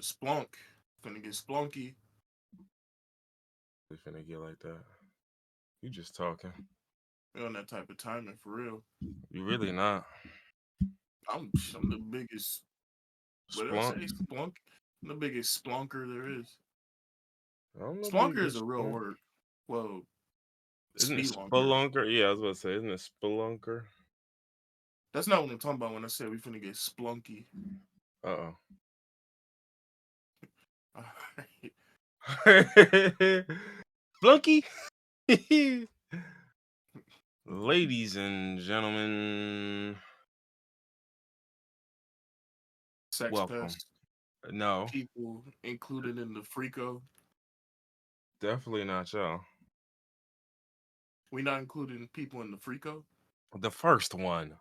Splunk. Finna get splunky. We finna get like that. You just talking. We're on that type of timing for real. You really not. I'm the biggest. What did I Splunk. say? Splunk. I'm the biggest splunker there is. I don't know. Splunker is a real word. Well, isn't it spelunker. spelunker? Yeah, I was about to say, isn't it spelunker? That's not what I'm talking about when I said we finna get splunky. Uh-oh. Alright. Splunky. Ladies and gentlemen, Sex welcome. pest. No, People included in the FRICO. definitely not y'all. We not including people in the FRICO. The first one.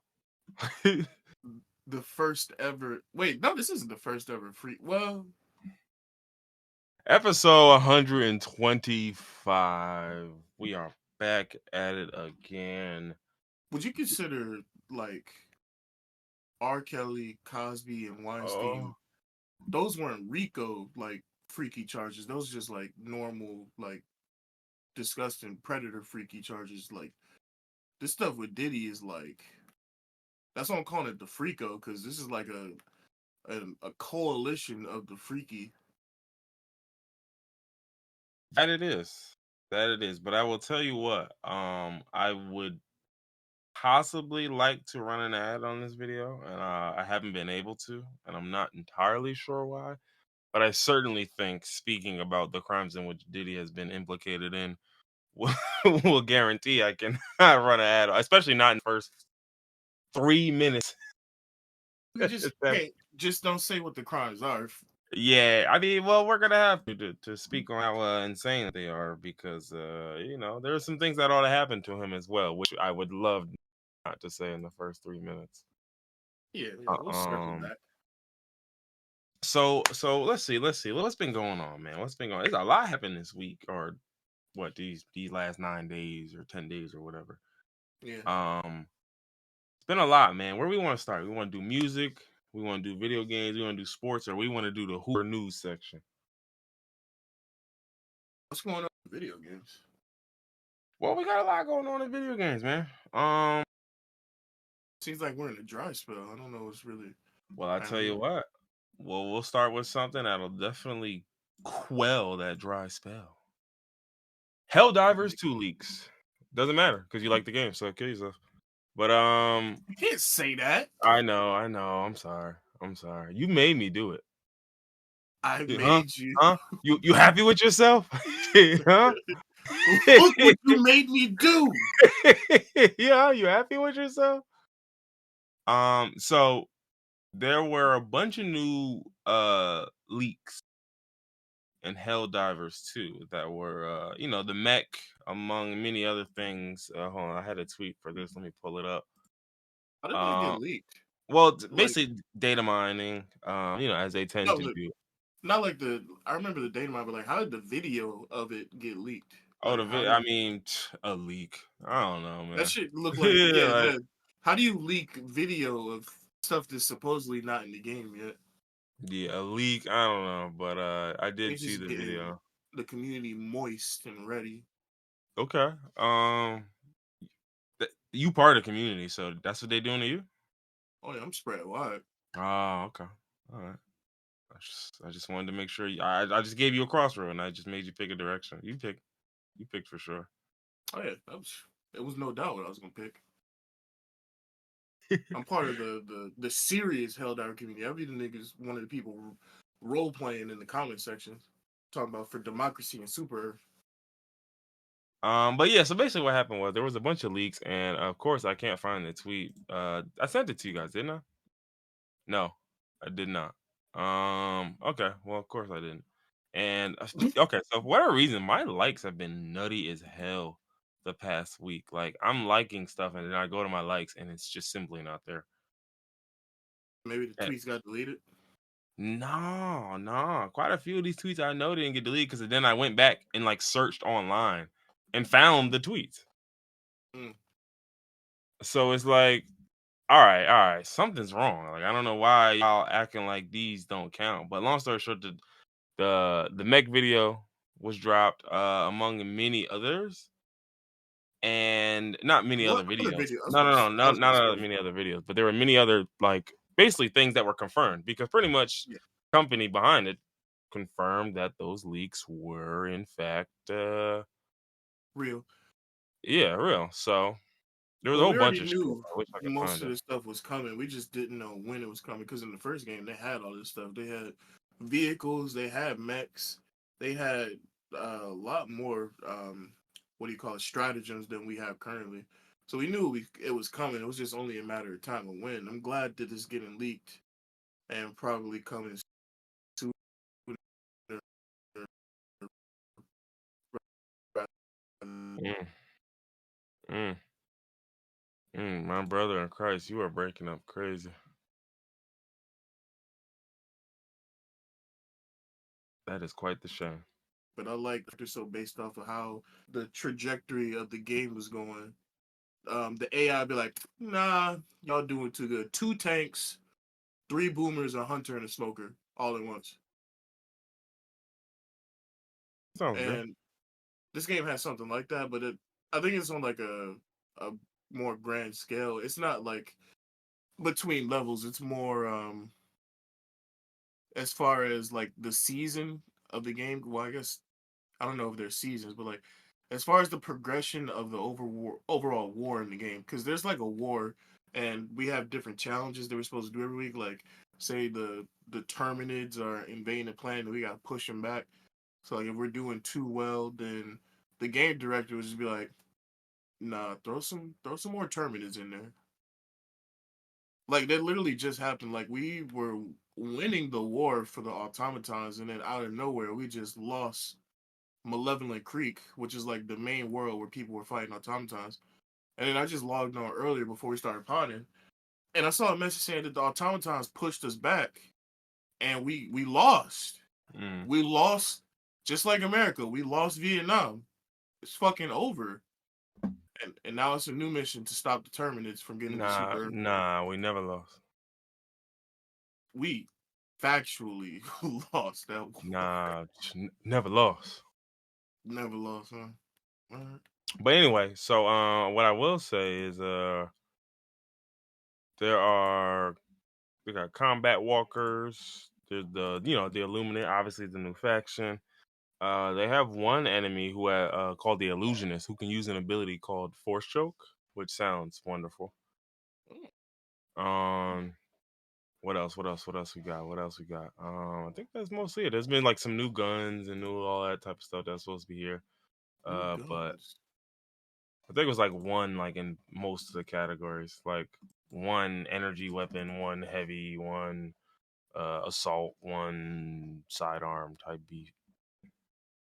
The first ever. Wait, no, this isn't the first ever free. Well, Episode 125. We are back at it again. would you consider like R. Kelly, Cosby, and Weinstein? Those weren't RICO like freaky charges. Those just like normal like disgusting predator freaky charges. Like this stuff with Diddy is like that's why I'm calling it the FRICO because this is like a coalition of the freaky. That it is. But I will tell you what. I would possibly like to run an ad on this video, and I haven't been able to, and I'm not entirely sure why. But I certainly think, speaking about the crimes in which Diddy has been implicated in, will guarantee I can run an ad, especially not in the first 3 minutes. We just don't say what the crimes are. Yeah, I mean, well, we're gonna have to speak on how insane they are because there are some things that ought to happen to him as well, which I would love not to say in the first 3 minutes. Yeah, we'll circle back. So let's see. What's been going on, man? What's been going on? There's a lot happened this week, or what, these last 9 days or 10 days or whatever. Yeah. It's been a lot, man. Where we want to start? We want to do music, we want to do video games, we want to do sports, or we want to do the Hoover news section. What's going on with video games? Well, we got a lot going on in video games, man. Seems like we're in a dry spell. I don't know what's really. Well, I tell you what. Well, we'll start with something that'll definitely quell that dry spell. Helldivers 2 leaks. Doesn't matter because you like the game, so kill yourself. But You can't say that. I know. I'm sorry. You made me do it. I made you. Huh? You happy with yourself? Huh? Look what you made me do. Yeah, you happy with yourself? So there were a bunch of new leaks in Helldivers 2 that were the mech among many other things. Hold on, I had a tweet for this. Let me pull it up. How did that get leaked? Well, basically data mining, as they tend to do. Not like I remember the data mine, but like, how did the video of it get leaked? Oh, like, I mean, a leak. I don't know, man. That shit look like how do you leak video of stuff that's supposedly not in the game yet? Yeah, a leak. I don't know, but I did see the video. The community moist and ready. Okay. You part of the community, so that's what they doing to you? Oh yeah, I'm spread wide. Oh, okay. All right. I just wanted to make sure. I just gave you a crossroad, and I just made you pick a direction. You picked for sure. Oh yeah, it was no doubt what I was gonna pick. I'm part of the serious Helldiver community. I'll be the niggas, one of the people role playing in the comment section, talking about for democracy and Super. But yeah, so basically what happened was there was a bunch of leaks, and of course I can't find the tweet. I sent it to you guys, didn't I? No, I did not. Okay, well of course I didn't. And okay, so for whatever reason, my likes have been nutty as hell the past week. Like I'm liking stuff, and then I go to my likes, and it's just simply not there. Maybe the tweets got deleted. No. Quite a few of these tweets I know didn't get deleted because then I went back and like searched online and found the tweets. So it's like all right, something's wrong. Like I don't know why y'all acting like these don't count. But long story short, the mech video was dropped among many others, and not many other What other videos. video? I No, was gonna not say, many other videos, but there were many other like basically things that were confirmed because pretty much yeah, company behind it confirmed that those leaks were in fact real. yeah, real. So there was a Well, whole we bunch already of shit. knew I wish I could most find of it. this stuff was coming. We just didn't know when it was coming because in the first game they had all this stuff. They had vehicles, they had mechs, they had a lot more. What do you call it? Stratagems than we have currently. So we knew it was coming. It was just only a matter of time of when. I'm glad that it's getting leaked and probably coming soon. Mm, mm, my brother in Christ, you are breaking up crazy. That is quite the shame. But I like it so based off of how the trajectory of the game was going. The AI be like, nah, y'all doing too good. 2 tanks, 3 boomers, a hunter, and a smoker all at once. Sounds good. And this game has something like that, but I think it's on like a more grand scale. It's not like between levels. It's more as far as like the season of the game. Well, I guess I don't know if there's seasons, but like as far as the progression of the overall war in the game, because there's like a war, and we have different challenges that we're supposed to do every week. Like say the Terminids are invading the planet, and we got to push them back. So like if we're doing too well, then the game director would just be like, "Nah, throw some more Terminids in there." Like that literally just happened. Like we were winning the war for the automatons, and then out of nowhere we just lost Malevolent Creek, which is like the main world where people were fighting automatons. And then I just logged on earlier before we started potting, and I saw a message saying that the automatons pushed us back, and we lost. Mm. We lost, just like America. We lost Vietnam. It's fucking over. And now it's a new mission to stop the Terminids from getting the super Earthquake. Nah, we never lost. We factually lost that war. Nah, never lost. Never lost, huh? All right. But anyway, so what I will say is there are we got combat walkers. There's the Illuminate, obviously the new faction. They have one enemy who called the Illusionist, who can use an ability called Force Choke, which sounds wonderful. Um, what else? What else? What else we got? What else we got? I think that's mostly it. There's been like some new guns and new all that type of stuff that's supposed to be here. New But guns. I think it was like one like in most of the categories, like one energy weapon, one heavy, one assault, one sidearm type beat.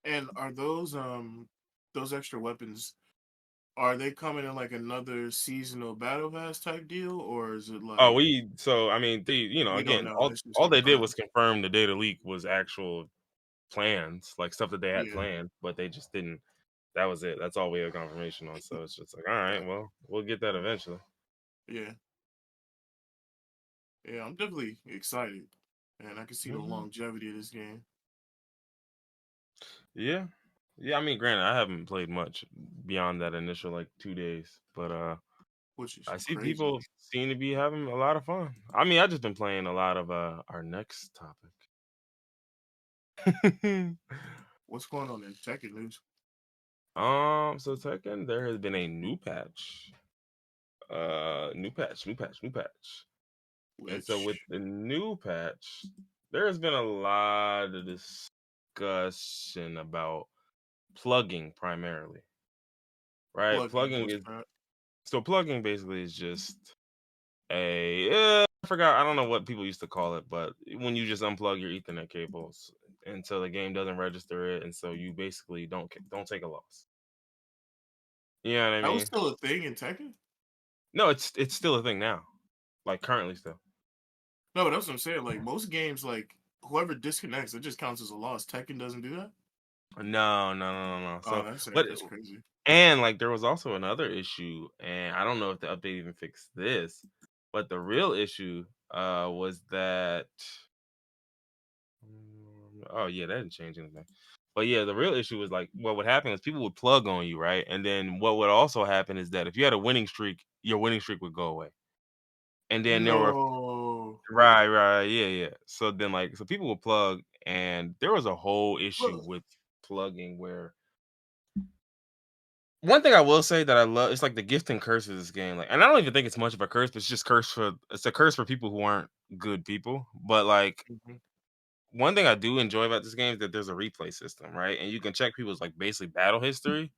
And are those extra weapons, are they coming in like another seasonal battle pass type deal, or is it Oh, like I mean, we don't again, know? all It's just all they did confirmed. was confirm the data leak was actual plans, like stuff that they had Yeah, planned, but they just didn't. That was it. That's all we have confirmation on. So it's just like, all right, well, we'll get that eventually. yeah, yeah. I'm definitely excited, and I can see the Hmm. longevity of this game, Yeah, yeah. I mean, granted, I haven't played much beyond that initial like 2 days, but which is I see crazy. people seem to be having a lot of fun. I mean, I just been playing a lot of our next topic. What's going on in Tekken news? So Tekken, there has been a new patch. New patch. And so with Which the new patch, there has been a lot of discussion about plugging primarily, right? plugging? What's that? Plugging basically is just I forgot, I don't know what people used to call it, but when you just unplug your Ethernet cables until the game doesn't register it, and so you basically don't take a loss. You know what I That was mean? still a thing in Tekken. No, it's still a thing now, like currently still. No, but that's what I'm saying. Like most games, like whoever disconnects, it just counts as a loss. Tekken doesn't do that. No. Oh, So, but that's crazy. and like there was also another issue, and I don't know if the update even fixed this. But the real issue was that oh yeah, that didn't change anything. But yeah, the real issue was like what would happen is people would plug on you, right? And then what would also happen is that if you had a winning streak, your winning streak would go away. And then there were No. right, yeah. So then so people would plug, and there was a whole issue Look, with plugging where one thing I will say that I love it's like the gift and curse of this game. Like, and I don't even think it's much of a curse, but it's a curse for people who aren't good people. But like mhm, one thing I do enjoy about this game is that there's a replay system, right? And you can check people's like basically battle history.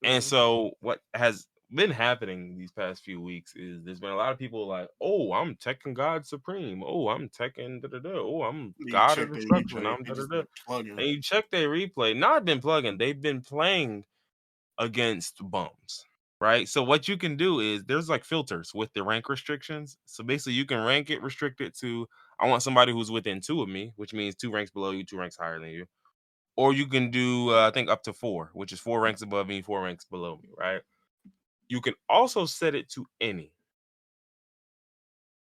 And mhm. so what has been happening these past few weeks is there's been a lot of people like, oh, I'm Tekken God Supreme. Oh, I'm Tekken da da da. Oh, I'm You God of check their Destruction. replay, I'm they da da just da. been plugging. And you check their replay. Not been plugging. They've been playing against bums, right? So what you can do is there's like filters with the rank restrictions. So basically, you can rank it restricted to I want somebody who's within 2 of me, which means 2 ranks below you, 2 ranks higher than you. Or you can do I think up to 4, which is 4 ranks above me, 4 ranks below me, right? You can also set it to any,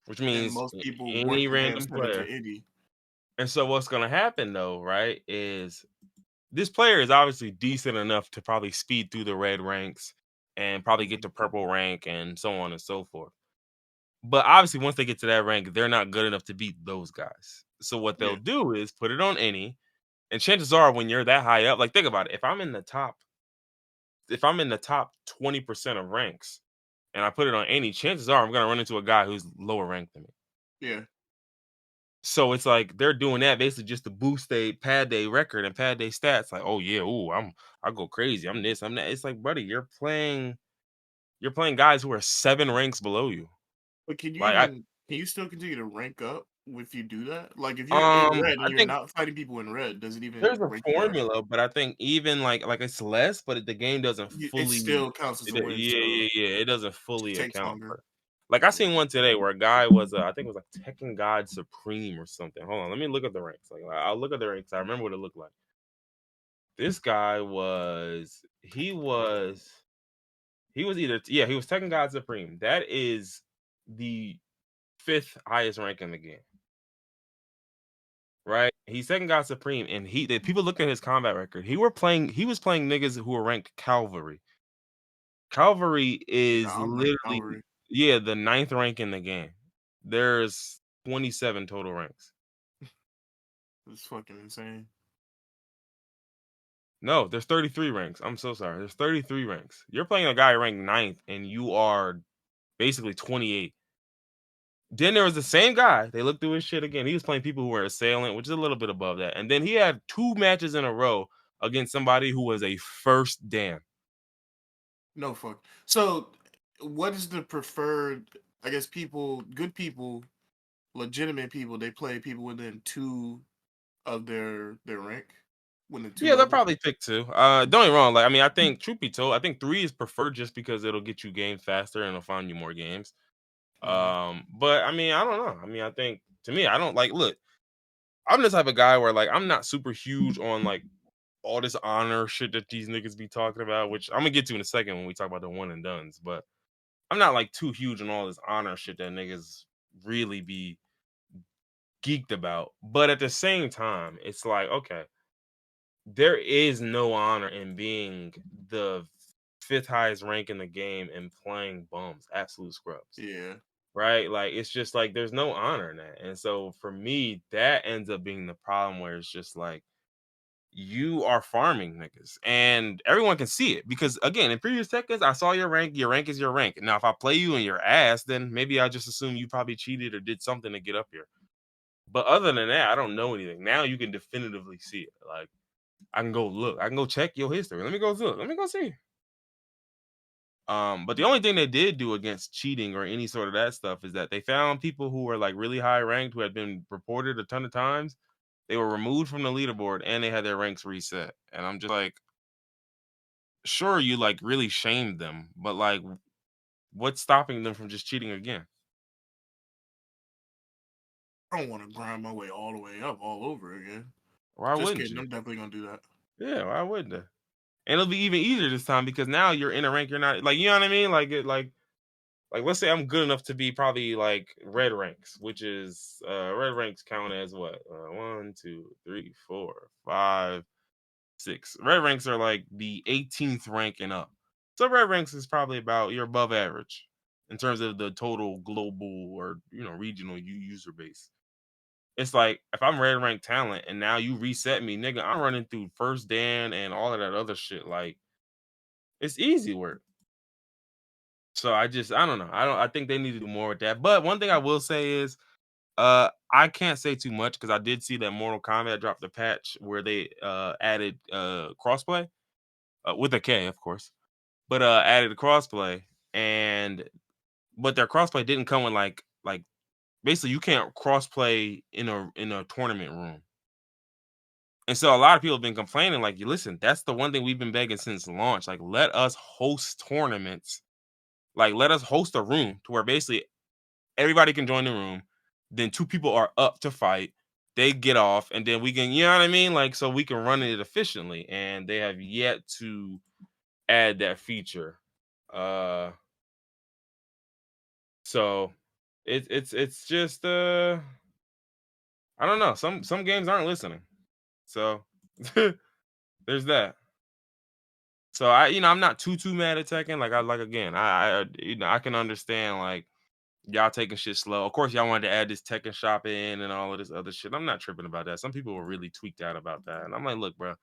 which And means most people any work the damn random set it player. to indie. And so what's going to happen though, right, is this player is obviously decent enough to probably speed through the red ranks and probably get Mhm. to purple rank and so on and so forth. But obviously, once they get to that rank, they're not good enough to beat those guys. So what they'll Yeah. do is put it on any, and chances are when you're that high up, like think about it, if I'm in the top 20% of ranks and I put it on any, chances are I'm gonna run into a guy who's lower ranked than me. Yeah. So it's like they're doing that basically just to boost their pad day record and pad day stats. Like, oh yeah, I go crazy. I'm this, I'm that. It's like, buddy, you're playing guys who are 7 ranks below you. But Like can you still continue to rank up if you do that? Like if you're in red and I you're think not fighting people in red, does it even there's a rank you up? formula, but I think even like it's less, but the game doesn't It fully still counts as it a win, so yeah, it doesn't it just fully takes account for longer. it. Like I Yeah. seen one today where a guy was I think it was like Tekken God Supreme or something. Hold on, let me look at the ranks. Like I'll look at the ranks. I remember what it looked like. This guy he was either he was Tekken God Supreme. That is the 5th highest rank in the game. Right? He's second God Supreme, and people look at his combat record. He was playing niggas who were ranked Cavalry. Cavalry is Nah, I'm ranked literally Power. the 9th rank in the game. There's 27 total ranks. It's fucking insane. No, there's 33 ranks. I'm so sorry. There's 33 ranks. You're playing a guy ranked 9th, and you are basically 28. Then there was the same guy. They looked through his shit again. He was playing people who were assailant, which is a little bit above that. And then he had 2 matches in a row against somebody who was a first dan. No fuck. So, what is the preferred? I guess good people, legitimate people. They play people within 2 of their rank, within 2 Yeah, they'll levels. probably pick 2. Don't get me wrong. Like, I mean, I think, truth be told, I think 3 is preferred just because it'll get you games faster and it'll find you more games. Mm-hmm. But I mean, I don't know. I mean, I think to me, I don't like. Look, I'm the type of guy where like I'm not super huge on like all this honor shit that these niggas be talking about, which I'm gonna get to in a second when we talk about the one and dones. But I'm not like too huge on all this honor shit that niggas really be geeked about. But at the same time, it's like, okay, there is no honor in being the 5th highest rank in the game and playing bums, absolute scrubs. Yeah. Right? Like it's just like there's no honor in that. And so for me, that ends up being the problem where it's just like you are farming niggas and everyone can see it because again in previous Tekkens I saw your rank is your rank. Now if I play you in your ass, then maybe I just assume you probably cheated or did something to get up here. But other than that, I don't know anything. Now you can definitively see it. Like I can go look, I can go check your history. Let me go look, let me go see. But the only thing they did do against cheating or any sort of that stuff is that they found people who were like really high ranked who had been reported a ton of times. They were removed from the leaderboard and they had their ranks reset. And I'm just like, sure, you like really shamed them, but like, what's stopping them from just cheating again? I don't want to grind my way all the way up all over again. Why Just wouldn't kidding. you? I'm definitely gonna do that. Yeah, why wouldn't they? And it'll be even easier this time because now you're in a rank you're not like, you know what I mean? Like it, like like let's say I'm good enough to be probably like red ranks, which is red ranks count as what? 1, 2, 3, 4, 5, 6. Red ranks are like the 18th rank and up. So red ranks is probably about you're above average in terms of the total global or regional user base. It's like if I'm red rank talent and now you reset me, nigga, I'm running through first Dan and all of that other shit. Like it's easy work. So I don't know. I think they need to do more with that. But one thing I will say is I can't say too much because I did see that Mortal Kombat dropped a patch where they added crossplay with a K, of course, but added crossplay, and but their crossplay didn't come with like basically you can't crossplay in a tournament room. And so a lot of people have been complaining, like, listen, that's the one thing we've been begging since launch. Like, let us host tournaments. Like, let us host a room to where basically everybody can join the room. Then two people are up to fight. They get off, and then we can, you know what I mean? Like, so we can run it efficiently. And they have yet to add that feature. So it's just I don't know. Some games aren't listening. So there's that. So I'm not too mad at Tekken. Like again, I can understand like y'all taking shit slow. Of course, y'all wanted to add this Tekken shop in and all of this other shit. I'm not tripping about that. Some people were really tweaked out about that, and I'm like, look, bro,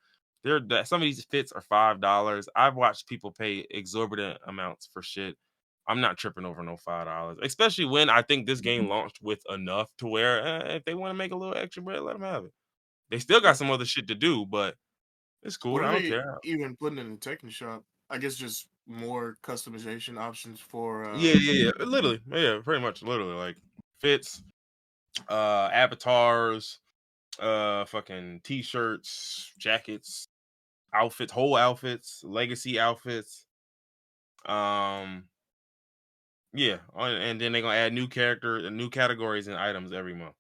some of these fits are $5. I've watched people pay exorbitant amounts for shit. I'm not tripping over no $5, especially when I think this game launched with enough to where if they want to make a little extra bread, let them have it. They still got Yep. some other shit to do, but it's cool. What are I don't they care. even putting in the Tekken shop? I guess just more customization options for Yeah. Literally, yeah, pretty much, literally, like fits, avatars, fucking t-shirts, jackets, outfits, whole outfits, legacy outfits. Um, yeah, and then they're gonna add new categories and items every month.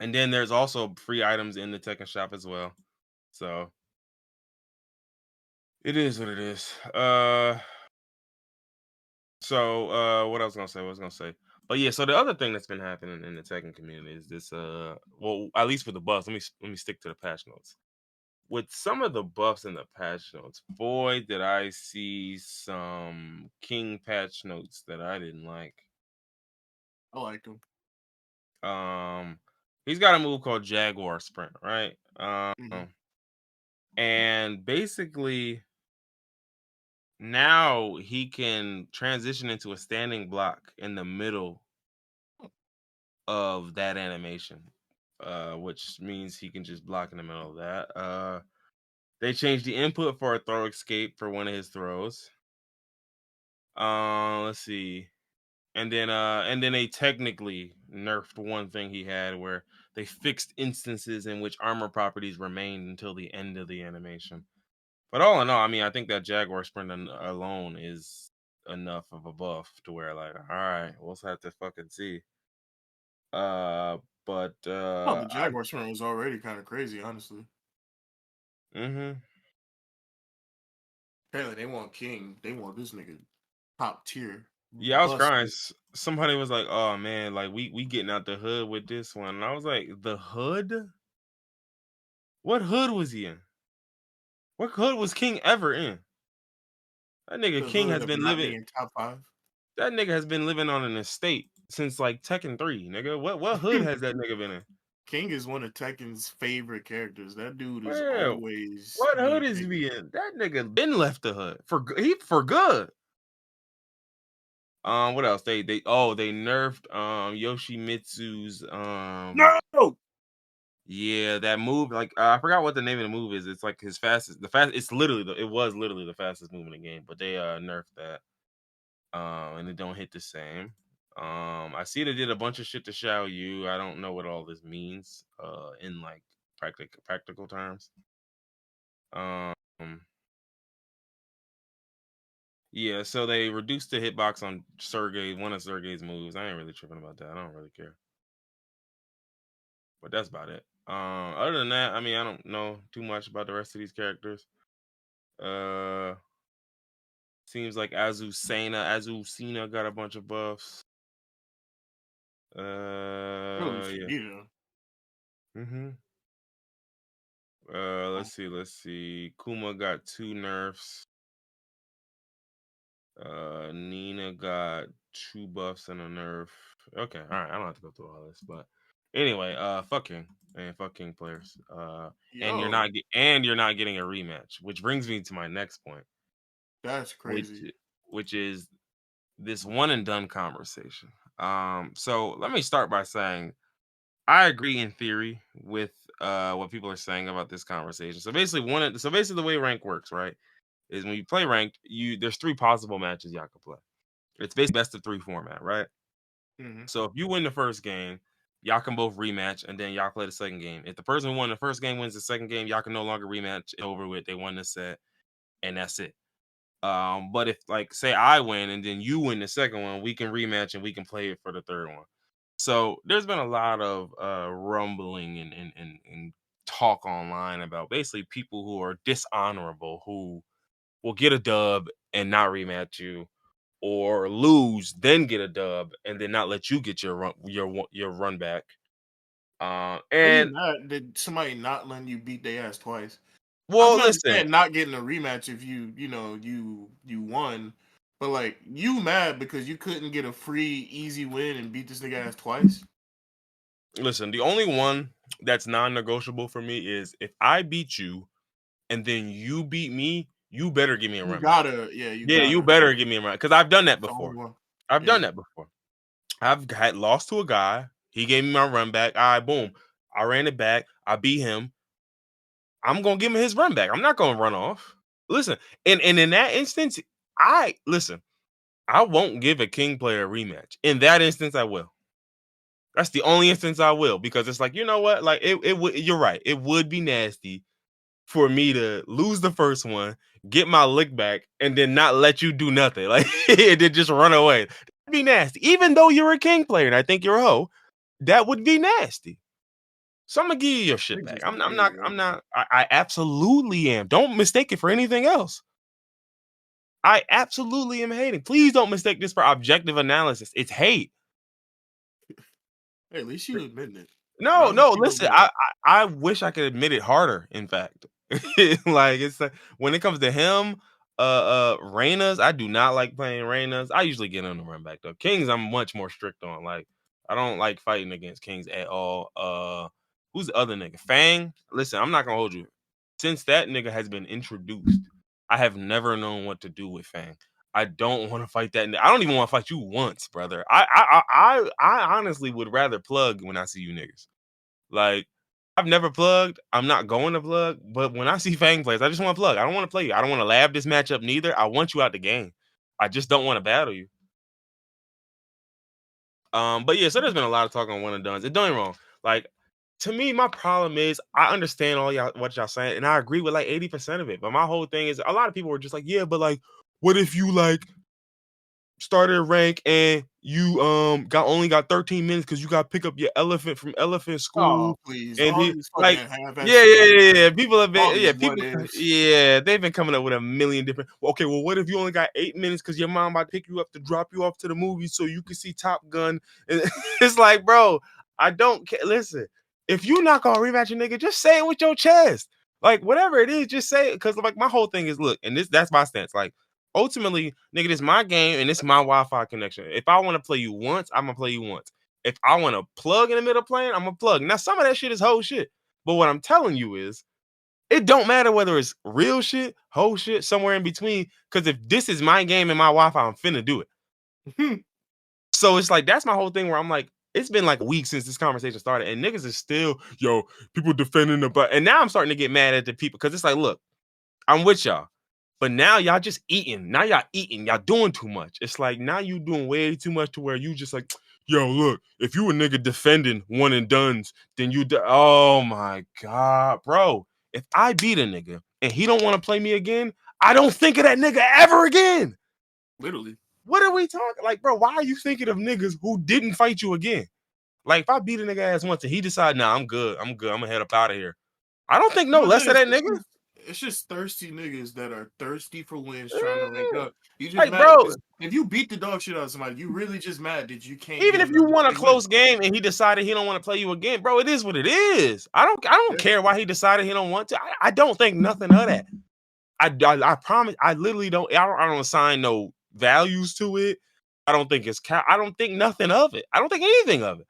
And then there's also free items in the Tekken shop as well. So it is what it is. What I was gonna say, But yeah, so the other thing that's been happening in the Tekken community is this well, at least for the buffs, let me stick to the patch notes. With some of the buffs in the patch notes, boy, did I see some King patch notes that I didn't like. I like them. He's got a move called Jaguar Sprint, right? Mm-hmm. And basically now he can transition into a standing block in the middle of that animation, which means he can just block in the middle of that. They changed the input for a throw escape for one of his throws. Let's see. And then they technically nerfed one thing he had where they fixed instances in which armor properties remained until the end of the animation. But all in all, I mean, I think that Jaguar sprint alone is enough of a buff to where like, all right, we'll just have to fucking see. Uh, but Oh, the Jaguar swing was already kind of crazy, honestly. mm-hmm. Apparently, they want King. They want this nigga top tier. Yeah, I was crying. Busted. Somebody was like, "Oh man, like we getting out the hood with this one," and I was like, "The hood? What hood was he in? What hood was King ever in? That nigga The King hood has of been not living. being top five. That nigga has been living on an estate since like Tekken 3, nigga. What hood has that nigga been in? King is one of Tekken's favorite characters. That dude is Well, always what hood being is he picked. in? That nigga been left the hood for good. What else? They nerfed Yoshimitsu's No! yeah, that move, like I forgot what the name of the move is. It's like his fastest, it's literally it was literally the fastest move in the game, but they nerfed that. And it don't hit the same. I see they did a bunch of shit to Xiao Yu. I don't know what all this means in like practical terms. Um yeah, so they reduced the hitbox on Sergey, one of Sergey's moves. I ain't really tripping about that. I don't really care. But that's about it. Other than that, I mean, I don't know too much about the rest of these characters. Uh Seems like Azucena got a bunch of buffs. Yeah. Yeah. Mm-hmm. Let's see. Kuma got 2 nerfs. Nina got 2 buffs and a nerf. Okay, all right. I don't have to go through all this, but anyway, fuck King and fuck King players. And you're Yo, not getting a rematch, which brings me to my next point, that's which crazy. which is this one and done conversation. So let me start by saying I agree in theory with what people are saying about this conversation. So basically, the way rank works, right, is when you play ranked, there's 3 possible matches y'all can play. It's basically best of 3 format, right? Mm-hmm. So if you win the first game, y'all can both rematch, and then y'all play the second game. If the person who won the first game wins the second game, y'all can no longer rematch. It's over with. They won the set, and that's it. But if, like, say I win and then you win the second one, we can rematch and we can play it for the third one. So there's been a lot of rumbling and talk online about basically people who are dishonorable, who will get a dub and not rematch you, or lose then get a dub and then not let you get your run back. Are you And mad? Did somebody not letting you beat their ass twice? I well, can listen, understand not getting a rematch if you won, but like you mad because you couldn't get a free easy win and beat this nigga ass twice. the only one that's non-negotiable for me is if I beat you and then you beat me, you better give me a You run back. gotta, yeah, you Yeah, you gotta. better give me a run because I've done that It's the only before. one. I've done Yeah. that before. I've had lost to a guy. He gave me my run back. All right, boom. I ran it back. I beat him. I'm gonna give him his run back. I'm not gonna run off. Listen, and in that instance, I won't give a King player a rematch. In that instance, I will. That's the only instance I will because it's like, you know what? Like it would. You're right. It would be nasty for me to lose the first one, get my lick back, and then not let you do nothing. Like and then just run away. That'd be nasty. Even though you're a King player and I think you're a hoe, that would be nasty. So I'm gonna give you your shit back. Niggas I'm hate, not. yo. I'm not. I absolutely am. Don't mistake it for anything else. I absolutely am hating. Please don't mistake this for objective analysis. It's hate. Hey, at least you admit it. No, Not enough no. people Listen, do that. I wish I could admit it harder. In fact, like it's like when it comes to him, Reynas, I do not like playing Reynas. I usually get on the run back though. Kings, I'm much more strict on. Like I don't like fighting against Kings at all. Who's the other nigga? Fang. Listen, I'm not gonna hold you. Since that nigga has been introduced, I have never known what to do with Fang. I don't want to fight that. I don't even want to fight you once, brother. I honestly would rather plug when I see you niggas. Like I've never plugged. I'm not going to plug. But when I see Fang players, I just want to plug. I don't want to play you. I don't want to lab this matchup neither. I want you out the game. I just don't want to battle you. But yeah, so there's been a lot of talk on one and done. Don't get me wrong. Like to me, my problem is I understand all y'all what y'all saying, and I agree with like 80% of it. But my whole thing is a lot of people were just like, yeah, but like, what if you like started rank and you only got 13 minutes because you got to pick up your elephant from elephant Oh, school please. and All the these fucking like half-ass yeah, shit. yeah, yeah, yeah. People have All been these what ifs. yeah, they've been coming up with a million different okay, well, what if you only got 8 minutes because your mom might pick you up to drop you off to the movies so you can see Top Gun? And it's like, bro, I don't care. Listen, if you not gonna rematch a nigga, just say it with your chest. Like whatever it is, just say it. Cause like my whole thing is look, and that's my stance. Like ultimately, nigga, this my game and this my Wi-Fi connection. If I want to play you once, I'm gonna play you once. If I want to plug in the middle playing, I'm gonna plug. Now, some of that shit is whole shit. But what I'm telling you is, it don't matter whether it's real shit, whole shit, somewhere in between. Because if this is my game and my Wi-Fi, I'm finna do it. So it's like that's my whole thing where I'm like, it's been like a week since this conversation started, and niggas is still, people defending the but and now I'm starting to get mad at the people because it's like, look, I'm with y'all. But now y'all just eating. Now y'all eating. Y'all doing too much. It's like now you doing way too much to where you just like, look, if you a nigga defending one and dones, then oh my God, bro. If I beat a nigga and he don't want to play me again, I don't think of that nigga ever again. Literally. What are we talking? Like, bro, why are you thinking of niggas who didn't fight you again? Like, if I beat a nigga ass once and he decide, nah, I'm good, I'm gonna head up out of here. I don't think no But less of this, that nigga. it's just thirsty niggas that are thirsty for wins, trying to rank up. You just Hey, mad bro. because if you beat the dog shit out of somebody, you really just mad that you can't Even get if you another won a big win. close game and he decided he don't want to play you again, bro, it is what it is. I don't care why he decided he don't want to. I don't think nothing of that. I promise. I literally don't. I don't assign no values to it. I don't think it's. I don't think nothing of it. I don't think anything of it.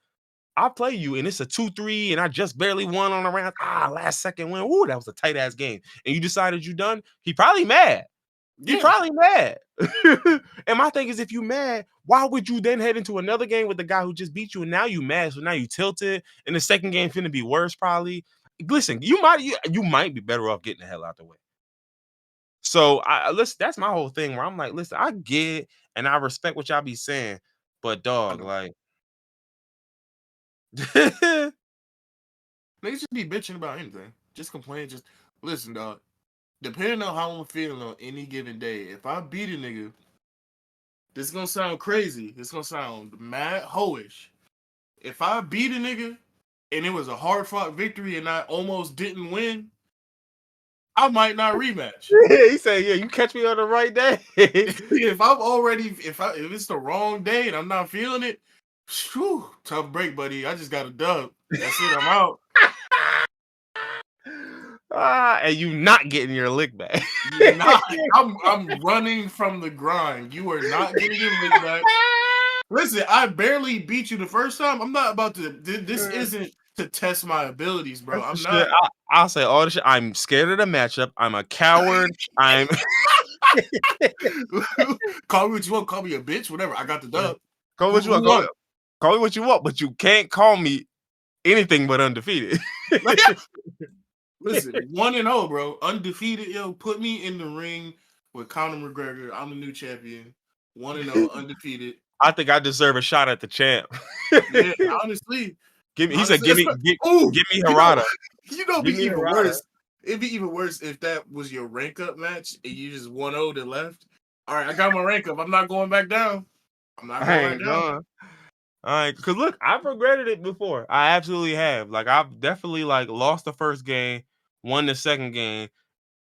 I play you and it's a 2-3 and I just barely won on a round. Last second win. Ooh, that was a tight ass game. And you decided you done. He probably mad. He Yeah. probably mad. And my thing is, if you mad, why would you then head into another game with the guy who just beat you and now you mad? So now you tilted and the second game finna be worse probably. Listen, you might be better off getting the hell out the way. So listen, that's my whole thing where I'm like, listen, I get it and I respect what y'all be saying, but dog, like Niggas just be bitching about anything. Just complain. Just listen, dog. Depending on how I'm feeling on any given day, if I beat a nigga, this is gonna sound crazy. This is gonna sound mad hoish. If I beat a nigga and it was a hard fought victory and I almost didn't win, I might not rematch. he said, yeah, you catch me on the right day. If I'm already if it's the wrong day and I'm not feeling it, whew, tough break, buddy. I just got a dub. That's it. I'm out. And you not getting your lick back. You're not. I'm running from the grind. You are not getting your lick back. Listen, I barely beat you the first time. I'm not about to. This isn't to test my abilities, bro. I'm not. I'll say all the shit. I'm scared of the matchup. I'm a coward. I'm Call me what you want. Call me a bitch. Whatever. I got the dub. call me what you want. Call me what you want, but you can't call me anything but undefeated. Listen, 1-0, bro. Undefeated, yo. Put me in the ring with Conor McGregor. I'm the new champion. 1-0, undefeated. I think I deserve a shot at the champ. Yeah, honestly. He said, give me Harada. Harada. It'd be even worse. It'd be even worse if that was your rank up match and you just 1-0 to left. All right, I got my rank up. I'm not going back down. I'm not going back down. All right, because look, I've regretted it before. I absolutely have. Like, I've definitely lost the first game, won the second game,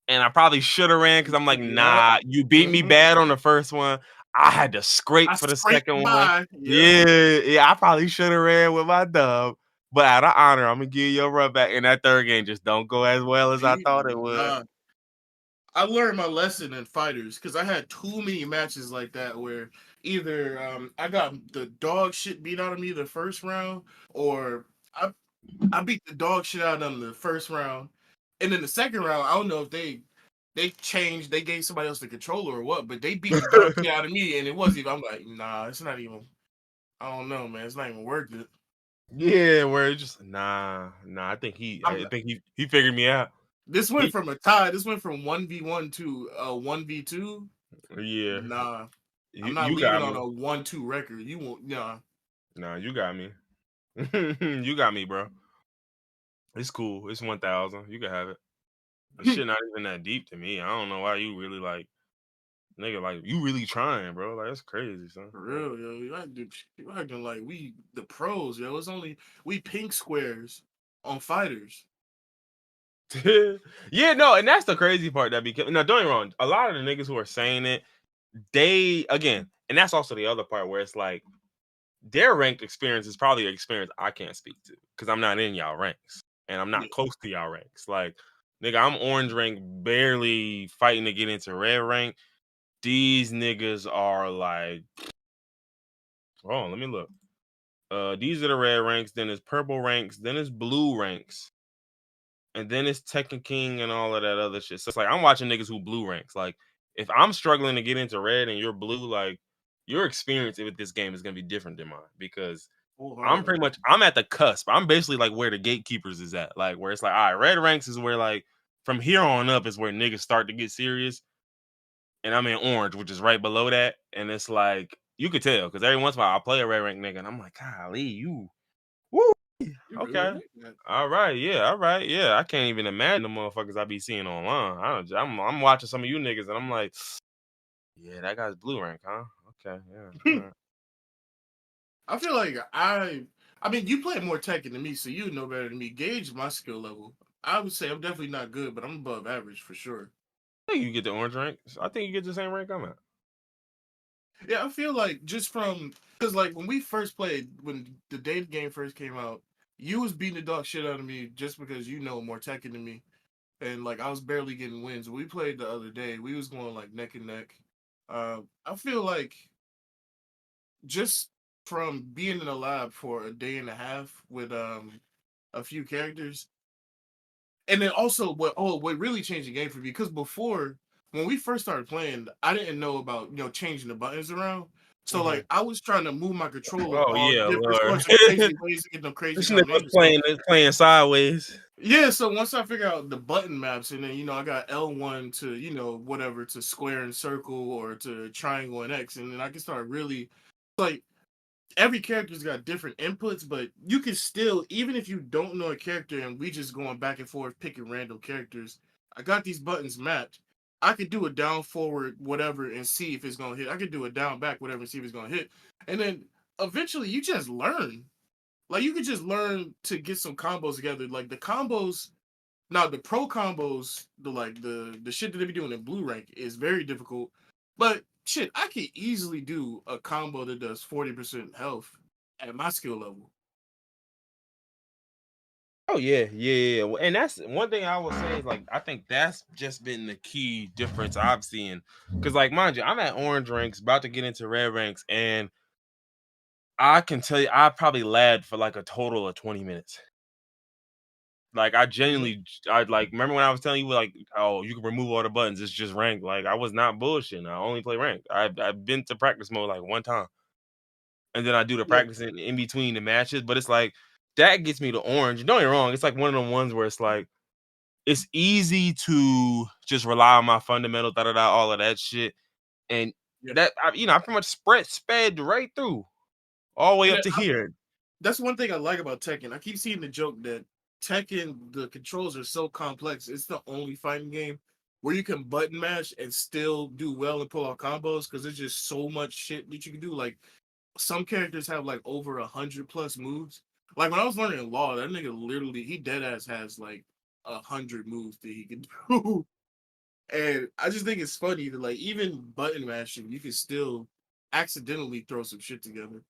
and I probably should have ran because I'm like, nah, you beat me bad on the first one. I had to scrape for the second one. Yeah, I probably should have ran with my dub. But out of honor, I'm gonna give you a run back. And that third game just don't go as well as I thought it would. I learned my lesson in fighters because I had too many matches like that where either I got the dog shit beat out of me the first round, or I beat the dog shit out of them the first round, and then the second round I don't know if they changed, they gave somebody else the controller or what, but they beat the dog shit out of me, and it wasn't even. I'm like, nah, it's not even. I don't know, man. It's not even worth it. Yeah, where it's just nah. I think he figured me out. This went from a tie. This went from 1v1 to 1v2. Yeah. Nah. I'm not leaving on a 1-2 record. You won't. Nah. Nah, you got me. You got me, bro. It's cool. It's 1,000. You can have it. This shit not even that deep to me. I don't know why you really nigga, you really trying, bro. Like, that's crazy, son. For real, yo. You acting like we the pros, yo. It's only we pink squares on fighters. Yeah, no, and that's the crazy part that became. Now, don't get me wrong. A lot of the niggas who are saying it, they again, and that's also the other part where it's like their ranked experience is probably an experience I can't speak to because I'm not in y'all ranks and I'm not close to y'all ranks. Like, nigga, I'm orange rank, barely fighting to get into red rank. These niggas are like, oh, let me look. These are the red ranks. Then it's purple ranks. Then it's blue ranks. And then it's Tekken King and all of that other shit. So it's like I'm watching niggas who blue ranks. Like, if I'm struggling to get into red and you're blue, like your experience with this game is gonna be different than mine because I'm at the cusp. I'm basically like where the gatekeepers is at. Like where it's like, all right, red ranks is where like from here on up is where niggas start to get serious. And I'm in orange, which is right below that. And it's like you could tell because every once in a while I'll play a red rank nigga and I'm like, golly, you woo. Okay. All right. Yeah. I can't even imagine the motherfuckers I be seeing online. I'm watching some of you niggas and I'm like, yeah, that guy's blue rank, huh? Okay. Yeah. All right. I feel like I mean, you play more Tekken than me, so you know better than me. Gauge my skill level. I would say I'm definitely not good, but I'm above average for sure. I think you get the orange rank. I think you get the same rank I'm at. Yeah, I feel like just from because like when we first played, when the day the game first came out, you was beating the dog shit out of me just because you know more Tekken than me, and like I was barely getting wins. When we played the other day, we was going like neck and neck. I feel like just from being in the lab for a day and a half with a few characters, and then also what really changed the game for me because before when we first started playing, I didn't know about changing the buttons around. So Mm-hmm. like I was trying to move my controller Oh all yeah, different Lord. sorts of crazy ways to get them crazy This nigga was combinations. So playing sideways. yeah, so once I figure out the button maps, and then I got L1 to whatever to square and circle or to triangle and X, and then I can start really like every character's got different inputs, but you can still, even if you don't know a character and we just going back and forth picking random characters, I got these buttons mapped. I could do a down forward whatever and see if it's gonna hit. I could do a down back whatever and see if it's gonna hit. And then eventually you just learn. Like you could just learn to get some combos together. Like the combos now, the pro combos, the shit that they be doing in blue rank is very difficult. But shit, I could easily do a combo that does 40% health at my skill level. Oh yeah. And that's one thing I will say is like I think that's just been the key difference I've seen. Because like mind you, I'm at orange ranks, about to get into red ranks, and I can tell you I probably lagged for like a total of 20 minutes. Like I Mhm. genuinely, I like remember when I was telling you like, oh, you can remove all the buttons. It's just rank. Like I was not bullshitting. I only play rank. I've been to practice mode like one time, and then I do the Yeah, practice in between the matches. But it's like that gets me to orange. Don't get me wrong. It's like one of the ones where it's like it's easy to just rely on my fundamental, da da da, all of that shit, and yeah. I pretty much sped right through all the way And up to here. that's one thing I like about Tekken. I keep seeing the joke that Tekken, the controls are so complex. It's the only fighting game where you can button mash and still do well and pull off combos because there's just so much shit that you can do. Like some characters have like over 100 plus moves. Like when I was learning Law, that nigga literally he dead ass has like 100 moves that he can do. And I just think it's funny that like even button mashing, you can still accidentally throw some shit together.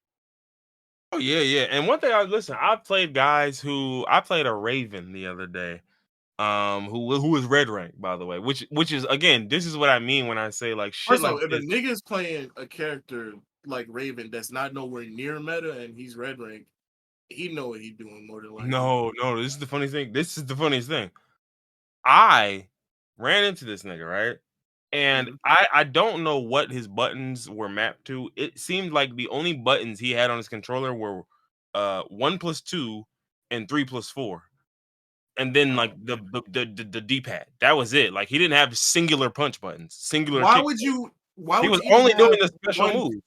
Oh yeah. And one thing I've played guys who I played a Raven the other day. Who is red rank, by the way, which is again, this is what I mean when I say like shit First of all, like if a this. nigga's playing a character like Raven that's not nowhere near meta and he's red rank, he know what he doing more than likely. No, this is the funny thing. This is the funniest thing. I ran into this nigga, right? And Mhm. I don't know what his buttons were mapped to. It seemed like the only buttons he had on his controller were 1+2 and 3+4. And then like Oh, man. the D-pad. That was it. Like he didn't have singular punch buttons, singular Why kick. would you? Why He would was you even only doing have the special one? moves.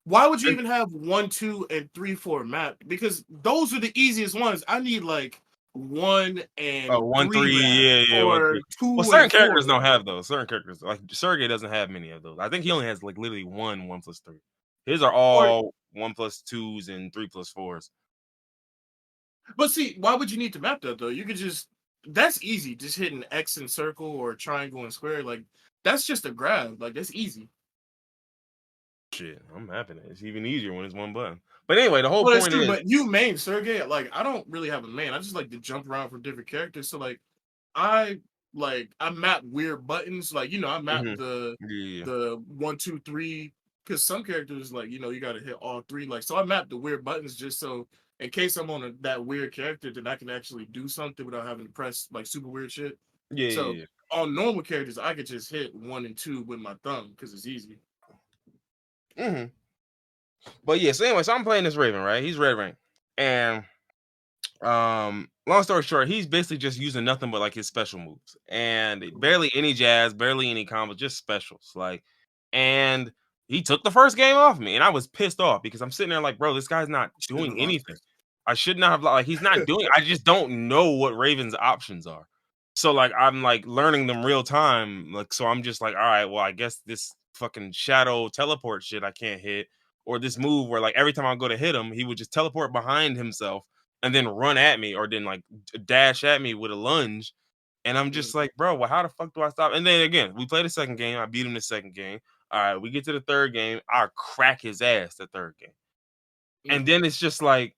Why would you And even have 1, 2, and 3, 4 mapped? Because those are the easiest ones. I need like 1 and 3 1-3, mapped yeah, one or three. Well, two and certain four. characters don't have those. Certain characters, like Sergey, doesn't have many of those. I think he only has like literally 1+3. His are Or all 1+2s and 3+4s. but see, why would you need to map that though? You could just that's easy. Just hitting X and circle or triangle and square. Like that's just a grab. Like that's easy. Shit, I'm having it. It's even easier when it's one button. But anyway, the whole Well, that's point true. is, But you main Sergey, like I don't really have a main. I just like to jump around from different characters. So I I map weird buttons. Like I map mhm, the yeah, 1, 2, 3 because some characters you got to hit all three. Like so, I map the weird buttons just so in case I'm on that weird character, then I can actually do something without having to press like super weird shit. yeah, So yeah, yeah. on normal characters, I could just hit 1 and 2 with my thumb because it's easy. Hmm. But yeah, so anyway, so I'm playing this Raven, right? He's red rank, and long story short, he's basically just using nothing but like his special moves and barely any jazz, barely any combos, just specials. Like, and he took the first game off me, and I was pissed off because I'm sitting there like, bro, this guy's not Shouldn't doing have lost anything. I should not have like he's not doing. I just don't know what Raven's options are. So like I'm like learning them real time. Like so I'm just like, all right, well I guess this fucking shadow teleport shit I can't hit, or this move where like every time I go to hit him, he would just teleport behind himself and then run at me or then like dash at me with a lunge. And I'm just like, bro, well, how the fuck do I stop? And then again, we play the second game. I beat him the second game. All right, we get to the third game. I crack his ass the third game. And then it's just like,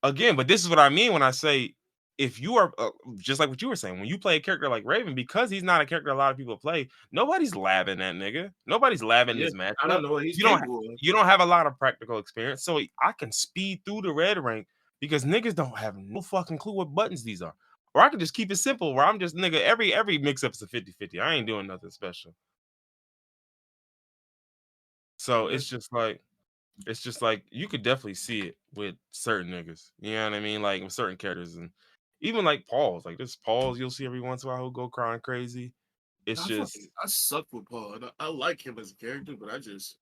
again, but this is what I mean when I say, if you are just like what you were saying, when you play a character like Raven, because he's not a character a lot of people play, nobody's labbing that nigga. Nobody's labbing this I don't matchup. know what he's You don't capable of. you don't have a lot of practical experience, so I can speed through the red rank because niggas don't have no fucking clue what buttons these are. Or I can just keep it simple where I'm just nigga, every mix up is a 50-50. I ain't doing nothing special. So Yeah. it's just like you could definitely see it with certain niggas. You know what I mean? Like with certain characters and even like Pauls. Like this Pauls you'll see every once in a while who'll go crying crazy. It's just I suck with Paul. And I like him as a character, but there's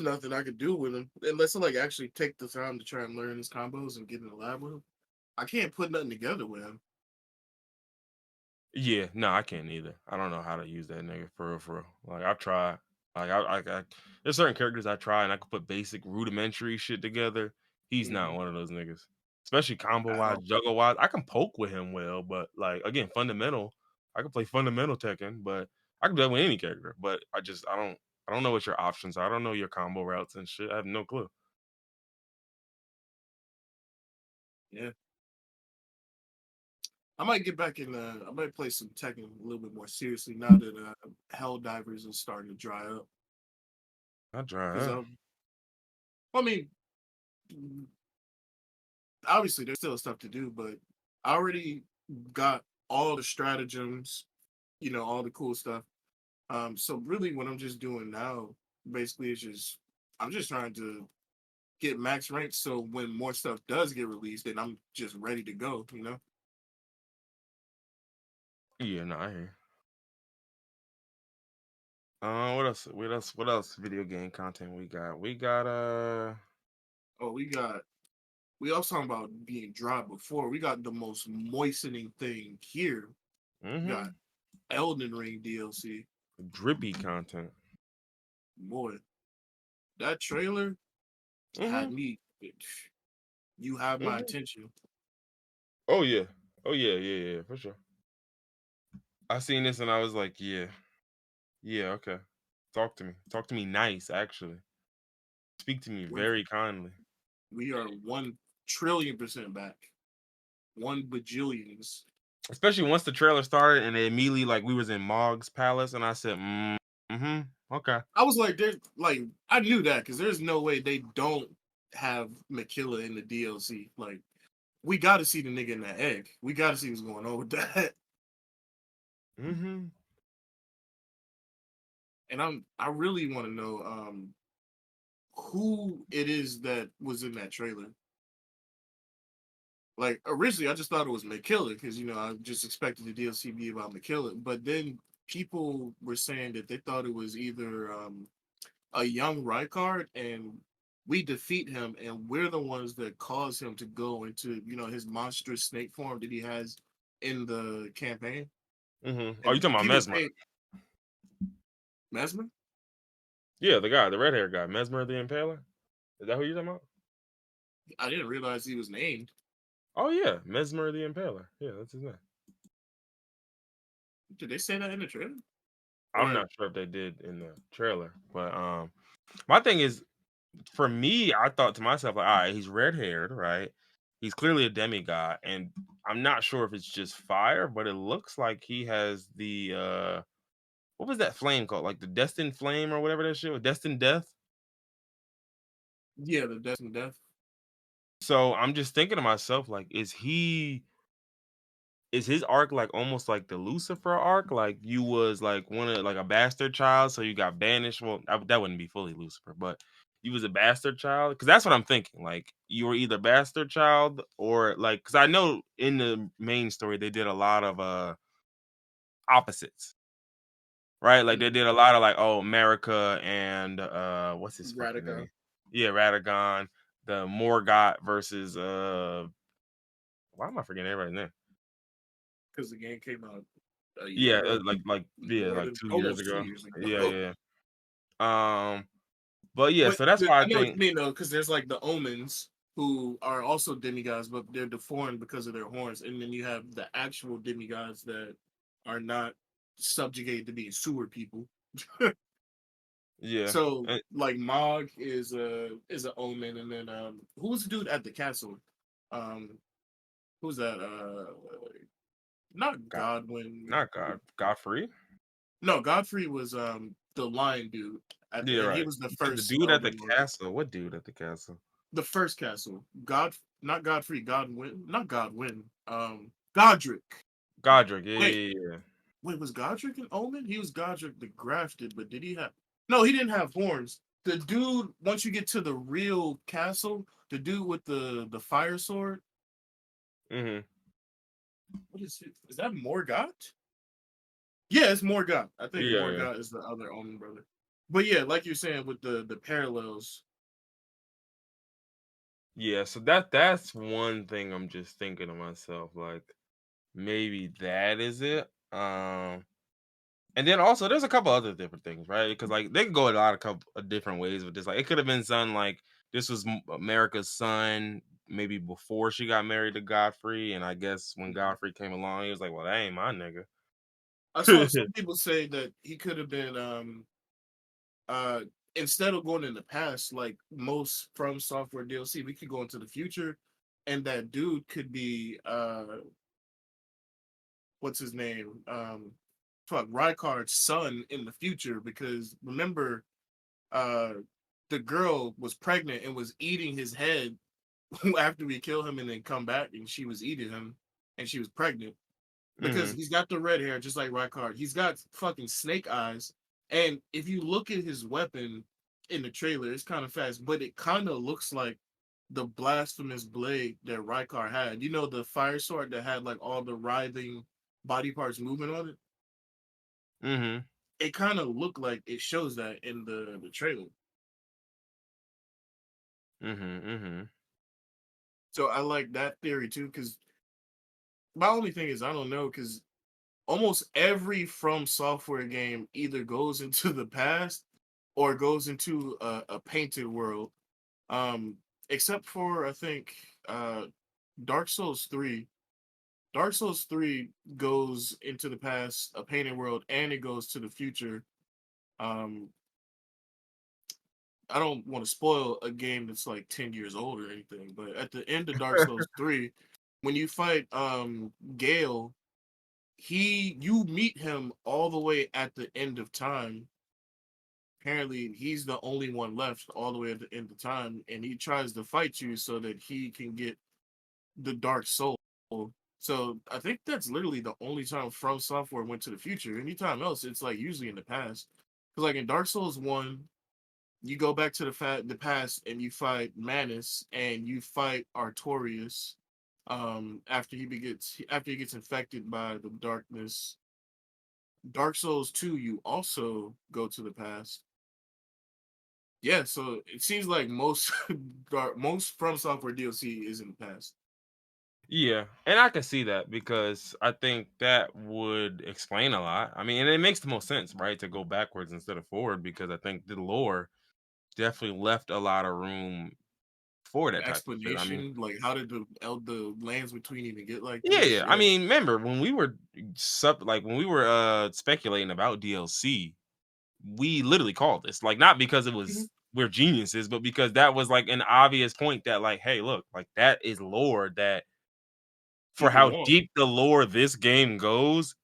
nothing I could do with him unless I like actually take the time to try and learn his combos and get in the lab with him. I can't put nothing together with him. yeah, no, I can't either. I don't know how to use that nigga for real, for real. Like I've tried. Like I there's certain characters I try and I could put basic rudimentary shit together. He's not one of those niggas. Especially combo At wise, all. juggle wise. I can poke with him well, but like again, fundamental. I can play fundamental Tekken, but I can do that with any character. But I don't know what your options are. I don't know your combo routes and shit. I have no clue. Yeah. I might get back in. I might play some Tekken a little bit more seriously now that Helldivers is starting to dry up. I try. Because I mean, obviously there's still stuff to do, but I already got all the stratagems, all the cool stuff. So really, what I'm just doing now, basically, is I'm just trying to get max rank. So when more stuff does get released, then I'm just ready to go. Yeah, no, I hear. What else? What else? What else? Video game content we got? We got Oh, we also talking about being dry before. We got the most moistening thing here. We got mm-hmm. Elden Ring DLC. Drippy content. Boy, that trailer had Mm-hmm. me. You have my Mm-hmm. attention. Oh yeah. Oh yeah, yeah, for sure. I seen this and I was like, yeah. Yeah, okay. Talk to me. Talk to me nice, actually. Speak to me We're, very kindly. we are 1 trillion% back. 1 bajillions. Especially once the trailer started and it immediately like we was in Mog's palace and I said, mm-hmm, okay. I was like, I knew that because there's no way they don't have Makilla in the DLC. Like, we got to see the nigga in that egg. We got to see what's going on with that. Mm-hmm. And I really want to know who it is that was in that trailer. Like, originally, I just thought it was Makilla because, I just expected the DLC to be about Makilla. But then people were saying that they thought it was either a young Rykard and we defeat him and we're the ones that cause him to go into, his monstrous snake form that he has in the campaign. Mm-hmm. Oh, you And talking about people Mesmer? say Mesmer? Yeah, the guy, the red hair guy, Mesmer the Impaler. Is that who you're talking about? I didn't realize he was named. Oh yeah, Mesmer the Impaler. Yeah, that's his name. Did they say that in the trailer? I'm Or not sure if they did in the trailer, but my thing is, for me, I thought to myself, like, all right, he's red haired, right? He's clearly a demigod, and I'm not sure if it's just fire, but it looks like he has the what was that flame called? Like the destined flame or whatever that shit was, destined death. yeah, the Death and Death. So I'm just thinking to myself, like, is his arc like almost like the Lucifer arc? Like you was like one of like a bastard child, so you got banished. Well, that wouldn't be fully Lucifer, but you was a bastard child because that's what I'm thinking. Like you were either bastard child or like because I know in the main story they did a lot of opposites, right? Like they did a lot of like America and what's his fucking Radica. name? Yeah, Radagon, the Morgott versus why am I forgetting everybody's name? Because the game came out a Yeah, year, like yeah, more like than 2 years almost ago. 2 years Yeah, ago. yeah. But yeah, But so that's why I I know what think you mean though, because there's like the omens. who are also demigods, but they're deformed because of their horns. And then you have the actual demigods that are not subjugated to being sewer people. Yeah. So like Mog is a omen, and then who was the dude at the castle? Um, who's that? Not God, Godwin. not Godfrey. No, Godfrey was the lion dude Yeah, and he right. was the You said the first dude at the Elden Lord. castle. What dude at the castle? The first castle. Not Godfrey, Godwin, not Godwin. Godric. Godric. Yeah, Wait, yeah, yeah. wait, was Godric an omen? He was Godric the grafted, but did he have? No, he didn't have horns. The dude, once you get to the real castle, the dude with the fire sword. Mm-hmm. What is it? Is that Morgott? Yeah, it's Morgott. I think Yeah, yeah. Morgott is the other omen brother. But yeah, like you're saying with the parallels. Yeah, so that's one thing I'm just thinking to myself, like maybe that is it. And then also there's a couple other different things, right? Because like they could go a lot of couple of different ways with this. Like it could have been something like this was America's son, maybe before she got married to Godfrey, and I guess when Godfrey came along, he was like, "Well, that ain't my nigga." I saw some people say that he could have been uh instead of going in the past like most from software DLC, we could go into the future and that dude could be what's his name? Fuck Rykard's son in the future because remember uh the girl was pregnant and was eating his head after we kill him and then come back and she was eating him and she was pregnant. Because Hmm. he's got the red hair just like Rykard. He's got fucking snake eyes. And if you look at his weapon in the trailer, it's kind of fast, but it kind of looks like the blasphemous blade that Rykard had. You know, the fire sword that had like all the writhing body parts moving on it? Hmm. It kind of looked like it shows that in the trailer. Hmm. Hmm. So I like that theory too, because my only thing is I don't know, because almost every From Software game either goes into the past or goes into a painted world. Um, except for I think Dark Souls 3. Dark Souls 3 goes into the past, a painted world, and it goes to the future. Um, I don't want to spoil a game that's like 10 years old or anything, but at the end of Dark Souls 3, when you fight Gale, you meet him all the way at the end of time. Apparently he's the only one left all the way at the end of time, and he tries to fight you so that he can get the dark soul. So I think that's literally the only time From Software went to the future. Anytime else, it's like usually in the past. Because like in Dark Souls 1, you go back to the past and you fight Manus and you fight Artorias after he gets infected by the darkness. Dark Souls 2, you also go to the past. Yeah, so it seems like most most From Software DLC is in the past. Yeah, and I can see that because I think that would explain a lot. I mean, and it makes the most sense, right, to go backwards instead of forward because I think the lore definitely left a lot of room for An that type of shit. I mean, explanation, like how did the lands between even get like yeah, this? yeah. I Yeah. mean, remember when we were when we were speculating about DLC, we literally called this like not because it Mhm. was we're geniuses, but because that was like an obvious point that like, hey, look, like that is lore that for People how want. deep the lore this game goes,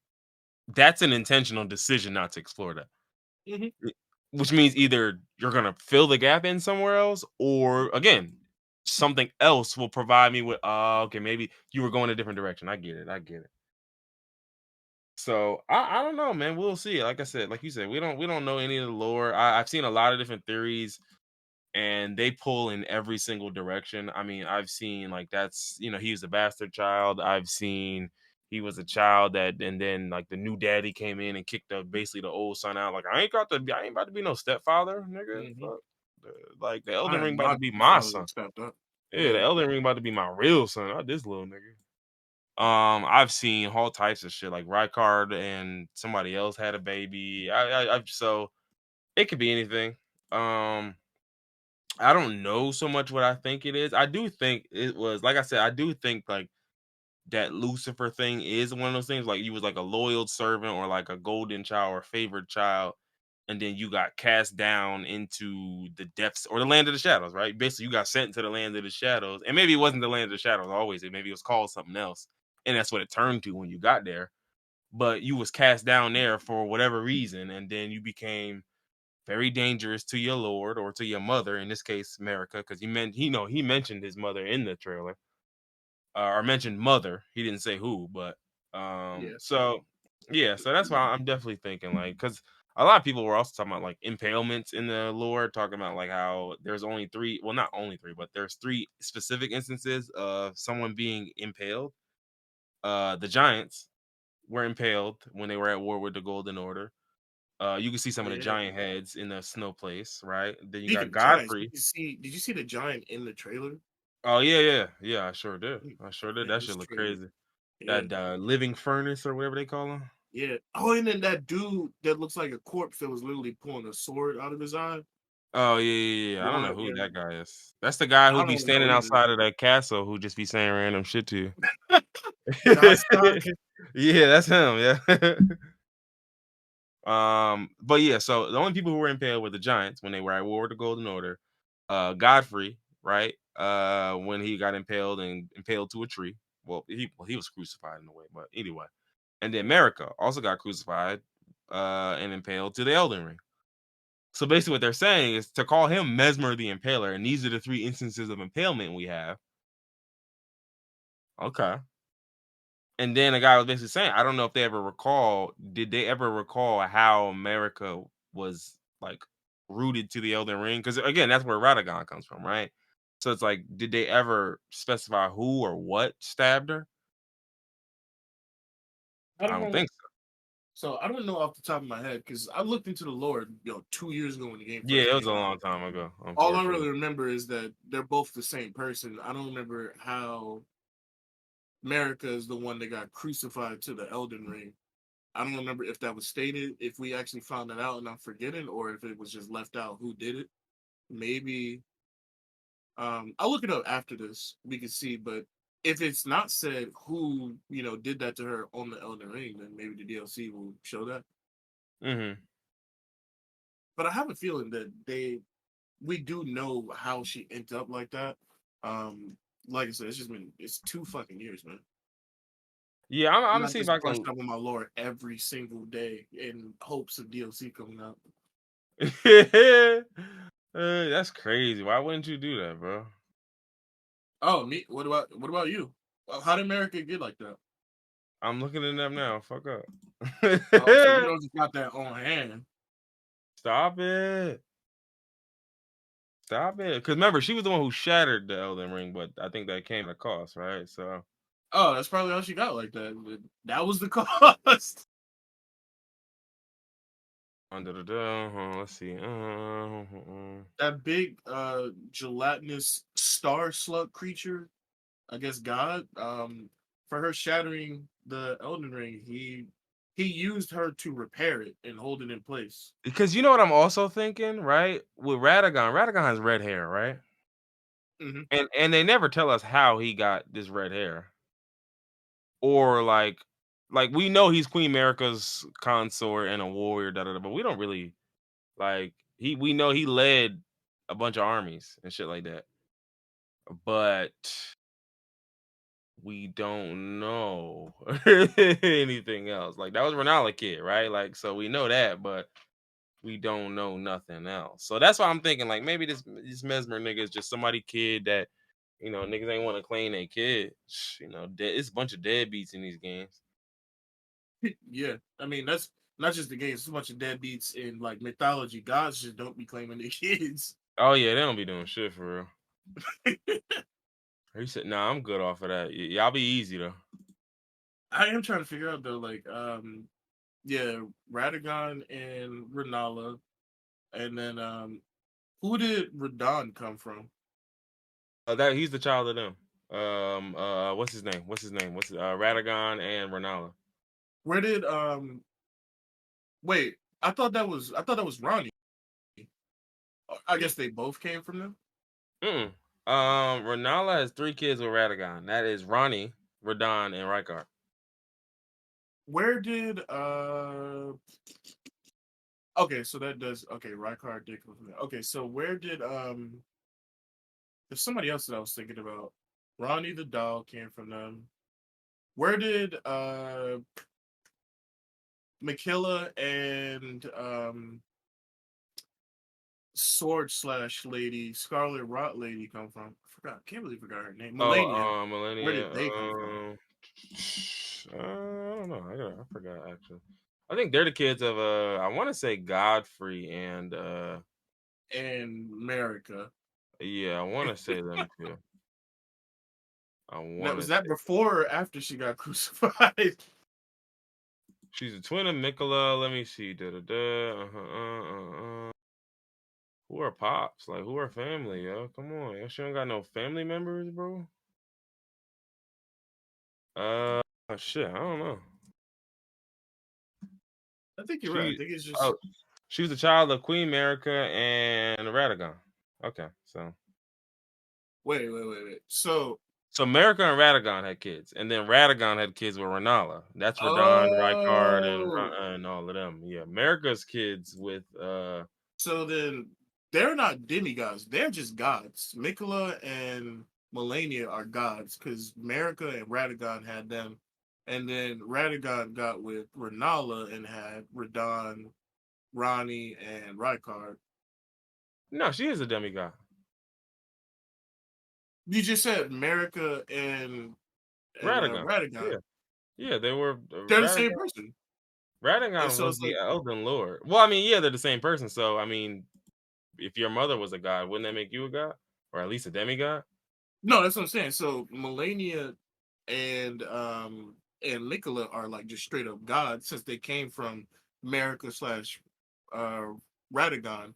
that's an intentional decision not to explore that. Mhm. Eh, Which means either you're gonna fill the gap in somewhere else, or again, something else will provide me with. Okay, maybe you were going a different direction. I get it. I get it. So I don't know, man. We'll see. Like I said, like you said, we don't know any of the lore. I've seen a lot of different theories, and they pull in every single direction. I mean, I've seen like that's he was a bastard child. I've seen he was a child that, and then like the new daddy came in and kicked basically the old son out. Like I ain't about to be no stepfather, nigga. Mhm. Fuck. Like the I Elden Ring am about to not be the my father son. that stepped up. Yeah, the Yeah. Elden Ring about to be my real son, not this little nigga. I've seen all types of shit like Rykard and somebody else had a baby. I've so it could be anything. Um, I don't know so much what I think it is. I do think it was, like I said, I do think like that Lucifer thing is one of those things. Like you was like a loyal servant or like a golden child or favored child, and then you got cast down into the depths or the land of the shadows, right? Basically, you got sent to the land of the shadows, and maybe it wasn't the land of the shadows always. Maybe it was called something else, and that's what it turned to when you got there. But you was cast down there for whatever reason, and then you became very dangerous to your lord or to your mother. In this case, America, because he mentioned his mother in the trailer, or mentioned mother. He didn't say who, but Yeah. so yeah, so that's why I'm definitely thinking like because a lot of people were also talking about like impalements in the lore, talking about like how there's only three, well, not only three, but there's three specific instances of someone being impaled. The giants were impaled when they were at war with the Golden Order. You can see some Oh of the yeah. giant heads in the snow place, right? Then you got Speaking of giants, Godfrey. did you see the giant in the trailer? Oh yeah, yeah, yeah. I sure did. I sure did. Man, That this should look trailer. crazy. Yeah. That living furnace or whatever they call them. Yeah. Oh, and then that dude that looks like a corpse that was literally pulling a sword out of his eye. Oh yeah, yeah, yeah. I don't know Boy, who man, that guy is. That's the guy who I be don't know standing either. outside of that castle who just be saying random shit to you. Godstock. Yeah, that's him. Yeah. But yeah, so the only people who were impaled were the giants when they were at war with the Golden Order. Godfrey, right? When he got impaled and impaled to a tree. Well, he was crucified in a way, but anyway. And then America also got crucified and impaled to the Elden Ring. So basically, what they're saying is to call him Mesmer the Impaler, and these are the three instances of impalement we have. Okay. And then a guy was basically saying, I don't know if they ever recall, did they ever recall how America was like rooted to the Elden Ring? Because again, that's where Radagon comes from, right? So it's like, did they ever specify who or what stabbed her? I I don't don't know. think so. So I don't know off the top of my head because I looked into the lore, 2 years ago when the game Yeah, first it was came a out. long time ago, All I unfortunately. really remember is that they're both the same person. I don't remember how America is the one that got crucified to the Elden Ring. I don't remember if that was stated, if we actually found that out and I'm forgetting, or if it was just left out who did it. Maybe I'll look it up after this. We can see, but if it's not said who did that to her on the Elden Ring, then maybe the DLC will show that. Hmm. But I have a feeling that we do know how she ended up like that. Um, like I said, it's 2 fucking years, man. Yeah, I'm And gonna I see if just I brushed can. up on my lore every single day in hopes of DLC coming out. That's crazy. Why wouldn't you do that, bro? Oh, me? What about you? How did America get like that? I'm looking it up now. Fuck up. Oh, so you don't just got that on hand. Stop it. Stop it. Because remember, she was the one who shattered the Elden Ring, but I think that came at a cost, right? So, Oh, that's probably how she got like that. That was the cost. let's see. That big gelatinous star slug creature, I guess God, for her shattering the Elden Ring, he used her to repair it and hold it in place. Because you know what I'm also thinking, right? With Radagon, Radagon has red hair, right? Hmm. And they never tell us how he got this red hair. Or like we know he's Queen America's consort and a warrior, da da da, but we don't really like we know he led a bunch of armies and shit like that. But we don't know anything else. Like that was Renala kid, right? Like so we know that, but we don't know nothing else. So that's why I'm thinking like maybe this Mesmer nigga is just somebody kid that niggas ain't want to claim their kid. It's a bunch of deadbeats in these games. Yeah, I mean that's not just the game. It's a bunch of deadbeats in like mythology. Gods just don't be claiming their kids. Oh yeah, they don't be doing shit for real. He said, "Nah, I'm good off of that. Y'all be easy though." I am trying to figure out though, like, yeah, Radagon and Renala, and then who did Radon come from? That he's the child of them. What's his name? Radagon and Renala. Where did wait? I thought that was Ronnie. I guess they both came from them. Renala has 3 kids with Radagon. That is Ronnie, Radon, and Rykard. Where did okay, so that does okay, Rykard did come from there. Okay, so where did there's somebody else that I was thinking about. Ronnie the doll came from them. Where did Makilla and Sword Slash Lady, Scarlet Rot Lady come from? I forgot. Can't believe I forgot her name. Melania. Where Millennia. did they come from? I don't know. I forgot actually. I think they're the kids of I want to say Godfrey and And America. yeah, I want to say them too. I Now, want to was that say before or after she got crucified? she's a twin of Mikola. Let me see. Who are pops? Like who are family? Yo, come on. Yo, she don't got no family members, bro. Uh, shit. I don't know. I think you're right. I She think it's just oh, she was a child of Queen America and Radagon. Okay, so wait. So America and Radagon had kids, and then Radagon had kids with Renala. That's Radon, Rykard, oh, and all of them. Yeah, America's kids with so then they're not demigods. They're just gods. Mikola and Melania are gods because America and Radagon had them. And then Radagon got with Renala and had Radon, Ronnie, and Rykard. no, she is a demigod. You just said America and Radagon. Radagon. Yeah, yeah, they were They're the same Radagon. person. And Radagon so was it's the like, Elden Lord. Well, I mean, yeah, they're the same person. So, I mean, if your mother was a god, wouldn't that make you a god, or at least a demigod? no, that's what I'm saying. So Melania and Nicola are like just straight up gods since they came from America slash uh Radagon.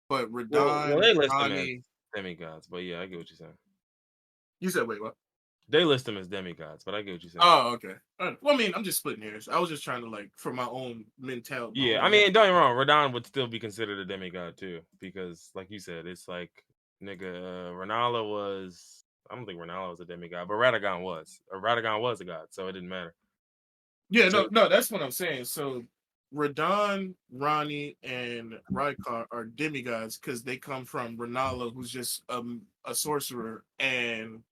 But Well, Radon, they list them as Ronnie, demigods, but yeah, I get what you're saying. you said wait, what? They list them as demigods, but I get what you're saying. Oh, okay. Well, I mean, I'm just splitting hairs. I was just trying to like for my own mental, my Yeah, own I mean, mental. don't get me wrong, Radon would still be considered a demigod too, because like you said, it's like nigga, Renala was. I don't think Renala was a demigod, but Radagon was. Or Radagon was a god, so it didn't matter. Yeah, So no, that's what I'm saying. So Radon, Ronnie, and Rykar are demigods because they come from Renala, who's just a sorcerer, and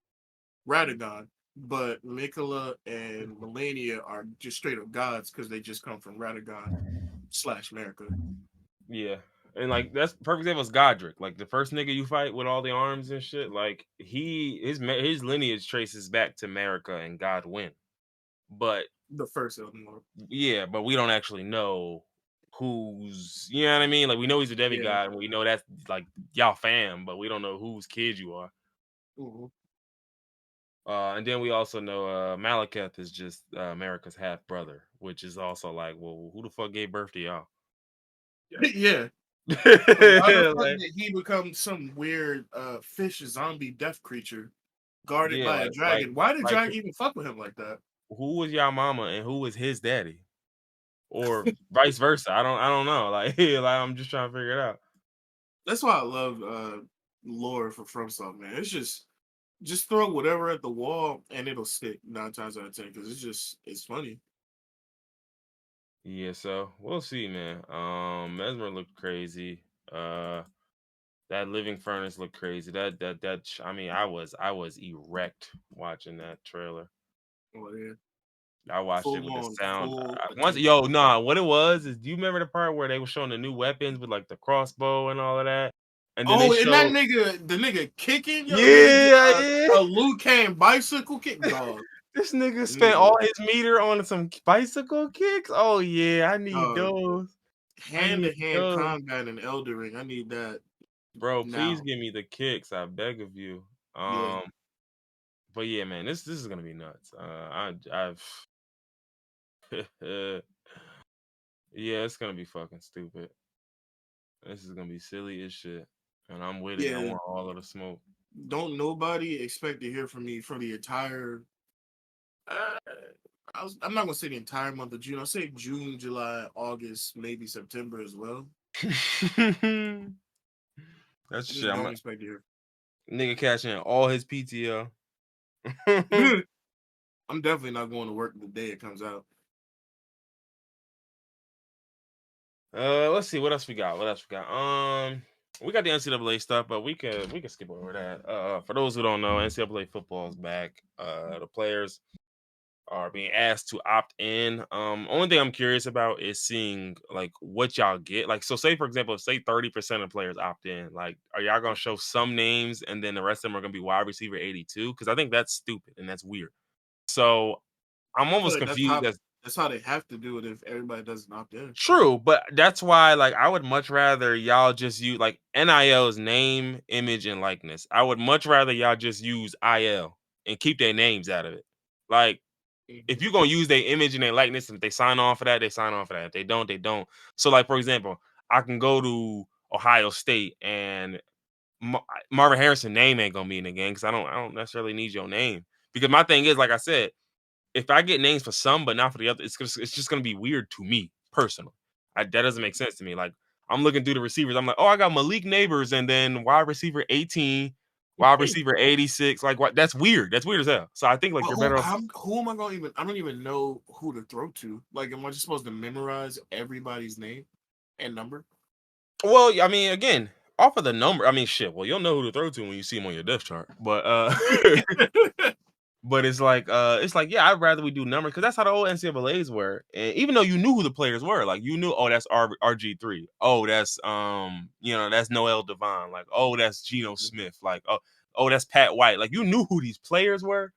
Radagon. But Mikola and Melania are just straight up gods because they just come from Radagon slash America. yeah, and like that's perfect example is Godric, like the first nigga you fight with all the arms and shit. Like his lineage traces back to America and Godwin, but The first Elden Lord. yeah, but we don't actually know who's, you know what I mean? Like we know he's a Yeah. demigod and we know that's like y'all fam, but we don't know whose kids you are. Mm-hmm. And then we also know Malekith is just America's half brother, which is also like, well, who the fuck gave birth to y'all? Yeah. Why the fuck Like, did he become some weird fish zombie death creature guarded yeah, by a dragon? Why did like dragon even fuck with him like that? who was y'all mama and who was his daddy, or vice versa? I don't know. Like I'm just trying to figure it out. That's why I love lore for FromSoft, man. It's just throw whatever at the wall and it'll stick 9 times out of 10 because it's funny. Yeah, so we'll see, man. Mesmer looked crazy. That living furnace looked crazy. I mean, I was erect watching that trailer. Oh yeah, I watched it full with the on sound. full Once, attention. yo, nah, what it was is, do you remember the part where they were showing the new weapons with like the crossbow and all of that? And then they Oh, and that showed, nigga, the nigga kicking, yo, nigga did yeah. a Liu Kang bicycle kick, dog. This nigga spent Nigga, all his meter on some bicycle kicks. Oh yeah, I need dog. those. I Hand need to hand those, combat in Elden Ring. I need that bro. Please now. give me the kicks, I beg of you. Yeah, But yeah, man, this is gonna be nuts. I've yeah, it's gonna be fucking stupid. This is gonna be silly as shit, and I'm with it. I yeah. want all of the smoke. Don't nobody expect to hear from me for the entire. Uh, I'm not gonna say the entire month of June. I'll say June, July, August, maybe September as well. That's I shit. just don't expect to hear. Nigga cashing in all his PTO. I'm definitely not going to work the day it comes out. Let's see what else we got. We got the NCAA stuff, but we can skip over that. For those who don't know, NCAA football is back. The players are being asked to opt in. Only thing I'm curious about is seeing like what y'all get. Like, so say for example, say 30% of players opt in. Like, are y'all gonna show some names and then the rest of them are gonna be wide receiver 82? Because I think that's stupid and that's weird. So I'm I feel almost like confused as that's how they have to do it if everybody doesn't opt in. true, but that's why like I would much rather y'all just use like NIL's name, image, and likeness. I would much rather y'all just use IL and keep their names out of it. Like if Mhm. you're gonna use their image and their likeness, and if they sign on for that, they sign on for that. If they don't, they don't. So like for example, I can go to Ohio State and Marvin Harrison name ain't gonna be in the game because I don't necessarily need your name. Because my thing is, like I said, if I get names for some but not for the other, it's just gonna be weird to me personally. That doesn't make sense to me. Like I'm looking through the receivers, I'm like, oh, I got Malik Neighbors, and then wide receiver 18, wide receiver 86. Like what? That's weird. That's weird as hell. So I think like But you're better off. who am I going to even? I don't even know who to throw to. Like, am I just supposed to memorize everybody's name and number? Well, I mean, again, off of the number, I mean, shit. Well, you'll know who to throw to when you see him on your depth chart. But but it's like, yeah, I'd rather we do numbers because that's how the old NCAA's were. And even though you knew who the players were, like you knew, oh, that's RG3. Oh, that's that's Noel Devine. Like, oh, that's Geno Smith. Like, oh, that's Pat White. Like you knew who these players were.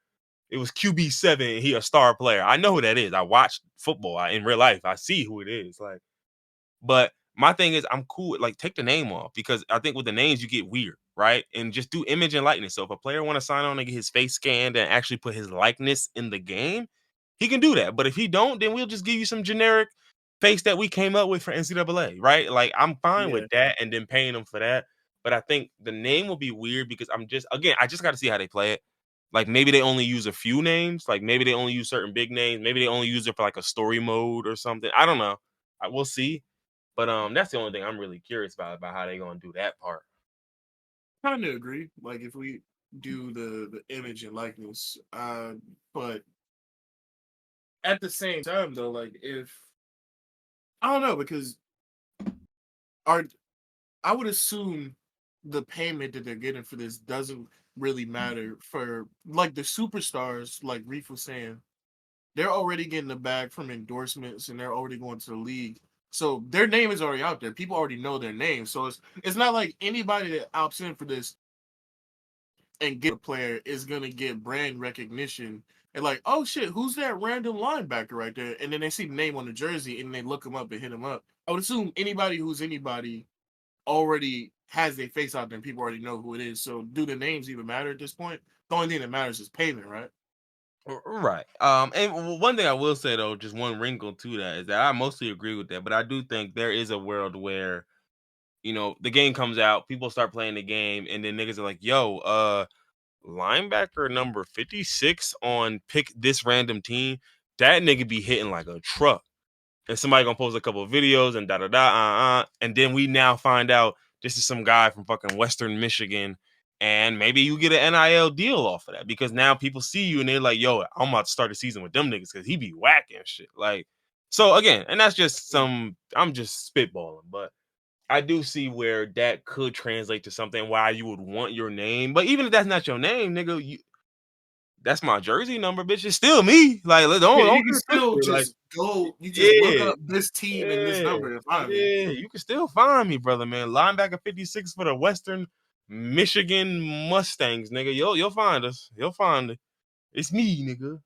It was QB7. He a star player. I know who that is. I watched football in real life. I see who it is. Like. But my thing is, I'm cool with like take the name off because I think with the names you get weird, right? And just do image and likeness. So if a player want to sign on and get his face scanned and actually put his likeness in the game, he can do that. But if he don't, then we'll just give you some generic face that we came up with for NCAA, right? Like I'm fine with Yeah, that, and then paying them for that. But I think the name will be weird because I just got to see how they play it. Like maybe they only use a few names, like maybe they only use certain big names, maybe they only use it for like a story mode or something. I don't know. We'll see. But that's the only thing I'm really curious about how they gonna do that part. kind of agree. Like, if we do the image and likeness, but at the same time, though, like if I don't know because our I would assume the payment that they're getting for this doesn't really matter for like the superstars, like Reef was saying. They're already getting the bag from endorsements and they're already going to the league. So their name is already out there. People already know their name. So it's not like anybody that opts in for this and get a player is gonna get brand recognition and like, oh shit, who's that random linebacker right there? And then they see the name on the jersey and they look him up and hit him up. I would assume anybody who's anybody already has their face out there and people already know who it is. So do the names even matter at this point? The only thing that matters is payment, right? Right. And one thing I will say though, just one wrinkle to that is that I mostly agree with that, but I do think there is a world where the game comes out, people start playing the game, and then niggas are like, "Yo, linebacker number 56 on pick this random team, that nigga be hitting like a truck." And somebody gonna post a couple of videos and da da da and then we now find out this is some guy from fucking Western Michigan, and maybe you get an NIL deal off of that because now people see you and they're like, "Yo, I'm about to start a season with them niggas because he be whacking shit." Like, so again, and that's just I'm just spitballing, but I do see where that could translate to something why you would want your name, but even if that's not your name, nigga, that's my jersey number, bitch. It's still me. Like, Yeah, don't you can get it still twisted. Like, just go. You just look yeah. up this team and this Yeah, number and find me. yeah, you can still find me, brother, man. Linebacker 56 for the Western Michigan Mustangs, nigga. You'll find us. You'll find it. It's me, nigga.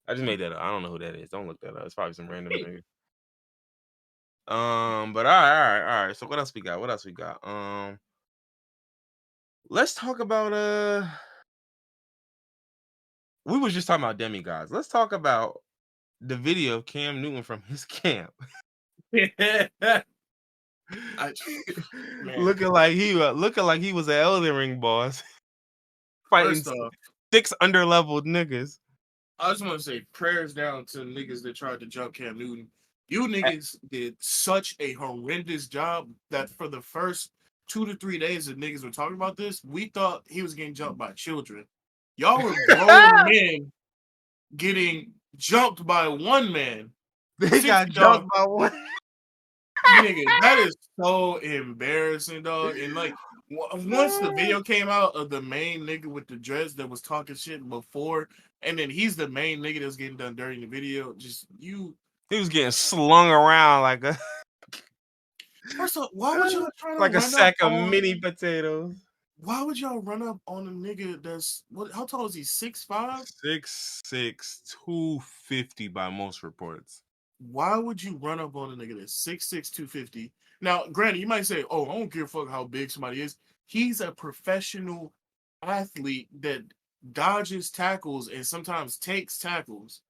I just made that up. I don't know who that is. Don't look that up. It's probably some random nigga. But all right. So what else we got? What else we got? Let's talk about we was just talking about demigods. Let's talk about the video of Cam Newton from his camp. I, man, looking like he was an Elden Ring boss fighting first off, 6 underleveled niggas. I just want to say prayers down to niggas that tried to jump Cam Newton. You niggas did such a horrendous job that for the first 2 to 3 days that niggas were talking about this, we thought he was getting jumped by children. Y'all were grown men getting jumped by one man. They got jumped by one. Nigga, that is so embarrassing, dog. And like, once the video came out of the main nigga with the dreads that was talking shit before, and then he's the main nigga that's getting done during the video, he was getting slung around like a. First off, why would y'all try to like a run sack up of on, mini potatoes? Why would y'all run up on a nigga that's what? How tall is he? 6'5"? 6'6", 250 by most reports. Why would you run up on a nigga that's 6'6", 250? Now, granted, you might say, "Oh, I don't give a fuck how big somebody is." He's a professional athlete that dodges tackles and sometimes takes tackles.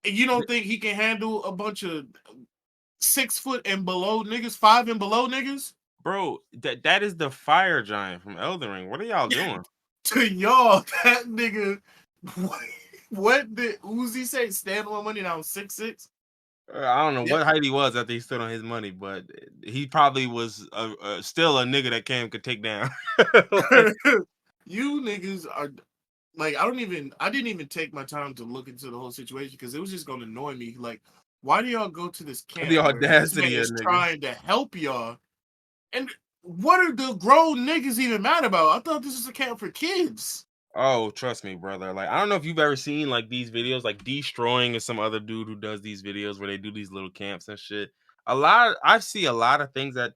And you don't think he can handle a bunch of 6 foot and below niggas, 5 and below niggas? Bro, that is the fire giant from Elden Ring. What are y'all doing? To y'all, that nigga, what did Uzi say? Stand on money now, 6'6"? I don't know what height he was after he stood on his money, but he probably was still a nigga that Cam could take down. Like, you niggas are like, I didn't even take my time to look into the whole situation because it was just gonna annoy me. Like, why do y'all go to this camp? The where this man audacity is of niggas trying to help y'all, and what are the grown niggas even mad about? I thought this was a camp for kids. Oh, trust me, brother. Like, I don't know if you've ever seen like these videos, like Destroying is some other dude who does these videos where they do these little camps and shit. I see a lot of things that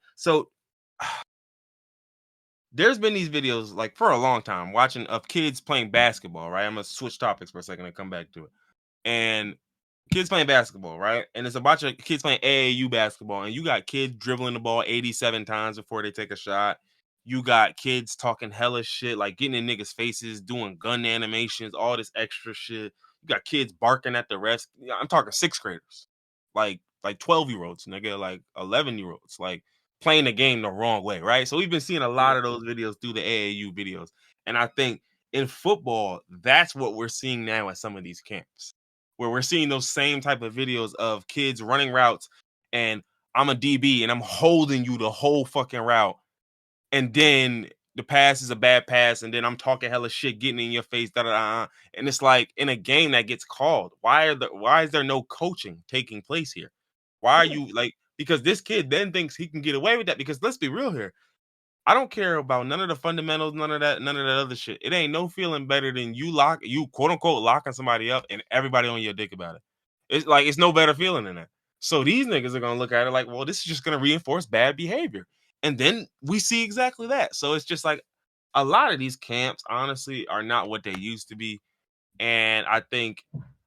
there's been these videos like for a long time watching of kids playing basketball, right? I'm gonna switch topics for a second and come back to it. And kids playing basketball, right? And it's a bunch of kids playing AAU basketball, and you got kids dribbling the ball 87 times before they take a shot. You got kids talking hella shit, like getting in niggas' faces, doing gun animations, all this extra shit. You got kids barking at the refs. I'm talking sixth graders, like 12-year-olds, nigga, like 11-year-olds, like playing the game the wrong way, right? So we've been seeing a lot of those videos through the AAU videos, and I think in football, that's what we're seeing now at some of these camps, where we're seeing those same type of videos of kids running routes, and I'm a DB and I'm holding you the whole fucking route, and then the pass is a bad pass, and then I'm talking hella shit, getting in your face, and it's like in a game that gets called. Why is there no coaching taking place here? Why are you like? Because this kid then thinks he can get away with that. Because let's be real here. I don't care about none of the fundamentals, none of that other shit. It ain't no feeling better than you quote unquote locking somebody up and everybody on your dick about it. It's like it's no better feeling than that. So these niggas are gonna look at it like, well, this is just gonna reinforce bad behavior. And then we see exactly that. So it's just like a lot of these camps, honestly, are not what they used to be. And I think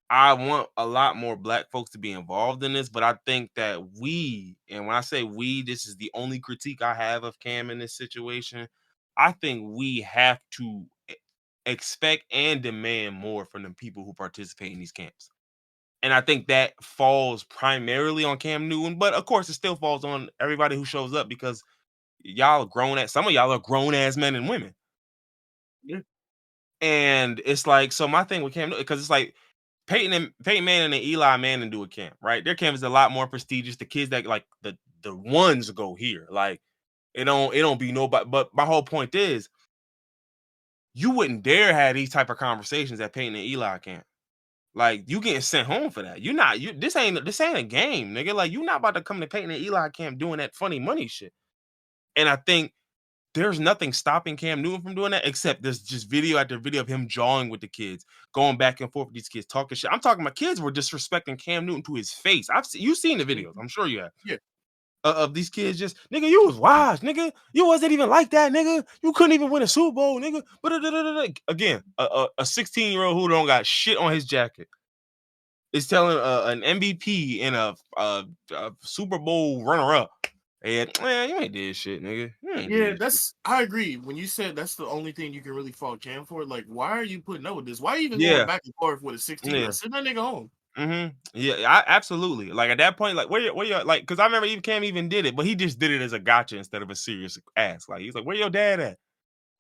I want a lot more black folks to be involved in this, but I think that and when I say we, this is the only critique I have of Cam in this situation. I think we have to expect and demand more from the people who participate in these camps. And I think that falls primarily on Cam Newton, but of course it still falls on everybody who shows up because some of y'all are grown ass men and women. Yeah. And it's like, so my thing with Cam, because it's like Peyton Manning and Eli Manning do a camp, right? Their camp is a lot more prestigious. The kids that like the ones go here, like it don't be nobody. But my whole point is, you wouldn't dare have these type of conversations at Peyton and Eli camp. Like you getting sent home for that. This ain't a game, nigga. Like you not about to come to Peyton and Eli camp doing that funny money shit. And I think there's nothing stopping Cam Newton from doing that, except there's just video after video of him jawing with the kids, going back and forth with these kids, talking shit. I'm talking about kids were disrespecting Cam Newton to his face. You've seen the videos. I'm sure you have. Yeah. Of these kids just, nigga, you was wise, nigga. You wasn't even like that, nigga. You couldn't even win a Super Bowl, nigga. Again, a 16-year-old who don't got shit on his jacket is telling an MVP and a Super Bowl runner-up, and man, you ain't did shit, nigga. I agree. When you said that's the only thing you can really fault Cam for, like, why are you putting up with this? Why are you even going back and forth with a 16-year-old? Send that nigga home. Yeah, absolutely. Like at that point, like where you like? Because I remember even Cam even did it, but he just did it as a gotcha instead of a serious ask. Like he's like, "Where your dad at?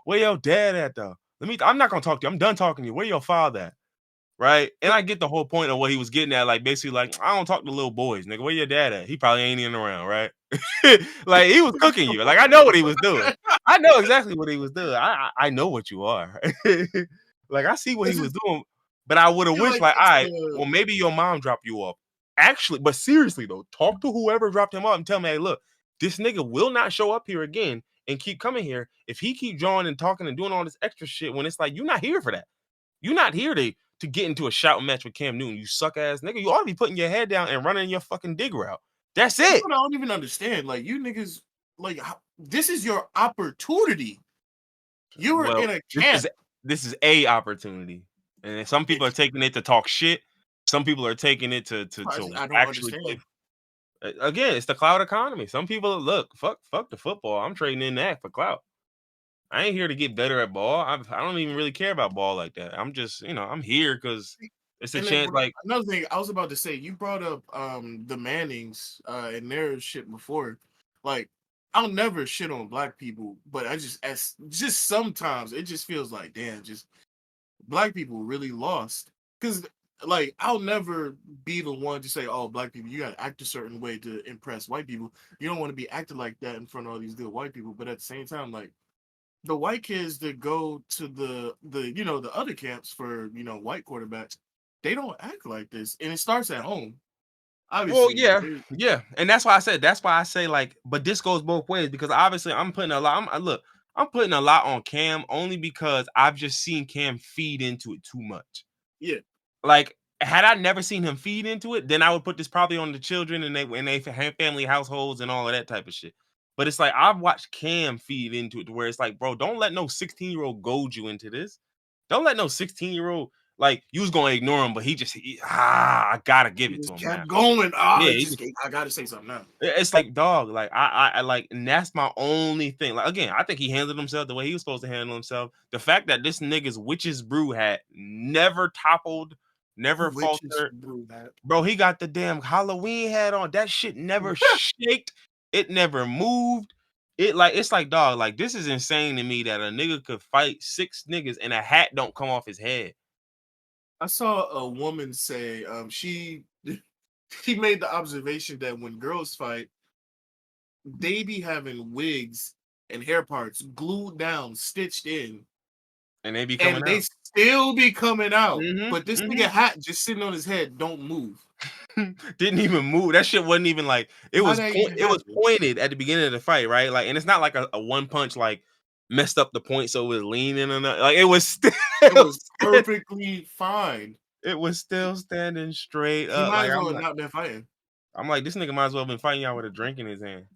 Where your dad at though? I'm not gonna talk to you. I'm done talking to you. Where your father at? right? And I get the whole point of what he was getting at, like basically, like I don't talk to little boys, nigga. Where your dad at? He probably ain't even around, right? Like he was cooking you. Like I know what he was doing. I know exactly what he was doing. I know what you are. Like I see what he It's was just doing, but I would I have feel wished, like like, all it's right, the well maybe your mom dropped you off. Actually, but seriously though, talk to whoever dropped him off and tell me, hey, look, this nigga will not show up here again and keep coming here if he keep drawing and talking and doing all this extra shit when it's like you're not here for that. You're not here to get into a shouting match with Cam Newton, you suck ass nigga. You ought to be putting your head down and running your fucking dig route. That's that's it. what I don't even understand. Like you niggas, like this is your opportunity. You were Well, in a this camp. is this is a opportunity, and some people are taking it to talk shit. Some people are taking it to I don't actually play. understand. Again, it's the cloud economy. Some people look fuck the football. I'm trading in that for clout. I ain't here to get better at ball. I don't even really care about ball like that. I'm just I'm here because it's a And then chance. Like, another thing I was about to say, you brought up the Mannings and their shit before. Like, I'll never shit on black people, but I just sometimes it just feels like damn, just black people really lost. Cause like I'll never be the one to say, oh, black people, you gotta act a certain way to impress white people. You don't want to be acting like that in front of all these good white people, but at the same time, like the white kids that go to the other camps for white quarterbacks, they don't act like this, and it starts at home. well, Obviously, yeah, yeah, and that's why I say like, but this goes both ways because obviously I'm putting a lot. Look, I'm putting a lot on Cam only because I've just seen Cam feed into it too much. yeah, Like, had I never seen him feed into it, then I would put this probably on the children and they family households and all of that type of shit. But it's like I've watched Cam feed into it to where it's like, bro, don't let no 16-year-old goad you into this. Don't let no 16-year-old like you was gonna ignore him, but I gotta give he it to just him now. kept going. Yeah, he just I gotta say something now. it's like dog, like I like, and that's my only thing. Like again, I think he handled himself the way he was supposed to handle himself. The fact that this nigga's witch's brew hat never toppled, never Which is faltered, brew that. bro. He got the damn Halloween hat on. That shit never shaked. It never moved. It's like dog. Like this is insane to me that a nigga could fight 6 niggas and a hat don't come off his head. I saw a woman say she made the observation that when girls fight, they be having wigs and hair parts glued down, stitched in, And they be coming and they out. still be coming out. But this nigga Mm-hmm. hat just sitting on his head don't move. Didn't even move. That shit wasn't even like How that even it was happen? pointed at the beginning of the fight, right? Like, and it's not like a one punch like messed up the point so it was leaning or nothing. Like it was still It was perfectly fine. it was still standing straight He up. might Like as well have not been fighting. I'm like, this nigga might as well have been fighting y'all with a drink in his hand.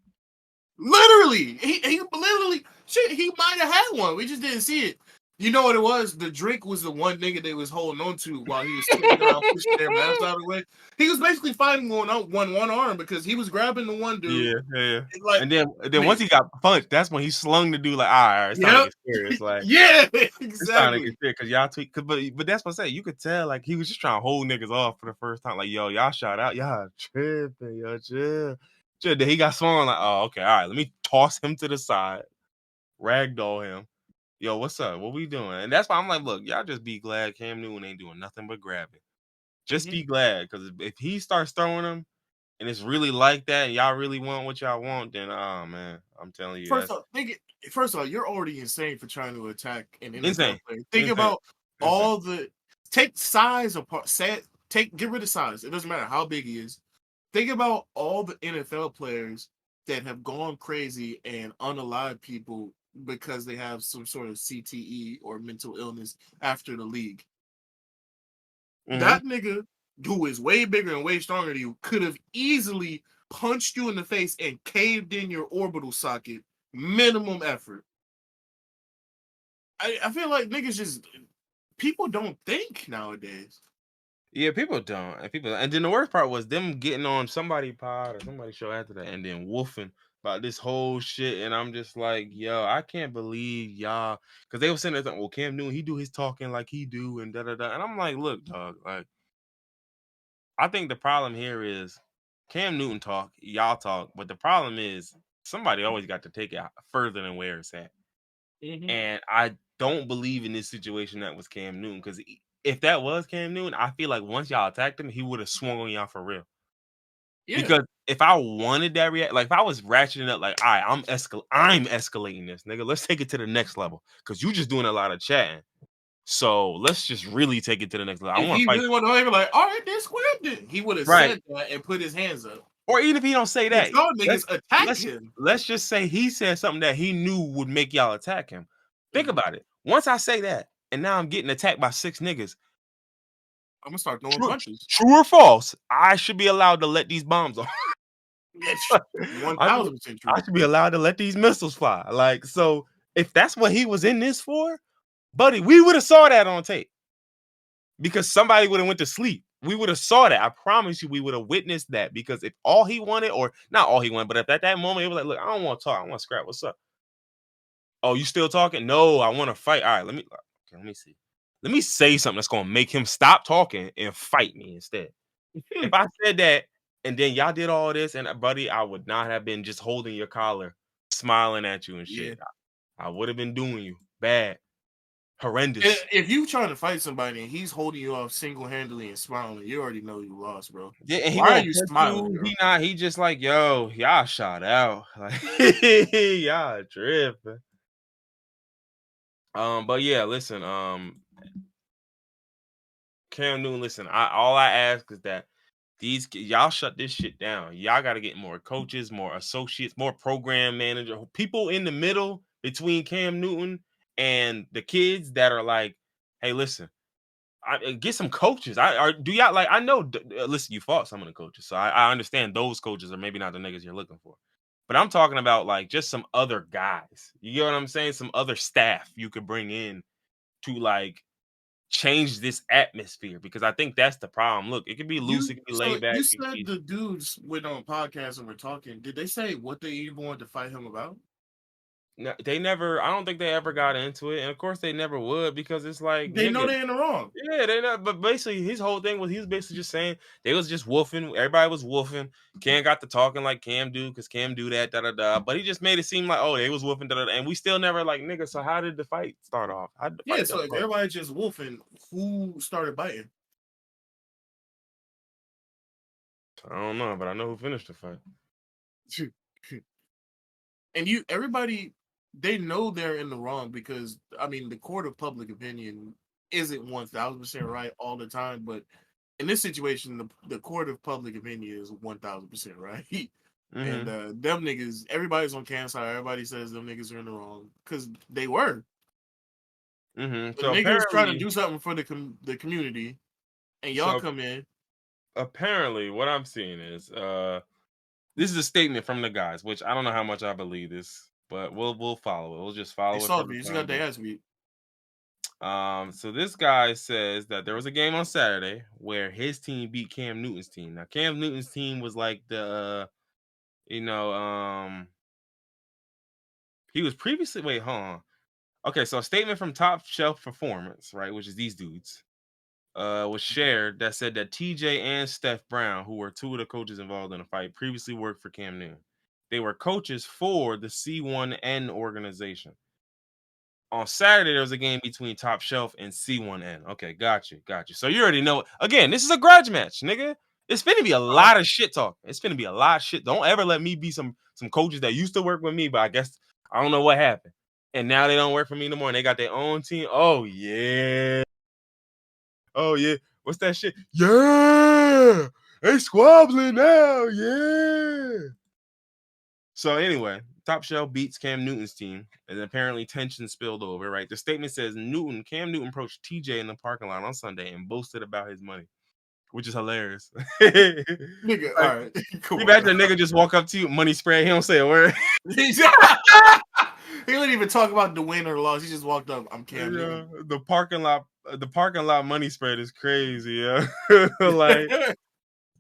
Literally, he literally shit. He might have had one. We just didn't see it. You know what it was? The drink was the one nigga they was holding on to while he was spinning around, pushing their mask out of the way. He was basically fighting on one arm because he was grabbing the one dude. Yeah, yeah. And like, And then once man, he got punched, that's when he slung the dude like, all right, it's time to yep, get serious. Like yeah, it's time to get exactly. serious because y'all tweak. But that's what I say. You could tell like he was just trying to hold niggas off for the first time. Like, yo, y'all shot out, y'all tripping, yo, chill. Chill. Then he got swung like, oh, okay, all right. Let me toss him to the side, ragdoll him. Yo, what's up? What we doing? And that's why I'm like, look, y'all just be glad Cam Newton ain't doing nothing but grabbing. Just Mhm. be glad because if he starts throwing them and it's really like that and y'all really want what y'all want, then oh man, I'm telling you First that's off, first off, you're already insane for trying to attack an NFL insane. player. Think Insane. about Insane. all the take size apart. Get rid of size. It doesn't matter how big he is. Think about all the NFL players that have gone crazy and unalive people because they have some sort of CTE or mental illness after the league. Mm-hmm. That nigga, who is way bigger and way stronger than you, could have easily punched you in the face and caved in your orbital socket. Minimum effort. I feel like niggas just people don't think nowadays. Yeah, people don't. And then the worst part was them getting on somebody pod or somebody show after that and then woofing about this whole shit. And I'm just like, yo, I can't believe y'all. Because they were saying that, well, Cam Newton, he do his talking like he do and da da da. And I'm like, look, dog, like, I think the problem here is Cam Newton talk, y'all talk. But the problem is somebody always got to take it further than where it's at. Mm-hmm. And I don't believe in this situation that was Cam Newton because if that was Cam Newton, I feel like once y'all attacked him, he would have swung on y'all for real. Yeah. Because if I wanted that react, like if I was ratcheting up, like, all right, I'm escalating this, nigga. Let's take it to the next level. Because you just doing a lot of chatting. So let's just really take it to the next level. I If want he to fight. really wanted to be like, all right, then square it. He would have Right. said that and put his hands up. Or even if he don't say that, Y'all niggas attacked let's him. let's just say he said something that he knew would make y'all attack him. Think about it. Once I say that, and now I'm getting attacked by 6 niggas, I'm gonna start throwing punches. true or false, I should be allowed to let these bombs off. It's I should, 1000% true. I should be allowed to let these missiles fly. Like, so if that's what he was in this for, buddy, we would have saw that on tape. Because somebody would have went to sleep. We would have saw that. I promise you, we would have witnessed that. Because if all he wanted, or not all he wanted, but if at that moment he was like, look, I don't want to talk, I want to scrap. What's up? Oh, you still talking? No, I want to fight. All right, let me see. Let me say something that's gonna make him stop talking and fight me instead. If I said that and then y'all did all this, and buddy, I would not have been just holding your collar, smiling at you and shit. Yeah. I would have been doing you bad, horrendous. If you trying to fight somebody and he's holding you off single-handedly and smiling, you already know you lost, bro. Yeah, and he Why are won't you punch smiling, you. bro? He just like, yo, y'all shot out. Like, y'all tripping. But yeah, listen, Cam Newton, listen, all I ask is that y'all shut this shit down. Y'all got to get more coaches, more associates, more program manager, people in the middle between Cam Newton and the kids that are like, hey, listen, get some coaches. Do y'all like? I know. Listen, you fought some of the coaches, so I understand those coaches are maybe not the niggas you're looking for. But I'm talking about like just some other guys. You get what I'm saying? Some other staff you could bring in to like change this atmosphere, because I think that's the problem. Look, it could be loose, it could be laid back. You said the dudes went on podcasts and were talking. Did they say what they even wanted to fight him about? No, they never. I don't think they ever got into it, and of course they never would, because it's like, They know nigga, they're in the wrong. yeah, they not. But basically, his whole thing was he was basically just saying they was just woofing. Everybody was woofing. Cam got to talking like Cam do, because Cam do that, da da da. But he just made it seem like, oh, they was woofing, da da. And we still never like, nigga. So how did the fight start off? How did the Yeah, fight so if start? everybody just wolfing, who started biting? I don't know, but I know who finished the fight. And everybody, they know they're in the wrong, because I mean the court of public opinion isn't 1000% right all the time, but in this situation, the court of public opinion is 1000% right. And them niggas, everybody's on Cam's side. Everybody says them niggas are in the wrong, because they were. The So niggas trying to apparently, do something for the community, and y'all come in. apparently, what I'm seeing is this is a statement from the guys, which I don't know how much I believe this, but we'll follow it. We'll just follow They it saw for me. the You time got their being. ass beat. So this guy says that there was a game on Saturday where his team beat Cam Newton's team. Now Cam Newton's team was like the he was previously, wait, hold on. Okay, so a statement from Top Shelf Performance, right, which is these dudes, was shared that said that TJ and Steph Brown, who were two of the coaches involved in the fight, previously worked for Cam Newton. They were coaches for the C1N organization. On Saturday, there was a game between Top Shelf and C1N. Okay, got you. So you already know. Again, this is a grudge match, nigga. It's finna be a lot of shit talk. It's finna be a lot of shit. Don't ever let me be some coaches that used to work with me, but I guess I don't know what happened. And now they don't work for me no more, and they got their own team. Oh, yeah. What's that shit? Yeah. They squabbling now. Yeah. So anyway, Top Shelf beats Cam Newton's team, and apparently tension spilled over, right? The statement says Cam Newton approached TJ in the parking lot on Sunday and boasted about his money, which is hilarious. Nigga, Like, all right. Come you on. imagine a nigga just walk up to you, money spread, he don't say a word. He didn't even talk about the win or loss. He just walked up. I'm Cam Newton. The parking lot money spread is crazy, yeah.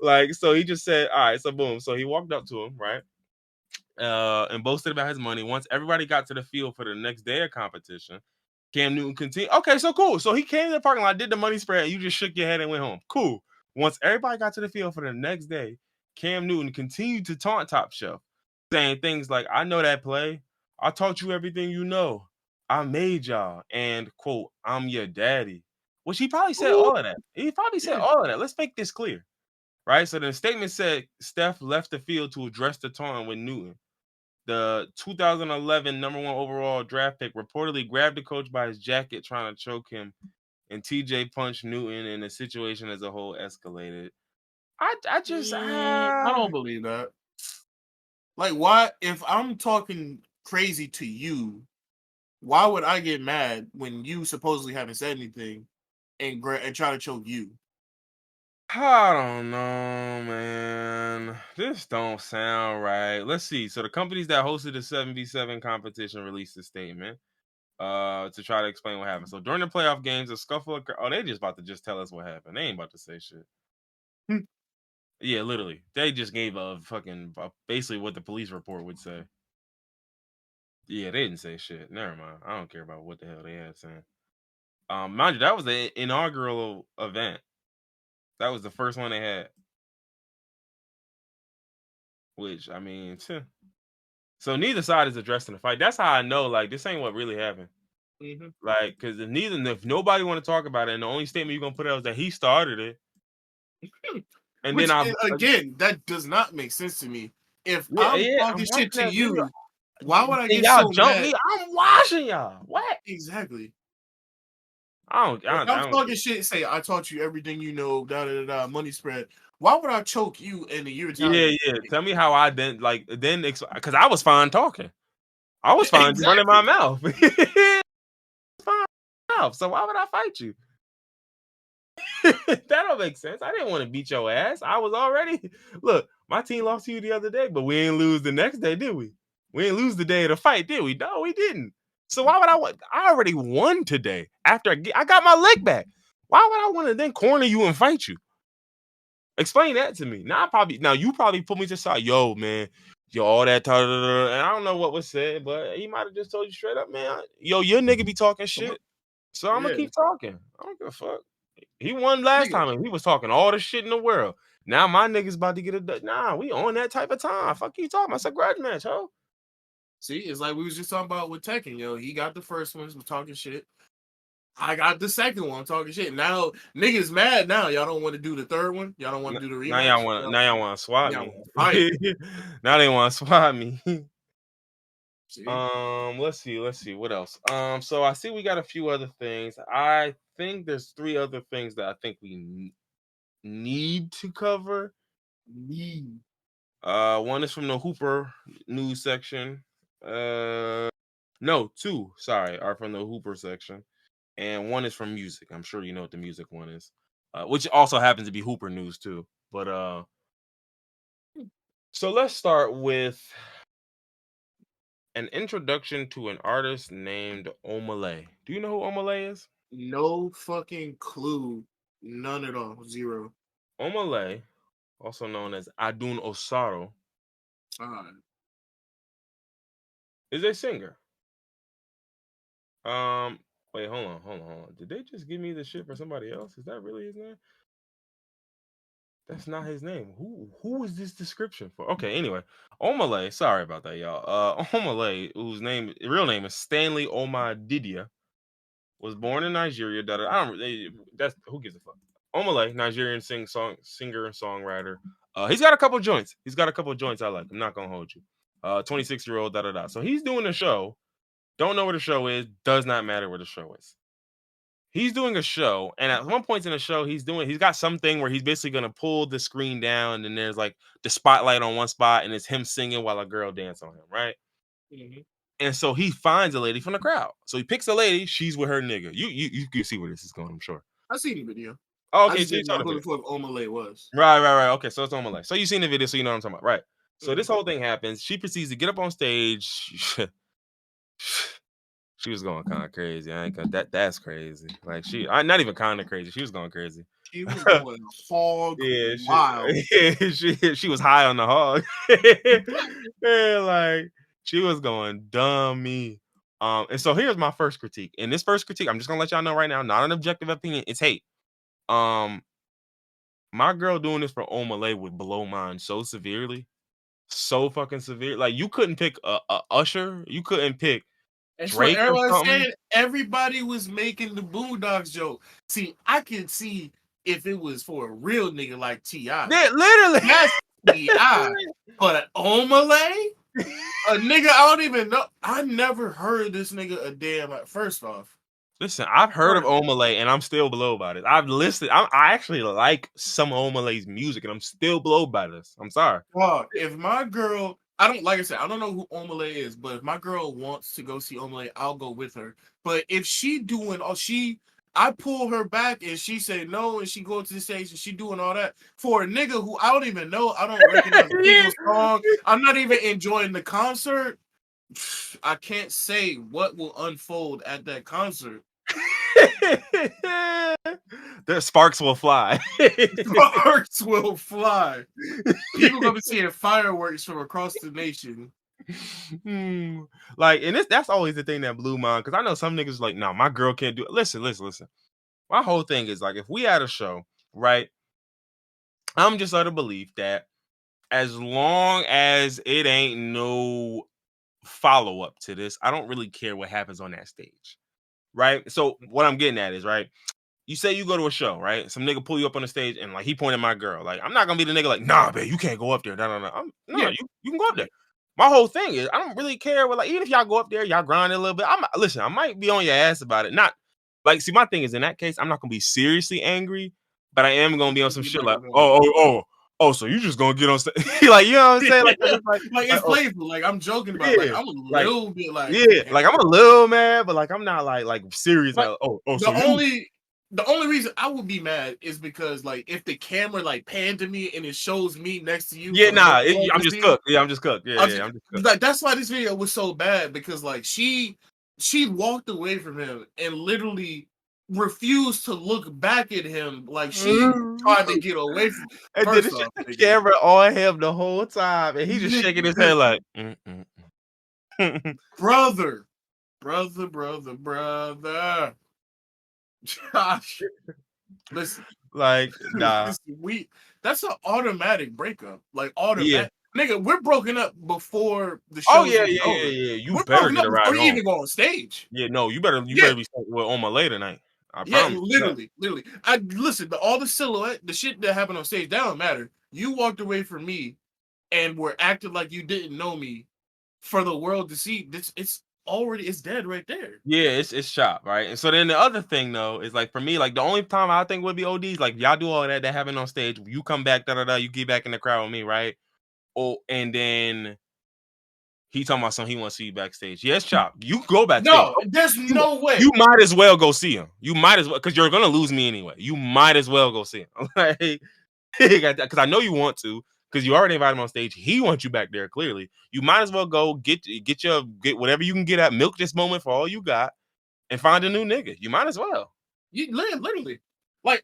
like so he just said, all right, so boom. So he walked up to him, right? And boasted about his money. Once everybody got to the field for the next day of competition, Cam Newton continued. Okay, so cool. So he came to the parking lot, did the money spread, and you just shook your head and went home. Cool. Once everybody got to the field for the next day, Cam Newton continued to taunt Top Shelf, saying things like, I know that play. I taught you everything you know. I made y'all. And, quote, I'm your daddy. Which he probably said Ooh. all of that. He probably said Yeah. all of that. Let's make this clear, right? So the statement said Steph left the field to address the taunt with Newton. The 2011 number 1 overall draft pick reportedly grabbed the coach by his jacket, trying to choke him, and TJ punched Newton, and the situation as a whole escalated. I just I don't believe that. Like, why? If I'm talking crazy to you, why would I get mad when you supposedly haven't said anything and try to choke you? I don't know, man. This don't sound right. Let's see. So the companies that hosted the 7v7 competition released a statement to try to explain what happened. So during the playoff games, a scuffle occurred. Oh, they just about to just tell us what happened. They ain't about to say shit. Yeah, literally. They just gave a fucking basically what the police report would say. Yeah, they didn't say shit. Never mind. I don't care about what the hell they had saying. Mind you, that was the inaugural event. That was the first one they had. Which, I mean, so neither side is addressing the fight. That's how I know, like, this ain't what really happened. Mm-hmm. Like, because if nobody want to talk about it, and the only statement you're gonna put out is that he started it, and Which, then I'm again, that does not make sense to me. If yeah, I'm I'm talking shit watching to that video. you, why would I And get y'all so jump mad? me. I'm watching y'all. What? Exactly. I If I'm talking shit, say I taught you everything you know, money spread. Why would I choke you and you're Italian? Yeah. Tell me how I didn't because I was fine talking. I was fine running my mouth. Fine. So why would I fight you? That don't make sense. I didn't want to beat your ass. I was already look. My team lost to you the other day, but we ain't lose the next day, did we? We didn't lose the day of the fight, did we? No, we didn't. So why would I already won today after I got my leg back. Why would I want to then corner you and fight you? Explain that to me. Now you probably put me to side. Yo, man, all that and I don't know what was said, but he might have just told you straight up, man. Yo, your nigga be talking shit, so I'm gonna keep talking. I don't give a fuck. He won last time and he was talking all the shit in the world. Now my nigga's about to get a nah. We on that type of time. Fuck you talking about? It's a grudge match, ho. See, it's like we was just talking about with Tekken, yo. He got the first one, was talking shit. I got the second one, talking shit. Now niggas mad. Now y'all don't want to do the third one. Y'all don't want to do the rematch. Now y'all want to swat y'all me. fight. Now they want to swat me. See? Let's see what else. So I see we got a few other things. I think there's 3 other things that I think we need to cover. One is from the Hooper news section. No, 2, sorry, are from the Hooper section, and one is from music. I'm sure you know what the music one is, which also happens to be Hooper news too. But so let's start with an introduction to an artist named Omah Lay. Do you know who Omah Lay is? No fucking clue. None at all. Zero. Omah Lay, also known as Adun Osaro, is a singer. Wait, hold on. Did they just give me the shit for somebody else? Is that really his name? That's not his name. Who is this description for? Okay, anyway, Omah Lay. Sorry about that, y'all. Omah Lay, whose real name is Stanley Omah Didia, was born in Nigeria. That's who gives a fuck. Omah Lay, Nigerian singer and songwriter. He's got a couple joints. I like. I'm not gonna hold you. 26-year-old. So he's doing a show. Don't know where the show is. Does not matter where the show is. He's doing a show, and at one point in the show, he's got something where he's basically gonna pull the screen down, and there's like the spotlight on one spot, and it's him singing while a girl dance on him, right? Mm-hmm. And so he finds a lady from the crowd. So he picks a lady. She's with her nigga. You can see where this is going, I'm sure. I seen the video. Oh, I okay, just so you didn't saw know the who video. the fuck Omah Lay was. Right. Okay, so it's Omah Lay. So you've seen the video, so you know what I'm talking about, right? So this whole thing happens. She proceeds to get up on stage. She was going kind of crazy. I ain't gonna, that's crazy. Like I'm not even kind of crazy. She was going crazy. She was going hog wild. She was high on the hog. Yeah, like she was going dummy. And so here's my first critique. And this first critique, I'm just gonna let y'all know right now, not an objective opinion. It's hate. My girl doing this for Omah Lay would blow mine so severely, so fucking severe. Like you couldn't pick a Usher. You couldn't pick That's what Drake or everyone's something. saying. Everybody was making the Boondocks joke. See, I can see if it was for a real nigga like T.I. Yeah, literally. That's T.I. But Omah Lay, a nigga I don't even know. I never heard this nigga a damn. First off, Listen, I've heard of Omah Lay and I'm still blown by this. I've listened. I actually like some of Omah Lay's music and I'm still blown by this. I'm sorry. if my girl, I don't like I said, I don't know who Omah Lay is, but if my girl wants to go see Omah Lay, I'll go with her. But if she doing I pull her back and she say no, and she go to the stage and she doing all that for a nigga who I don't even know, I don't recognize a single song. I'm not even enjoying the concert. I can't say what will unfold at that concert. The sparks will fly. Sparks will fly. People gonna be seeing fireworks from across the nation. Like, and that's always the thing that blew mine, because I know some niggas like, no, my girl can't do it. Listen. My whole thing is like, if we had a show, right? I'm just of the belief that as long as it ain't no follow up to this, I don't really care what happens on that stage, right? So what I'm getting at is, right, you say you go to a show, right? Some nigga pull you up on the stage and like he pointed at my girl. Like, I'm not gonna be the nigga like, nah, babe, you can't go up there. No. Yeah. You can go up there. My whole thing is I don't really care what, like, even if y'all go up there, y'all grind it a little bit. Listen, I might be on your ass about it. Not like, see, my thing is in that case, I'm not gonna be seriously angry, but I am gonna be on some shit like, so you just gonna get on stage. Like, you know what I'm saying? Like, it's playful. Like, I'm joking about it. Like, I'm a little bit like, like I'm a little mad, but like I'm not like serious. Like, the only reason I would be mad is because like if the camera like panned to me and it shows me next to you. Yeah, nah, I'm just cooked. Yeah, I'm just cooked. I'm just cooked. Like, that's why this video was so bad, because like she walked away from him and literally refused to look back at him. Like, she tried to get away from. And then it's just the camera on him the whole time, and he just shaking his head like, brother. Josh, listen, like, nah. That's an automatic breakup. Like, automatic. Yeah. Nigga, we're broken up before the show. Oh yeah. You better get a ride home. Even go on stage. Yeah, no, you better be with Omah Lay tonight. I promise. Literally. I listen to all the silhouette, the shit that happened on stage. That don't matter. You walked away from me, and were acting like you didn't know me, for the world to see. It's dead right there. Yeah, it's shot, right? And so then the other thing though is like, for me, like the only time I think would be ODs, like y'all do all that happened on stage, you come back, you get back in the crowd with me, right? Oh, and then he talking about something, he wants to see you backstage. Yes, Chop, you go backstage. No, there's no way. You might as well go see him. You might as well, because you're gonna lose me anyway. You might as well go see him. Like, because I know you want to, because you already invited him on stage. He wants you back there, clearly. You might as well go get whatever you can get at, milk this moment for all you got, and find a new nigga. You might as well. You literally, like,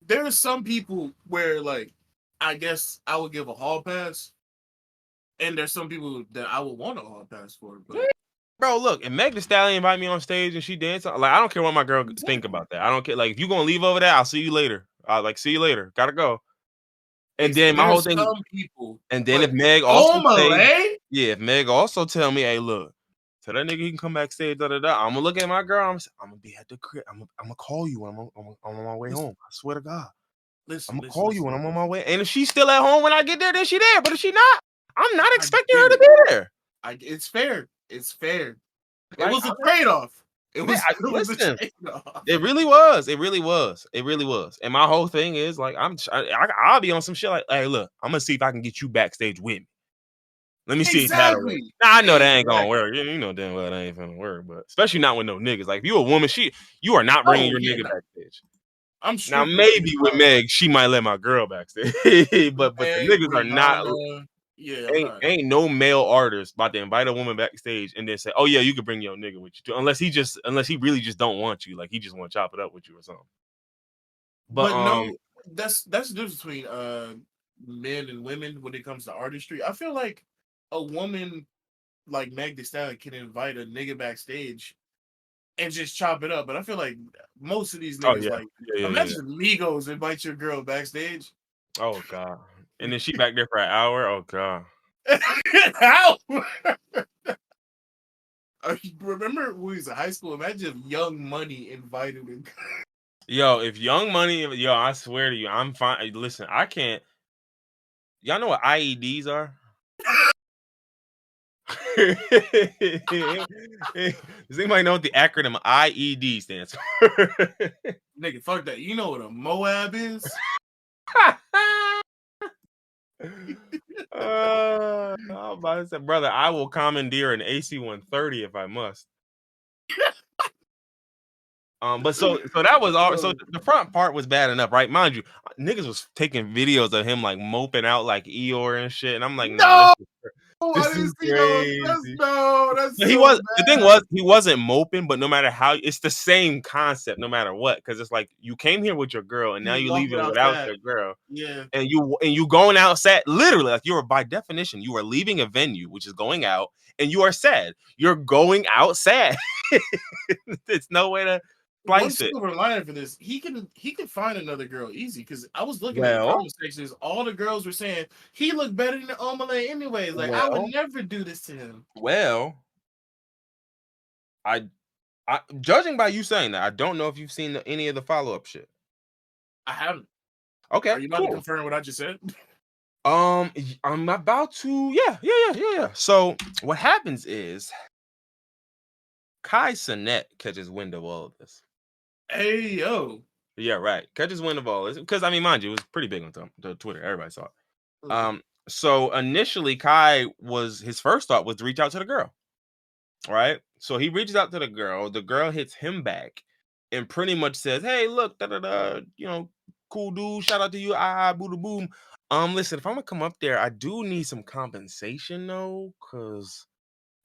there are some people where, like, I guess I would give a hall pass, and there's some people that I would want a hall pass for. But bro, look, if Meg Thee Stallion invite me on stage and she dance, like, I don't care what my girl think about that. I don't care. Like, if you gonna leave over there, I'll see you later. See you later. Gotta go. And then my whole thing. Some people. And then if Meg also if Meg also tell me, hey, look, tell that nigga he can come backstage. I'm gonna look at my girl. I'm gonna be at the crib. I'm gonna call you when I'm on my way home. I swear to God. I'm gonna call you when I'm on my way. And if she's still at home when I get there, then she there. But if she not, I'm not expecting her to be there. It's fair. It's fair. It was a trade-off. It was a trade-off. It really was. And my whole thing is like, I'll be on some shit like, hey, look, I'm gonna see if I can get you backstage with me. Let me see if that'll work. Now, I know that ain't gonna work. You know damn well that ain't gonna work, but especially not with no niggas. Like, if you a woman, you are not bringing your nigga backstage. I'm sure. Now maybe with Meg, she might let my girl backstage, but the niggas are not. Yeah, ain't no male artist about to invite a woman backstage and then say, "Oh yeah, you can bring your nigga with you too," unless he really just don't want you, like he just want to chop it up with you or something. But no, that's the difference between men and women when it comes to artistry. I feel like a woman like Meg Thee Stallion can invite a nigga backstage and just chop it up, but I feel like most of these niggas imagine Migos invite your girl backstage. Oh God. And then she back there for an hour. Oh God. Remember when we was in high school? Imagine if Young Money invited him. Yo, if Young Money, yo, I swear to you, I'm fine. Listen, I can't. Y'all know what IEDs are? Does anybody know what the acronym IED stands for? Nigga, fuck that. You know what a Moab is? I'm about to say, brother, I will commandeer an AC-130 if I must. But so that was all. So the front part was bad enough, right? Mind you, niggas was taking videos of him like moping out like Eeyore and shit, and I'm like, nah, I this is didn't see those. crazy. That's He so was bad. the thing was he wasn't moping, but no matter how, it's the same concept, no matter what, because it's like you came here with your girl and now You you're walking leaving without outside. your girl, Yeah. and you going outside, literally, like you're by definition you are leaving a venue, which is going out, and you are sad. You're going out sad. It's no way to One slice it. silver lining for this, he can find another girl easy because I was looking at the Well, comment sections. All the girls were saying he looked better than Omah Lay anyways. Like I would well, never do this to him. well. I, judging by you saying that, I don't know if you've seen any of the follow up shit. I haven't. Okay, Are you about to cool. confirm what I just said? I'm about to. Yeah. So what happens is Kai Cenat catches wind of all of this. Hey yo. Yeah, right. Catches wind of all this because I mean, mind you, it was pretty big on the Twitter. Everybody saw it. Okay. So initially, Kai was his first thought was to reach out to the girl. Right? So he reaches out to the girl hits him back and pretty much says, "Hey, look, cool dude, shout out to you, boo boom. Listen, if I'm gonna come up there, I do need some compensation though, cause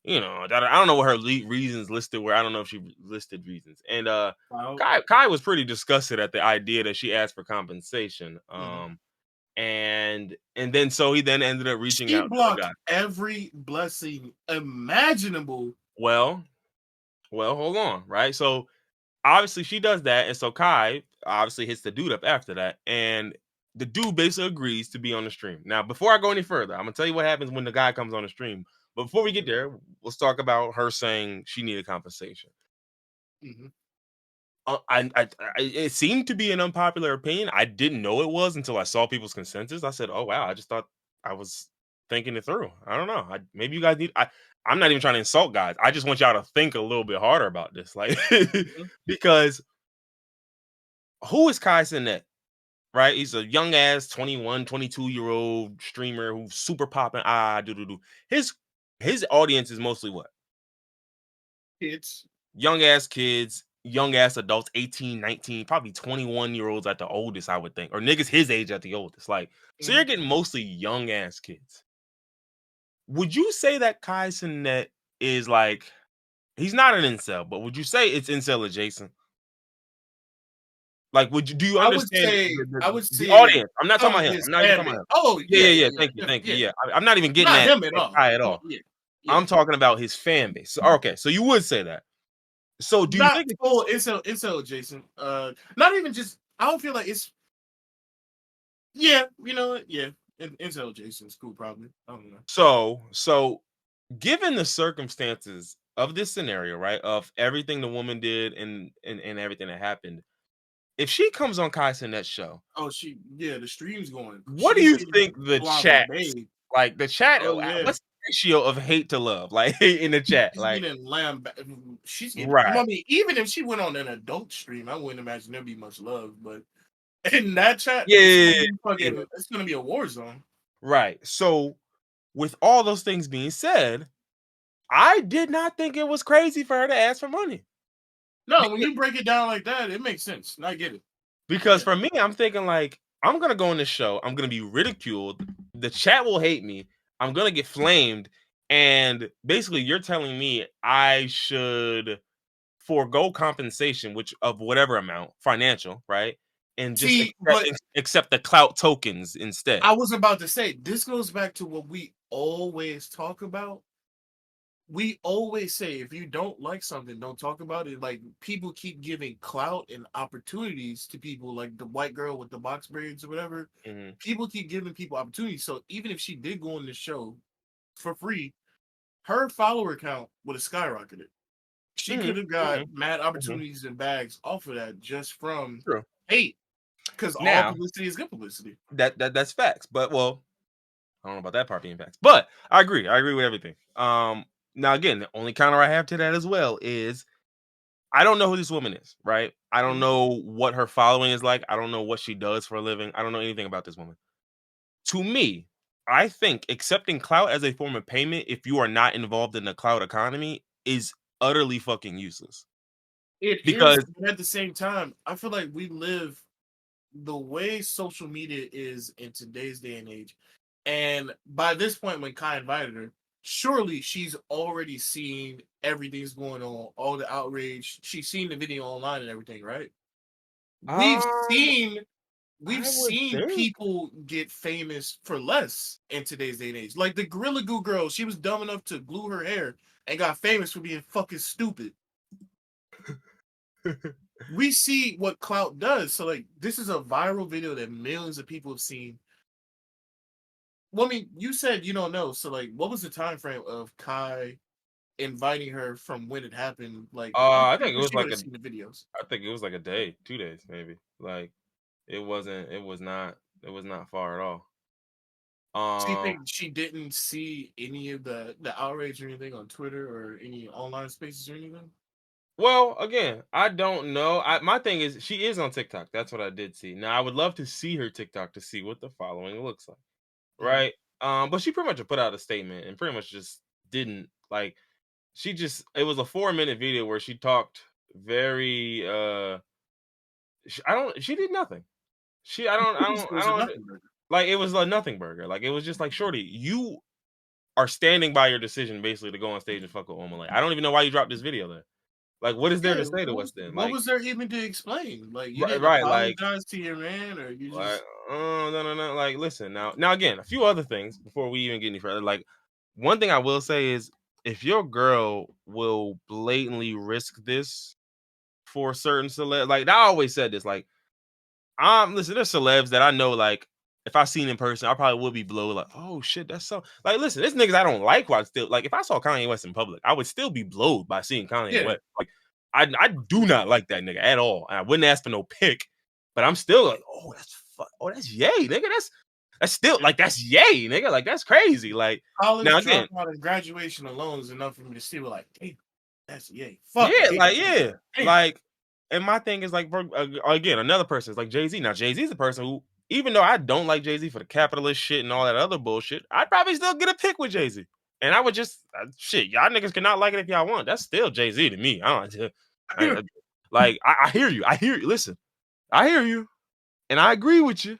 I don't know what her reasons listed were. I don't know if she listed reasons. And Wow. Kai was pretty disgusted at the idea that she asked for compensation. Mhm. And then so he then ended up reaching She out to the blocked guy. every blessing imaginable. Well, hold on, right? So obviously she does that, and so Kai obviously hits the dude up after that, and the dude basically agrees to be on the stream. Now, before I go any further, I'm gonna tell you what happens when the guy comes on the stream. But before we get there, let's talk about her saying she needed compensation. Mm-hmm. It seemed to be an unpopular opinion. I didn't know it was until I saw people's consensus. I said, "Oh wow!" I just thought I was thinking it through. I don't know. Maybe you guys need. I'm not even trying to insult guys. I just want y'all to think a little bit harder about this, like Mm-hmm. because who is Kai Cenat? Right? He's a young ass 21, 22-year-old streamer who's super popping. Do. His audience is mostly what? It's Young ass kids, young ass adults, 18, 19, probably 21-year-olds at the oldest, I would think, or niggas his age at the oldest. Like, so you're getting mostly young ass kids. Would you say that Kai Cenat is like, he's not an incel, but would you say it's incel adjacent? Like, do you I would understand say the audience? I'm not talking some about of him. his I'm not even fan talking base. about him. Oh Yeah. Thank you. Yeah, I'm not even getting Not at him at all. Kai at Oh all. yeah. I'm talking about his fan base. So, okay, so you would say that. So do you Not think full incel adjacent. Not even just. I don't feel like it's. Yeah, you know what? Yeah, incel adjacent is cool. Probably. I don't know. so given the circumstances of this scenario, right, of everything the woman did and everything that happened, if she comes on Kai Cenat's show, Oh, the stream's going. what do She's you getting think the sloppy, chat, babe. like the chat, Oh yeah. what's the ratio of hate to love, like in the chat, She's like getting lamb. She's getting. right, I mean, even if she went on an adult stream, I wouldn't imagine there'd be much love. But in that chat, it's yeah, gonna be yeah, fucking. It's gonna be a war zone. right. So with all those things being said, I did not think it was crazy for her to ask for money. No, when you break it down like that, it makes sense. I get it. Because Yeah. for me, I'm thinking like, I'm gonna go on this show, I'm gonna be ridiculed, the chat will hate me, I'm gonna get flamed, and basically you're telling me I should forego compensation, which of whatever amount, financial, right? And just See, but accept the clout tokens instead. I was about to say this goes back to what we always talk about. We always say if you don't like something, don't talk about it. Like people keep giving clout and opportunities to people, like the white girl with the box braids or whatever. Mhm. People keep giving people opportunities. So even if she did go on the show for free, her follower count would have skyrocketed. She could have got mad Mm-hmm. opportunities and bags off of that just from True. hate, because all Now publicity is good publicity. that's facts, but well, I don't know about that part being facts, but I agree. I agree with everything. Now again, the only counter I have to that as well is I don't know who this woman is, right? I don't know what her following is like. I don't know what she does for a living. I don't know anything about this woman. To me, I think accepting clout as a form of payment, if you are not involved in the clout economy, is utterly fucking useless. It is, Because but at the same time, I feel like we live the way social media is in today's day and age. And by this point, when Kai invited her, surely she's already seen everything's going on, all the outrage. She's seen the video online and everything, right? We've um, seen we've I would seen think. people get famous for less in today's day and age. Like the Gorilla Glue girl, she was dumb enough to glue her hair and got famous for being fucking stupid. We see what clout does. So like this is a viral video that millions of people have seen. Well, I mean, you said you don't know. So like what was the time frame of Kai inviting her from when it happened? Like I'm I pretty think it sure was she would like have a. seen the videos. I think it was like a day, 2 days, maybe. Like it wasn't. It was not. It was not far at all. So you Um. think she didn't see any of the outrage or anything on Twitter or any online spaces or anything? Well, again, I don't know. My thing is she is on TikTok. That's what I did see. Now I would love to see her TikTok to see what the following looks like. Mm. Right? But she pretty much put out a statement and pretty much just didn't like she just it was a 4-minute video where she talked very she did nothing. It was a nothing burger. Like it was a nothing burger. Like it was just like shorty, you are standing by your decision basically to go on stage and fuck with Omah Lay. I don't even know why you dropped this video then. Like what is there Yeah, to say to us then? what Like was there even to explain? Like you right, didn't right like apologize to your man, or you Like, just no. Like, listen now again, a few other things before we even get any further. Like, one thing I will say is if your girl will blatantly risk this for certain celeb, like I always said this, like, listen, there's celebs that I know, like, if I seen in person, I probably would be blown, like, oh shit, that's so like listen, there's niggas I don't like who I still like if I saw Kanye West in public, I would still be blowed by seeing Kanye yeah. West. Like, I do not like that nigga at all. And I wouldn't ask for no pick, but I'm still like, that's yay, nigga. That's still like that's yay, nigga. Like that's crazy. Like now College again, dropout and graduation alone is enough for me to still like, hey, that's yay. Fuck, I yeah, hate like that. yeah, Damn. like and my thing is like again, another person is like Jay-Z. Now Jay-Z's a person who, even though I don't like Jay-Z for the capitalist shit and all that other bullshit, I'd probably still get a pick with Jay-Z. And I would just shit, y'all niggas cannot like it if y'all want. That's still Jay-Z to me. I hear you. I hear you. Listen, I hear you, and I agree with you.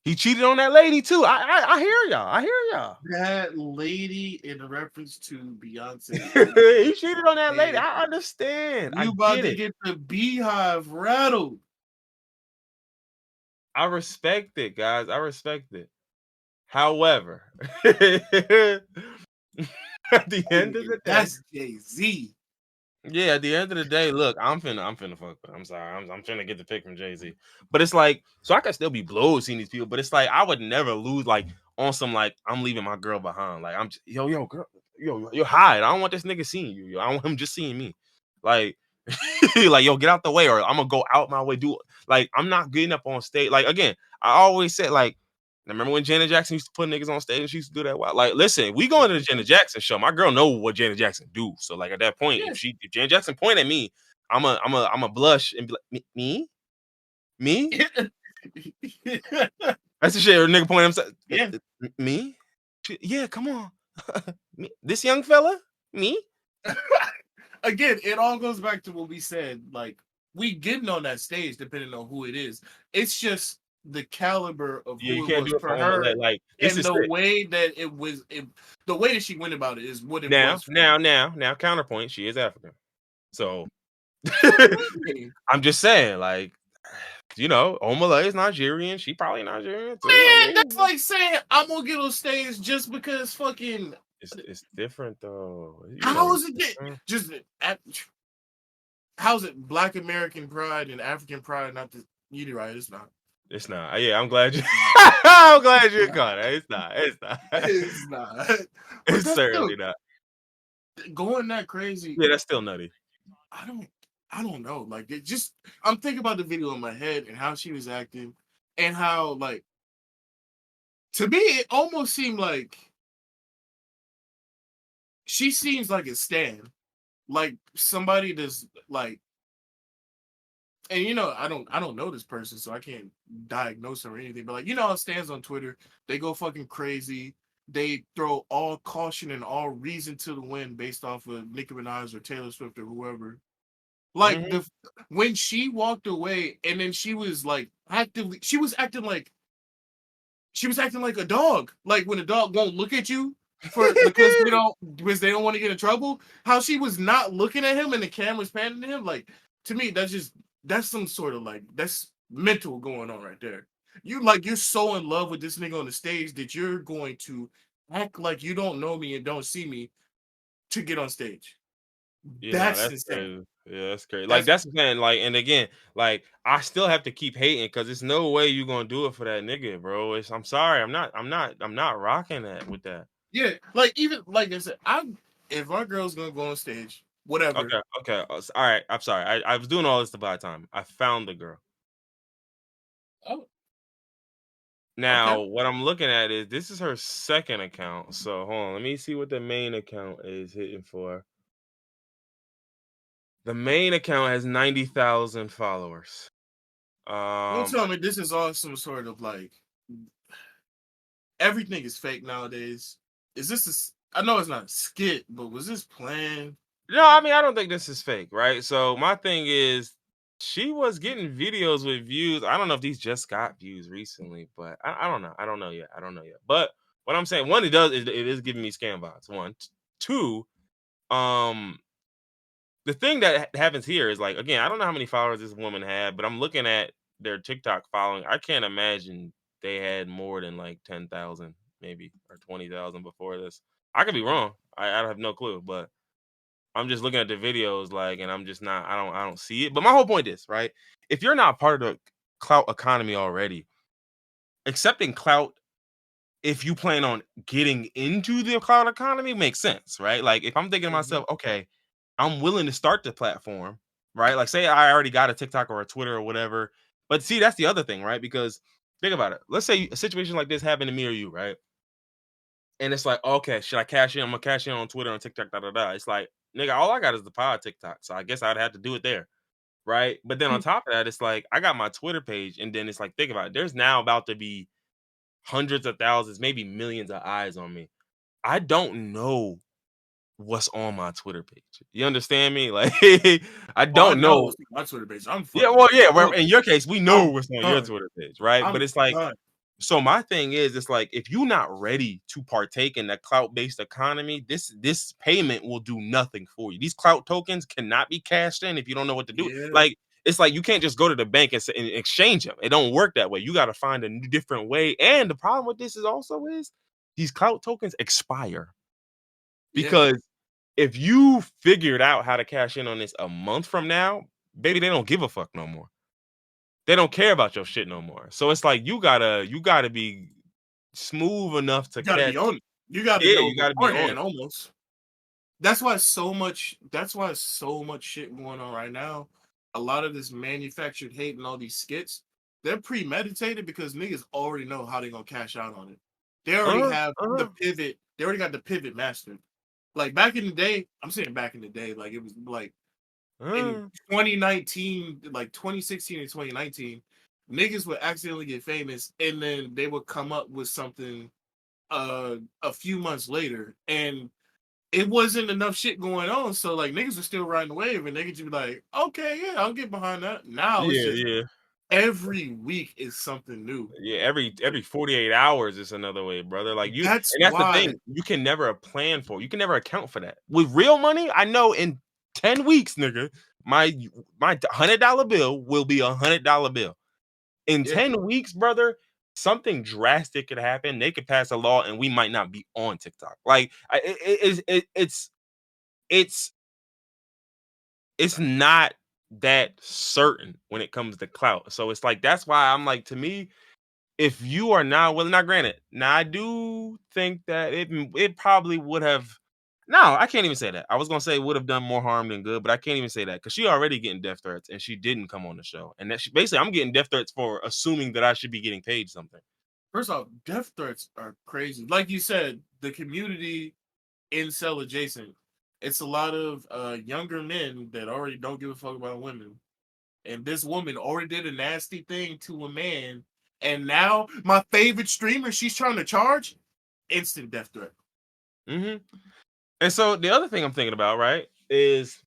He cheated on that lady too. I hear y'all. I hear y'all. That lady in reference to Beyonce. He cheated on that lady. And I understand. I you about get to it. get the beehive rattled. I respect it, guys. I respect it. However, at the end of the day, That's Jay-Z. yeah, at the end of the day, look, I'm finna fuck with. I'm sorry, I'm trying to get the pick from Jay-Z, but it's like, so I can still be blowed seeing these people, but it's like I would never lose like on some like I'm leaving my girl behind. Like I'm just, yo, girl, yo, hide. I don't want this nigga seeing you. Yo, I want him just seeing me. Like, like yo, get out the way, or I'm gonna go out my way. Do like I'm not getting up on stage. Like again, I always said like. Remember when Janet Jackson used to put niggas on stage and she used to do that? Wow. Like, listen, we going to the Janet Jackson show. My girl know what Janet Jackson do. So, like at that point, Yeah. if Janet Jackson point at me, I'm a blush and be like, me. That's the shit. Or nigga point himself. Yeah. Me? Yeah, come on. Me? This young fella? Me? Again, it all goes back to what we said. Like, we getting on that stage depending on who it is. It's just the caliber of Yeah, you who it can't was do it for for Omah her, Lay. Like this and is the it. way that the way that she went about it is what it Now, was. now, counterpoint. She is African, so I'm just saying, like, you know, Omah Lay is Nigerian. She probably Nigerian too. I Man, mean, that's like saying I'm gonna get on stage just because fucking. it's different though. You How know, is it just how's it Black American pride and African pride? Not the you're right. It's not. it's not. Yeah, I'm glad you. I'm glad you caught it. It's not. It's not. It's not. But It's that's still certainly not. going that crazy. Yeah, that's still nutty. I don't know. Like it just I'm thinking about the video in my head and how she was acting and how like to me it almost seemed like she seems like a stan. Like somebody that's like and I don't know this person, so I can't diagnose her or anything. But like how stands on Twitter, they go fucking crazy. They throw all caution and all reason to the wind based off of Nicki Minaj or Taylor Swift or whoever. Like Mm-hmm. when she walked away, and then she was like she was acting like a dog. Like when a dog won't look at you because they don't want to get in trouble. How she was not looking at him and the camera's panning to him. Like to me, that's some sort of like that's mental going on right there. You're so in love with this nigga on the stage that you're going to act like you don't know me and don't see me to get on stage. Yeah, no, That's that's insane. crazy. Yeah, that's crazy. Like That's that's the thing. Like, and again, like I still have to keep hating because there's no way you gonna do it for that nigga, bro. I'm sorry. I'm not rocking that with that. yeah. Like even like I said, if our girl's gonna go on stage, whatever. Okay, okay. All right. I'm sorry. I was doing all this to buy time. I found the girl. Oh, okay. Now, what I'm looking at is this is her second account. So hold on, let me see what the main account is hitting for. The main account has 90,000 followers. Don't tell me this is all some sort of like everything is fake nowadays. Is this I know it's not a skit, but was this planned? No, I mean I don't think this is fake, right? So my thing is, she was getting videos with views. I don't know if these just got views recently, but I don't know. I don't know yet. I don't know yet. But what I'm saying, one, it is giving me scam vibes. One, two, um, the thing that happens here is like again, I don't know how many followers this woman had, but I'm looking at their TikTok following. I can't imagine they had more than like 10,000, maybe, or 20,000 before this. I could be wrong. I have no clue, but I'm just looking at the videos, like, and I'm just not. I don't see it. But my whole point is, right? If you're not part of the clout economy already, accepting clout, if you plan on getting into the cloud economy, makes sense, right? Like if I'm thinking to Mhm. myself, okay, I'm willing to start the platform, right? Like say I already got a TikTok or a Twitter or whatever. But see, that's the other thing, right? Because think about it. Let's say a situation like this happened to me or you, right? And it's like, okay, should I cash in? I'm gonna cash in on Twitter and TikTok, da da da. It's like, nigga, all I got is the pod TikTok. So I guess I'd have to do it there. Right. But then on top of that, it's like I got my Twitter page, and then it's like, think about it. There's now about to be hundreds of thousands, maybe millions of eyes on me. I don't know what's on my Twitter page. You understand me? Like I Oh, I don't know know. what's on my Twitter page. I'm Yeah, fucking well, yeah. Well, done. in your case, we know I'm what's on your done. Twitter page, right? But I'm it's like, done. so my thing is, it's like if you're not ready to partake in the clout-based economy, this payment will do nothing for you. These clout tokens cannot be cashed in if you don't know what to do. Yeah. Like it's like you can't just go to the bank and exchange them. It don't work that way. You got to find a different way. And the problem with this is these clout tokens expire Yeah. because if you figured out how to cash in on this a month from now, baby, they don't give a fuck no more. They don't care about your shit no more. So it's like you gotta be smooth enough to You gotta catch. be on it. You gotta Yeah, know you gotta be on beforehand it. almost. That's why so much shit going on right now. A lot of this manufactured hate and all these skits, they're premeditated because niggas already know how they're gonna cash out on it. They already Uh-huh, have the uh-huh, pivot, they already got the pivot mastered. Like back in the day, I'm saying back in the day, like it was like in uh. 2019, like 2016 and 2019, niggas would accidentally get famous and then they would come up with something a few months later and it wasn't enough shit going on. So like niggas are still riding the wave and niggas be like, okay, yeah, I'll get behind that. Now it's Yeah, just yeah. every week is something new. Yeah, every 48 hours is another way, brother. Like you That's and that's the why, thing, you can never plan for. You can never account for that. With real money, I know in 10 weeks, nigga, my $100 bill will be $100 bill. In yeah, 10 weeks, brother, something drastic could happen. They could pass a law and we might not be on TikTok. Like it's it's not that certain when it comes to clout. So it's like that's why I'm like, to me, if you are not willing, now granted, now I do think that it probably would have No, I can't even say that. I was gonna say would have done more harm than good, but I can't even say that because she already getting death threats and she didn't come on the show. And that basically, I'm getting death threats for assuming that I should be getting paid something. First off, death threats are crazy. Like you said, the community incel adjacent. It's a lot of younger men that already don't give a fuck about women. And this woman already did a nasty thing to a man. And now my favorite streamer, she's trying to charge instant death threat. Mm-hmm. And so the other thing I'm thinking about, right, is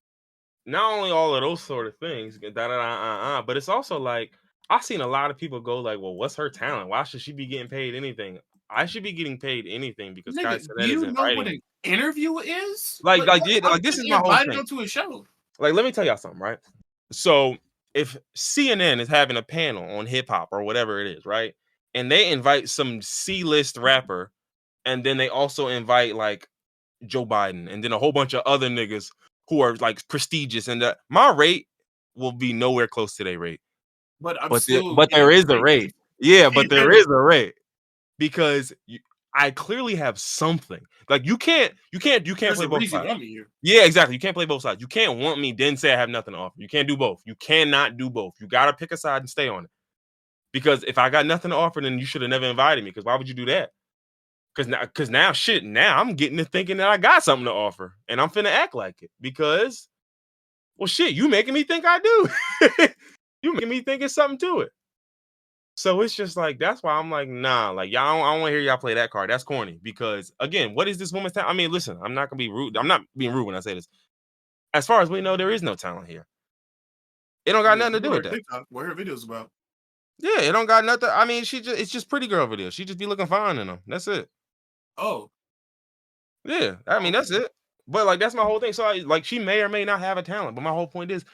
not only all of those sort of things, but it's also like I've seen a lot of people go like, "Well, what's her talent? Why should she be getting paid anything? I should be getting paid anything because Kai Nigga, do Cenat is you know what inviting an me." interview is? Like, I'm this is getting my whole invited thing. onto a show. Like, let me tell y'all something, right? So if CNN is having a panel on hip hop or whatever it is, right, and they invite some C-list rapper, and then they also invite like Joe Biden, and then a whole bunch of other niggas who are like prestigious, and my rate will be nowhere close to their rate. But I'm But still there getting is a paid. rate. Yeah, but there is a rate because I clearly have something. Like you can't There's play a both reason sides. I'm here. Yeah, exactly. You can't play both sides. You can't want me then say I have nothing to offer. You can't do both. You cannot do both. You gotta pick a side and stay on it. Because if I got nothing to offer, then you should have never invited me. Because why would you do that? Because now shit, now I'm getting to thinking that I got something to offer, and I'm finna act like it. Because, well, shit, you making me think I do. You making me think it's something to it. So it's just like that's why I'm like, nah, like y'all, I don't want to hear y'all play that card. That's corny. Because again, what is this woman's talent? I mean, listen, I'm not gonna be rude. I'm not being rude when I say this. As far as we know, there is no talent here. It don't got nothing to do with that. TikTok, what her videos about? Yeah, it don't got nothing. I mean, it's just pretty girl videos. She just be looking fine in them. That's it. Oh. Yeah, I mean, that's it. But like that's my whole thing. So like she may or may not have a talent, but my whole point is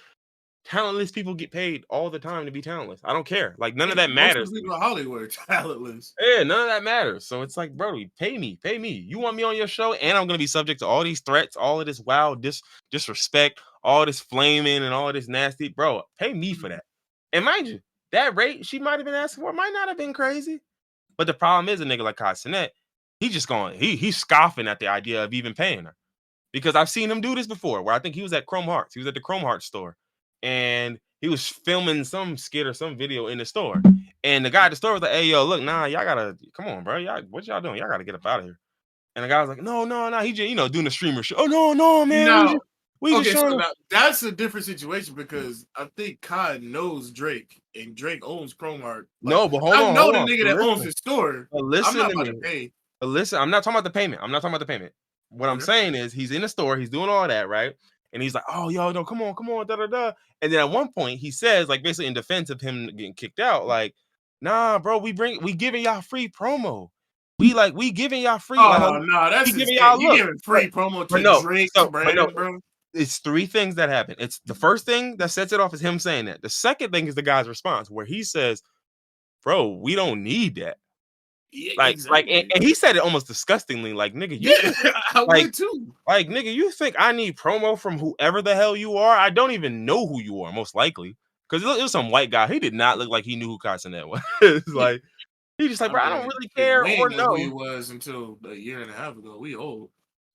talentless people get paid all the time to be talentless. I don't care. Like none of that matters. Most people in Hollywood are talentless. Yeah, none of that matters. So it's like, bro, pay me. You want me on your show, and I'm gonna be subject to all these threats, all of this wild disrespect, all this flaming, and all this nasty. Bro, pay me for that. And mind you, that rate she might have been asking for might not have been crazy. But the problem is a nigga like Kai Cenat, he's scoffing at the idea of even paying her. Because I've seen him do this before, where I think he was at Chrome Hearts. He was at the Chrome Hearts store. And he was filming some skit or some video in the store. And the guy at the store was like, hey, yo, look, nah, y'all gotta, come on, bro. What y'all doing? Y'all gotta get up out of here. And the guy was like, no. He just, doing the streamer shit. Oh, no, man. No. We just so showing now, that's a different situation because I think Kai knows Drake and Drake owns Chrome Heart. Like, no, but hold on. I know the nigga that owns his store. But listen I'm not to about me. to pay. But listen, I'm not talking about the payment. What I'm saying is he's in the store, he's doing all that, right? And he's like, oh, yo, no, come on, da. And then at one point he says, like basically in defense of him getting kicked out, like, nah, bro, we giving y'all free promo. We giving y'all free. That's giving y'all you giving free promo to Drake's brand, bro. It's three things that happen. It's the first thing that sets it off is him saying that. The second thing is the guy's response where he says, bro, we don't need that. Yeah, exactly. And he said it almost disgustingly, like, nigga, I would too. Like, nigga, you think I need promo from whoever the hell you are? I don't even know who you are, most likely. Because it was some white guy. He did not look like he knew who Kai Cenat was. Like, he just like, bro, I don't really care we or know know who he was until a year and a half ago. We old.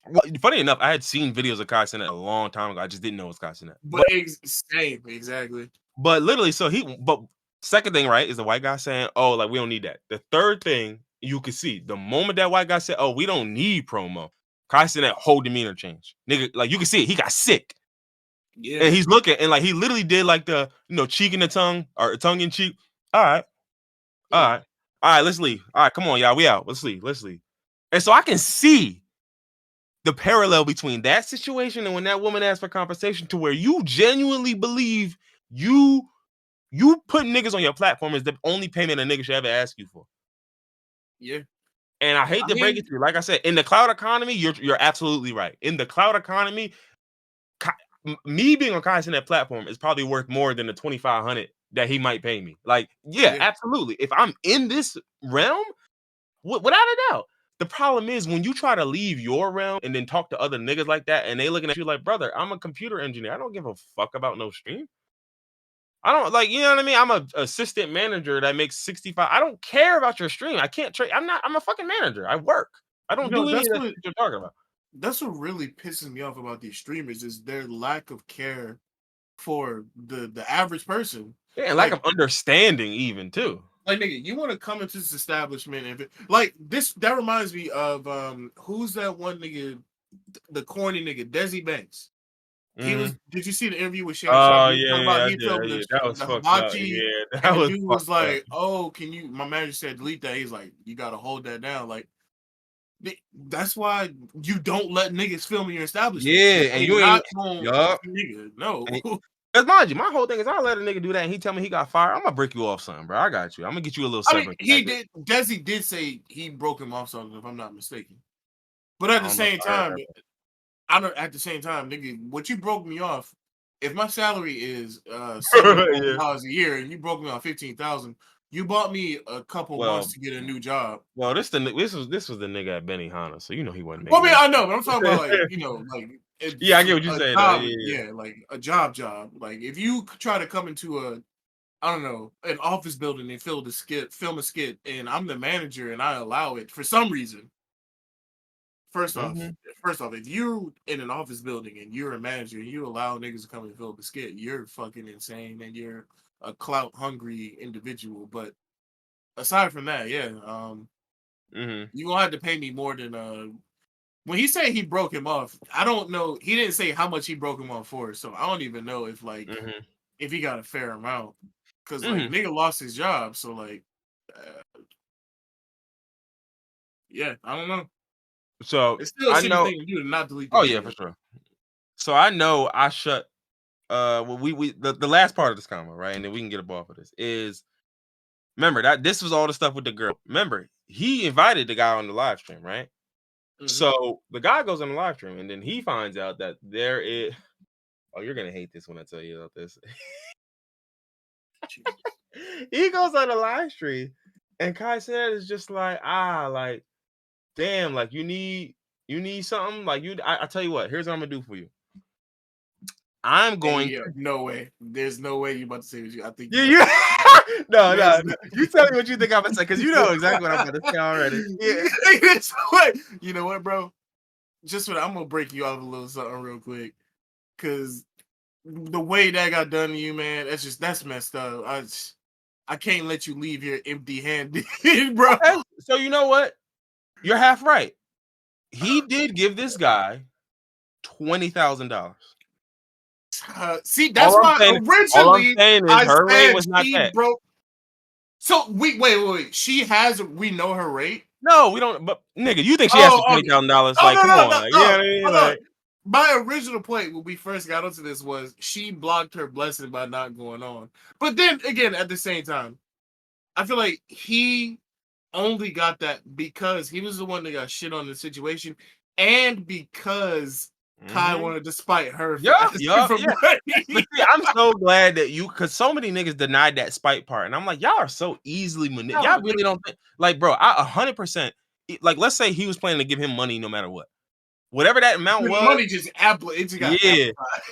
Well, funny enough, I had seen videos of Kai Cenat a long time ago. I just didn't know it was Kai Cenat. But same, exactly. But literally, but second thing, right, is the white guy saying, oh, like, we don't need that. The third thing you can see, the moment that white guy said, oh, we don't need promo, Kai Cenat whole demeanor change. Nigga, like, you can see it. He got sick. Yeah. And he's looking, and like, he literally did like the, cheek in the tongue, or tongue in cheek. All right, let's leave. All right, come on, y'all, we out. Let's leave. And so I can see the parallel between that situation and when that woman asked for compensation, to where you genuinely believe you put niggas on your platform is the only payment a nigga should ever ask you for. Yeah. And I hate to break it to you. Like I said, in the cloud economy, you're absolutely right. In the cloud economy, me being on Kai Cenat platform is probably worth more than the $2,500 that he might pay me. Like, yeah, absolutely. If I'm in this realm, without a doubt. The problem is when you try to leave your realm and then talk to other niggas like that, and they looking at you like, brother, I'm a computer engineer. I don't give a fuck about no stream. I don't, like, you know what I mean? I'm an assistant manager that makes 65. I don't care about your stream. I can't trade. I'm a fucking manager. I work. I don't do any of that shit you're talking about. that's what really pisses me off about these streamers is their lack of care for the average person. Yeah, and lack Like, of understanding, even too. like nigga, you want to come into this establishment and like this. That reminds me of who's that one nigga, the corny nigga, Desi Banks. He was. Did you see the interview with Shannon Sharp? Oh He was talking about yeah, he filmed yeah. That was the fucked up. hibachi, Yeah, and that the was dude was fucked up. like, "Oh, can you?" My manager said, "Delete that." He's like, "You got to hold that down." Like, that's why you don't let niggas film in your establishment. Yeah, and They you ain't. not going Yup. nigga. No. Cause mind you, my whole thing is I let a nigga do that and he tell me he got fired. I'm gonna break you off something, bro. I got you. I'm gonna get you a little I mean, severance he package. did. Desi did say he broke him off something, if I'm not mistaken. But at I the don't know if same I heard time, that. I don't. At the same time, nigga, what you broke me off. If my salary is $70,000 Yeah. a year, and you broke me off 15,000, you bought me a couple months Well, to get a new job. this was the nigga at Benihana, so you know he wasn't Well, I making mean, that. I know, but I'm talking about like like Yeah, I it's get what you're a saying though. job, Yeah, yeah. yeah, like a job. Like if you try to come into I don't know, an office building and film a skit, and I'm the manager and I allow it for some reason. First off, Mm-hmm. if you're in an office building and you're a manager and you allow niggas to come and film a skit, you're fucking insane and you're a clout hungry individual. But aside from that, yeah, you gonna have to pay me more than when he said he broke him off. I don't know. He didn't say how much he broke him off for, so I don't even know if if he got a fair amount. Cause like nigga lost his job, so like yeah, I don't know. So It's still a I shitty know. thing to do to not delete Oh that yeah, shit. for sure. So I know I shut. Well, the last part of this comment, right, and then we can get up off of this is. Remember that this was all the stuff with the girl. Remember, he invited the guy on the live stream, right? So the guy goes on the live stream, and then he finds out that there is. Oh, you're gonna hate this when I tell you about this. He goes on the live stream, and Kai said is just like, like, damn, like you need something. Like I tell you what, here's what I'm gonna do for you. I'm going to. No way. There's no way you about to say what you. I think. Yeah. No. You tell me what you think I'm gonna say, because you know exactly what I'm about to say already. Yeah. You know what, bro? Just I'm gonna break you off a little something real quick, because the way that got done to you, man, that's messed up. I can't let you leave here empty-handed, bro. Okay. So you know what? You're half right. He did give this guy $20,000. See, that's why all I'm originally saying is I her rate said was not she that. broke. So wait. We know her rate. No, we don't. But nigga, you think she asked for $20,000? Like, come on, like, yeah, you know what I mean? My original point when we first got onto this was she blocked her blessing by not going on. But then again, at the same time, I feel like he only got that because he was the one that got shit on the situation, and because Kai wanted to spite her. Yeah. But see, I'm so glad that because so many niggas denied that spite part, and I'm like, y'all are so easily manipulated. Y'all really don't think, like, bro. I 100%. Like, let's say he was planning to give him money no matter what. Whatever that amount was, money just got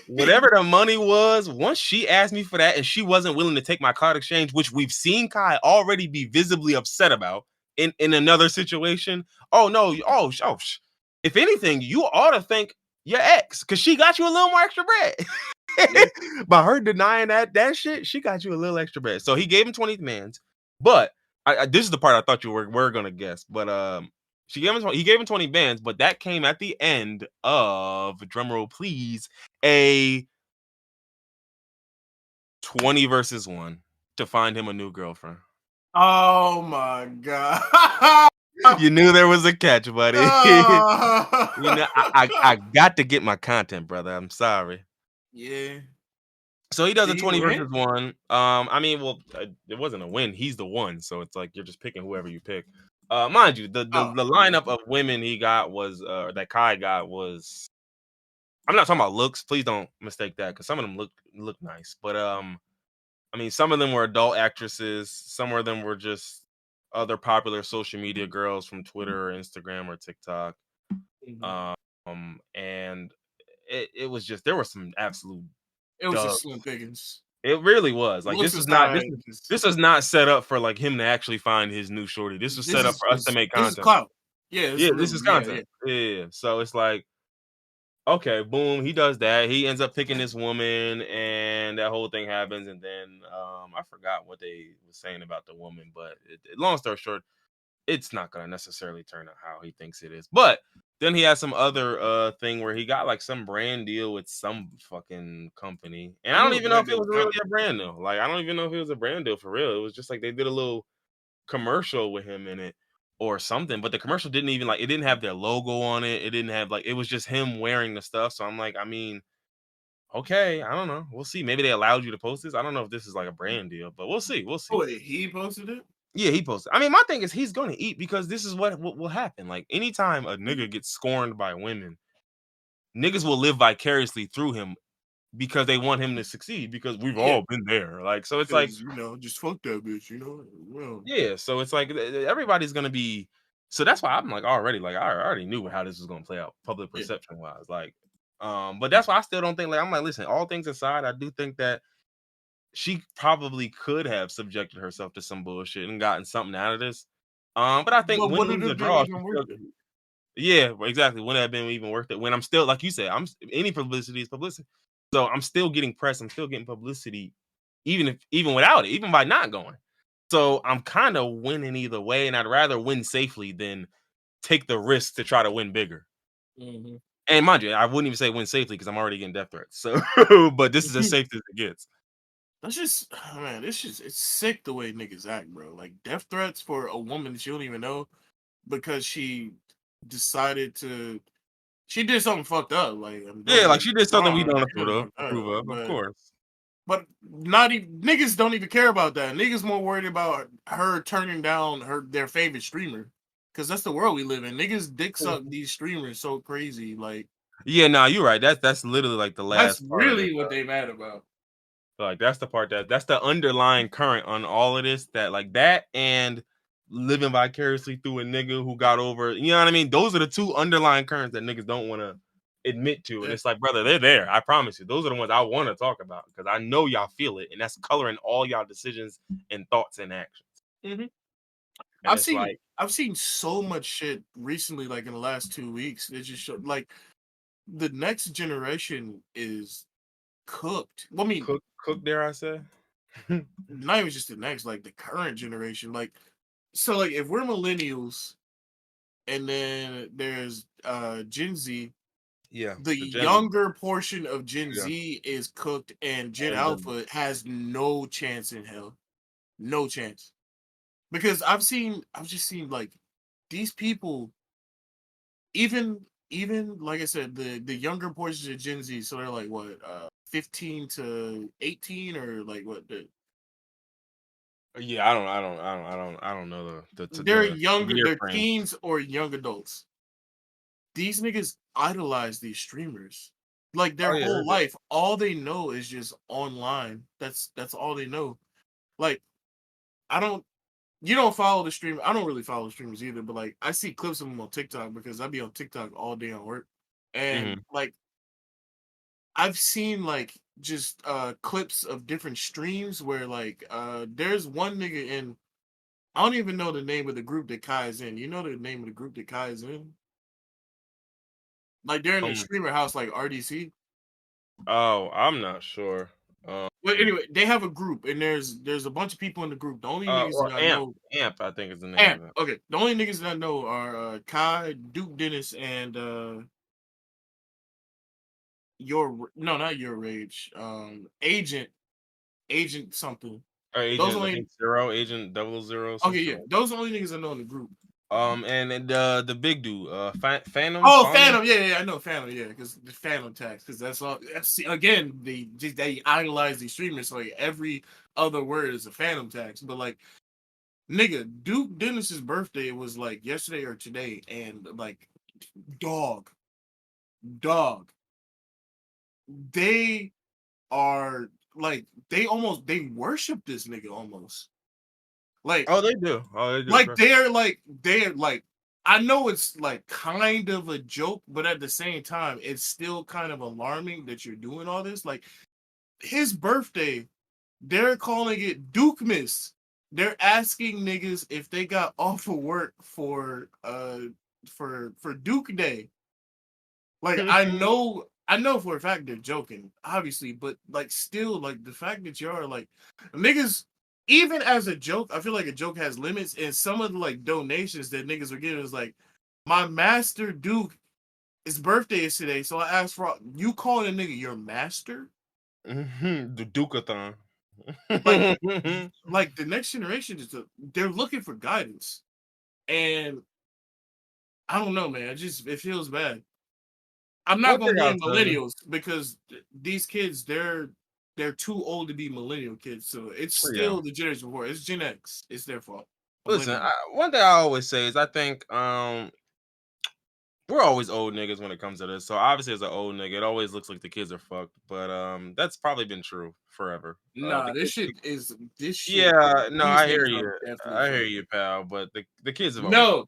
whatever the money was, once she asked me for that and she wasn't willing to take my card exchange, which we've seen Kai already be visibly upset about in another situation. Oh no, if anything, you ought to thank your ex, because she got you a little more extra bread. By her denying that shit, she got you a little extra bread. So he gave him 20 mans, but this is the part I thought you were gonna guess, but he gave him 20 bands, but that came at the end of, drumroll please, a 20 versus 1 to find him a new girlfriend. Oh my god. You knew there was a catch, buddy. You know, I got to get my content, brother. I'm sorry. Yeah. So he does a 20 versus 1. I mean, well, it wasn't a win. He's the one, so it's like you're just picking whoever you pick. Mind you, the lineup of women he got was that Kai got was. I'm not talking about looks. Please don't mistake that, because some of them look nice, but I mean, some of them were adult actresses. Some of them were just other popular social media girls from Twitter or Instagram or TikTok. And it was just, there were some absolute. It was just slim pickings. It really was. Like, this is not set up for like him to actually find his new shorty. This was set up for us to make content. This is Clout. Yeah, this is content. Yeah. So it's like, Okay, boom, he does that. He ends up picking this woman, and that whole thing happens. And then I forgot what they were saying about the woman, but long story short, it's not gonna necessarily turn out how he thinks it is. But then he has some other thing where he got like some brand deal with some fucking company, and I I knew don't a even know brand if it deal was was really coming. a brand deal. Like I don't even know if it was a brand deal for real. It was just like they did a little commercial with him in it or something, but the commercial didn't even like it didn't have their logo on it. It didn't have like it was just him wearing the stuff. So I'm like, I mean, okay, I don't know. We'll see. Maybe they allowed you to post this. I don't know if this is like a brand deal, but we'll see. We'll Oh, see. wait, he posted it? Yeah, he posted. I mean, my thing is he's gonna eat because this is what will happen. Like anytime a nigga gets scorned by women, niggas will live vicariously through him because they want him to succeed because we've Yeah, all been there. Like so it's like because, just fuck that bitch, Well, yeah, so it's like everybody's gonna be. So that's why I'm like already like I already knew how this was gonna play out public yeah. perception wise. Like, but that's why I still don't think like I'm like listen. All things aside, I do think that she probably could have subjected herself to some bullshit and gotten something out of this. But I think But win, would it lose, or have been draw, she even worth still, it? yeah, exactly. Wouldn't have been even worth it. When I'm still like you said, any publicity is publicity. So I'm still getting press. I'm still getting publicity, even without it, even by not going. So I'm kind of winning either way, and I'd rather win safely than take the risk to try to win bigger. Hmm. And mind you, I wouldn't even say win safely because I'm already getting death threats. So, but this is as safe as it gets. That's just, man, it's sick the way niggas act, bro. Like, death threats for a woman that you don't even know because she decided to, she did something fucked up. Like, I'm Yeah, doing like it she did something we wrong. don't She did it fucked approve up. of course. But not even, niggas don't even care about that. Niggas more worried about her turning down their favorite streamer. Cause that's the world we live in. Niggas dick suck these streamers so crazy. Like, Yeah, nah, you're right. That's literally like the that's last part of it. really what they mad about. Like that's the part that's the underlying current on all of this. That like that and living vicariously through a nigga who got over. You know what I mean? Those are the two underlying currents that niggas don't want to admit to. And Yeah. it's like, brother, they're there. I promise you. Those are the ones I want to talk about because I know y'all feel it, and that's coloring all y'all decisions and thoughts and actions. Mm-hmm. And it's like I've seen so much shit recently, like in the last 2 weeks. It just showed like the next generation is cooked. Well, I mean, cook, dare I say? not even just the next, like the current generation. Like, so like if we're millennials and then there's Gen Z, Yeah, the the Gen. younger portion of Gen Yeah, Z is cooked and Gen and then Alpha has no chance in hell. No chance. Because I've just seen like these people, even like I said, the younger portions of Gen Z, so they're like what, 15 to 18 or like what yeah, I don't know they're the younger, year they're frame. teens or young adults. These niggas idolize these streamers. Like Oh their yeah, whole life, all they know is just online. That's all they know. Like I don't you don't follow the streamer. I don't really follow streamers either, but like I see clips of them on TikTok because I be on TikTok all day on work. And hmm like I've seen like just clips of different streams where like there's one nigga in, I don't even know the name of the group that Kai is in. You know the name of the group that Kai is in? Like they're in a um, streamer house like RDC. oh, I'm not sure. Um, Well, anyway, they have a group, and there's a bunch of people in the group. The only niggas or that I know, Amp, I think is the name and of it. okay, the only niggas that I know are Kai, Duke Dennis, and your no, not your rage, Agent something. Or Those Agent, I only think Agent 00, some okay, shit yeah, like. those are the only niggas I know in the group. And then the big dude, Phantom, Oh, Phantom. Phantom, yeah, I know Phantom, yeah, because the Phantom tax, because that's all. Again, they idolize these streamers, so like every other word is a Phantom tax, but like nigga, Duke Dennis's birthday was like yesterday or today, and like dog, dog. They are like they worship this nigga almost. Like Oh, they do. Oh, they do. like Trust. they're like I know it's like kind of a joke, but at the same time, it's still kind of alarming that you're doing all this. Like his birthday, they're calling it Duke Miss. They're asking niggas if they got off of work for Duke Day. Like I know for a fact they're joking, obviously, but like still, like the fact that y'all are like niggas, even as a joke, I feel like a joke has limits, and some of the like donations that niggas are getting is like, my master Duke, his birthday is today, so I asked for you calling a nigga your master. The Dukeathon. Like, like the next generation they're looking for guidance, and I don't know, man. It feels bad. I'm not One gonna thing I'll blame tell you. millennials because these kids they're too old to be millennial kids. So it's Yeah. still the generation before. It's Gen X. It's their fault. I'm Listen, blaming them. one thing I always say is I think we're always old niggas when it comes to this. So obviously, as an old nigga, it always looks like the kids are fucked. But that's probably been true forever. Nah, The this kids, shit is this shit. yeah, no, These I hear niggas are you. definitely I hear fucked. you, pal. But the kids have always. No,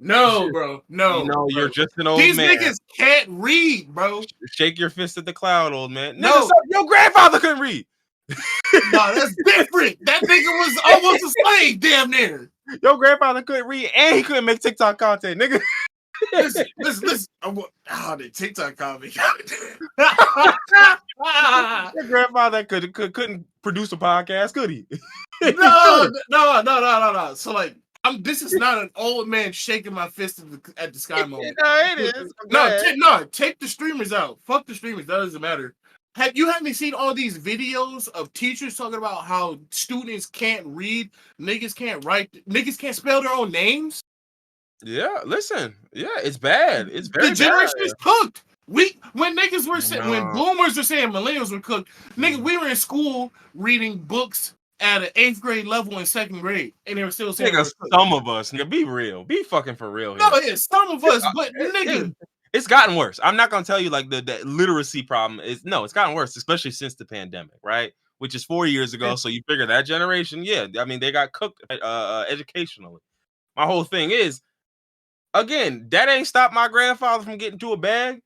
no, bro, You no, know, you're bro. just an old These man. niggas can't read, bro. Shake your fist at the cloud, old man. Nigga, No, so your grandfather couldn't read. nah, that's different. That nigga was almost a slave, damn near. Your grandfather couldn't read, and he couldn't make TikTok content, nigga. Listen. The TikTok comment. Your grandfather couldn't produce a podcast, could he? No. So like, this is not an old man shaking my fist at the sky moment. No, it is. Take the streamers out. Fuck the streamers. That doesn't matter. Haven't seen all these videos of teachers talking about how students can't read, niggas can't write, niggas can't spell their own names? Yeah, listen. Yeah, it's bad. It's The very bad. generation is cooked. When niggas were when No. boomers were saying millennials were cooked, nigga, we were in school reading books at an 8th grade level in 2nd grade, and they were still saying Nigga, we're cooked. some of us, nigga, be real. Be fucking for real here. No, yeah, some of us, but nigga. It's gotten worse. I'm not gonna tell you like the literacy problem is it's gotten worse, especially since the pandemic, right? Which is 4 years ago. So you figure that generation, yeah, I mean they got cooked educationally. My whole thing is, again, that ain't stopped my grandfather from getting to a bag.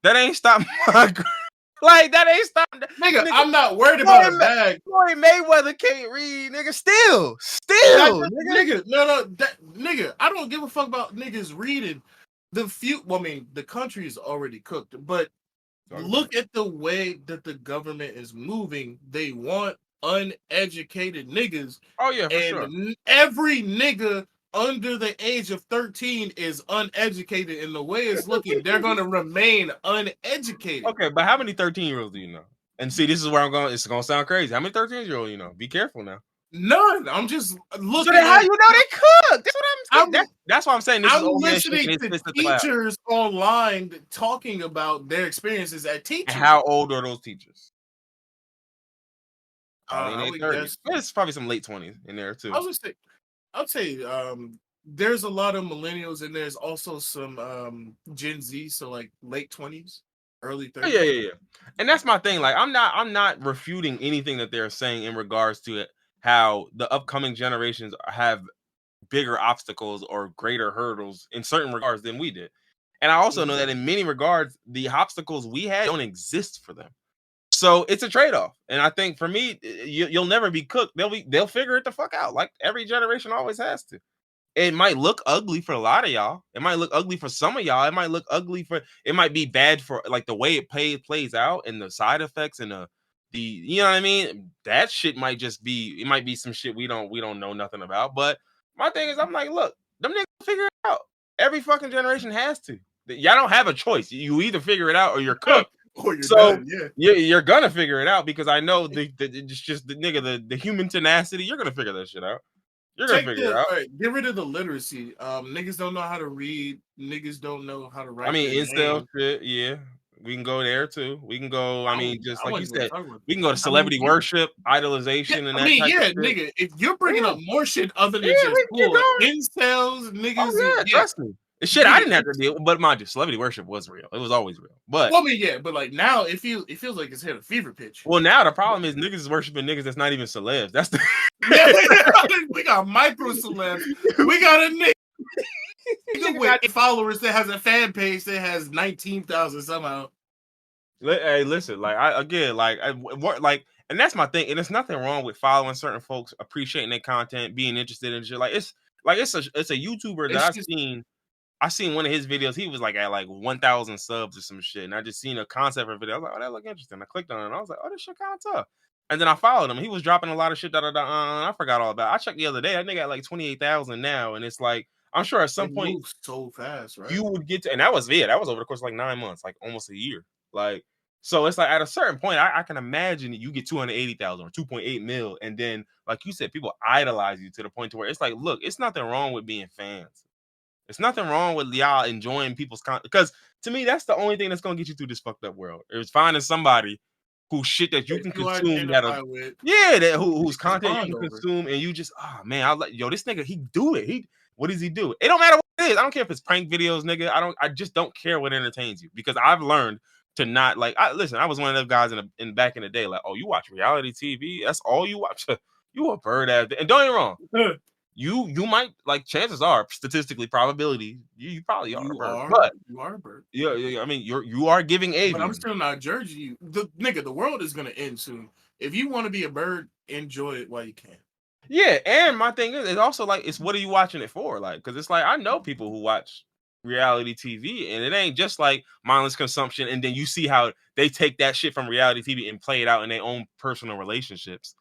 That ain't stopped my that ain't stopped. Nigga, I'm not worried about a bag. Floyd Mayweather can't read, nigga. Still, nigga. No, nigga. I don't give a fuck about niggas reading. The country is already cooked, but look at the way that the government is moving. They want uneducated niggas. Oh yeah, for and sure. Every nigga under the age of 13 is uneducated, and the way it's looking, they're gonna remain uneducated. Okay, but how many 13-year-olds do you know? And see, this is where I'm going. It's gonna sound crazy. How many 13-year-olds you know? Be careful now. None. I'm just looking. So then how you know they cook? That's what I'm saying. That's why I'm saying this I'm is old man listening shaking his to fist at the cloud. teachers online talking about their experiences at teaching. And how old are those teachers? I would guess it's probably some late 20s in there too. I'd say there's a lot of millennials and there's also some Gen Z, so like late 20s, early 30s. Yeah. And that's my thing. Like I'm not refuting anything that they're saying in regards to it, how the upcoming generations have bigger obstacles or greater hurdles in certain regards than we did. And I also know that in many regards, the obstacles we had don't exist for them. So it's a trade-off. And I think for me, you'll never be cooked. They'll figure it the fuck out, like every generation always has to. It might look ugly for a lot of y'all. It might look ugly for some of y'all. It might look ugly it might be bad for like the way it plays out and the side effects and the you know what I mean? That shit might just be, it might be some shit we don't know nothing about. But my thing is, I'm like, look, them niggas figure it out. Every fucking generation has to. Y'all don't have a choice. You either figure it out or you're cooked. Or you're done, yeah. You're gonna figure it out because I know it's just the nigga, the human tenacity. You're gonna figure that shit out. You're gonna figure it out. All right, get rid of the literacy. Niggas don't know how to read. Niggas don't know how to write. I mean, incel shit. Yeah, we can go there too. We can go. I mean, just like you said, we can go to celebrity worship, idolization, and that. Nigga. If you're bringing up more shit other than just incels, niggas. Oh, yeah, trust me. It's shit I didn't have to deal with, but mind you, celebrity worship was real. It was always real. But but like now it feels like it's hit a fever pitch. Well, now the problem is niggas is worshiping niggas that's not even celebs. That's the we got micro celebs. We got a nigga with followers that has a fan page that has 19,000 somehow. Hey, listen, like and that's my thing. And there's nothing wrong with following certain folks, appreciating their content, being interested in shit. Like it's a YouTuber that I've seen. I seen one of his videos. He was like at like 1,000 subs or some shit, and I just seen a concept for a video. I was like, oh, that look interesting. I clicked on it, and I was like, oh, this shit kind of tough. And then I followed him. He was dropping a lot of shit. I forgot all about it. I checked the other day. I think at like 28,000 now, and it's like I'm sure at some It point moves so fast, right? you would get to, and that was over the course of like 9 months, like almost a year. Like, so it's like at a certain point, I can imagine that you get 280,000 or 2.8 mil, and then like you said, people idolize you to the point to where it's like, look, it's nothing wrong with being fans. It's nothing wrong with y'all enjoying people's content, because to me, that's the only thing that's gonna get you through this fucked up world. Is finding somebody whose shit that you can You consume identify with, whose content you can consume, and you just, oh man, I like, yo, this nigga, he do it. What does he do? It don't matter what it is. I don't care if it's prank videos, nigga. I just don't care what entertains you, because I've learned to not like. Listen, I was one of those guys in back in the day, like, oh, you watch reality TV? That's all you watch? You a bird ass. And don't get me wrong. You might, like, chances are, statistically, probability, you probably are a bird. But you are a bird. Yeah, I mean, you are giving avian. But I'm still not judging you. The world is gonna end soon. If you want to be a bird, enjoy it while you can. Yeah, and my thing is, it's also like, it's what are you watching it for? Like, because it's like, I know people who watch reality TV, and it ain't just like mindless consumption, and then you see how they take that shit from reality TV and play it out in their own personal relationships.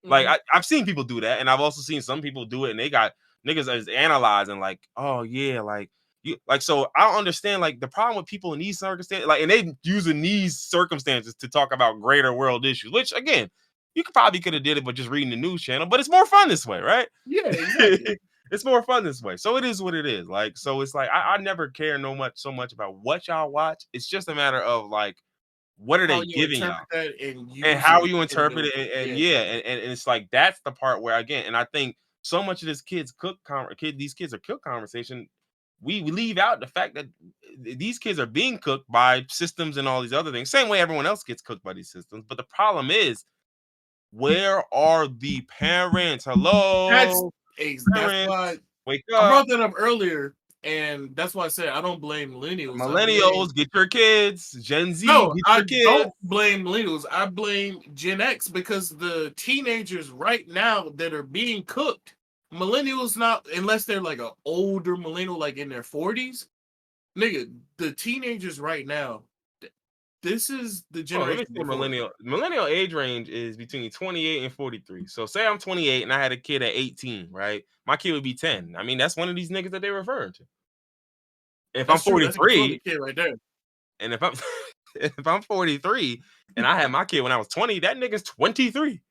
Like, I've seen people do that, and I've also seen some people do it, and they got niggas as analyzing, like, oh yeah, like, you like, so I don't understand, like, the problem with people in these circumstances, like, and they using these circumstances to talk about greater world issues, which again, you could have did it, but just reading the news channel, but it's more fun this way, right? Yeah, exactly. It's more fun this way. So it is what it is. Like, so it's like, I never care so much about what y'all watch. It's just a matter of like, what are they giving y'all? And how you interpret it. And it's like, that's the part where, again, and I think so much of this these kids are cooked conversation. We leave out the fact that these kids are being cooked by systems and all these other things. Same way everyone else gets cooked by these systems. But the problem is, where are the parents? Hello? That's why wake up. I brought that up earlier. And that's why I said I don't blame millennials. Millennials, get your kids. Gen Z, no, get I your kids. don't blame millennials. I blame Gen X, because the teenagers right now that are being cooked, millennials not, unless they're like an older millennial, like in their 40s. Nigga, the teenagers right now, this is the generation. Millennial age range is between 28 and 43. So say I'm 28 and I had a kid at 18, right? My kid would be 10. I mean, that's one of these niggas that they're referring to. If I'm 43, kid right there. And if I'm 43 and I had my kid when I was 20, that nigga's 23.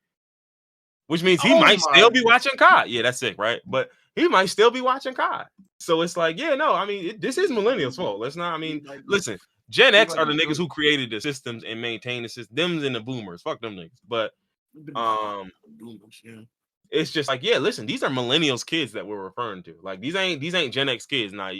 Which means he might still be watching COD. Yeah, that's sick, right? But he might still be watching COD. So it's like, yeah, no, I mean, this is millennials' fault. Let's not, I mean, listen, Gen X are the niggas who created the systems and maintain the systems. Them's and the boomers. Fuck them niggas. But it's just like, yeah, listen, these are millennials kids that we're referring to. Like, these ain't Gen X kids. Now,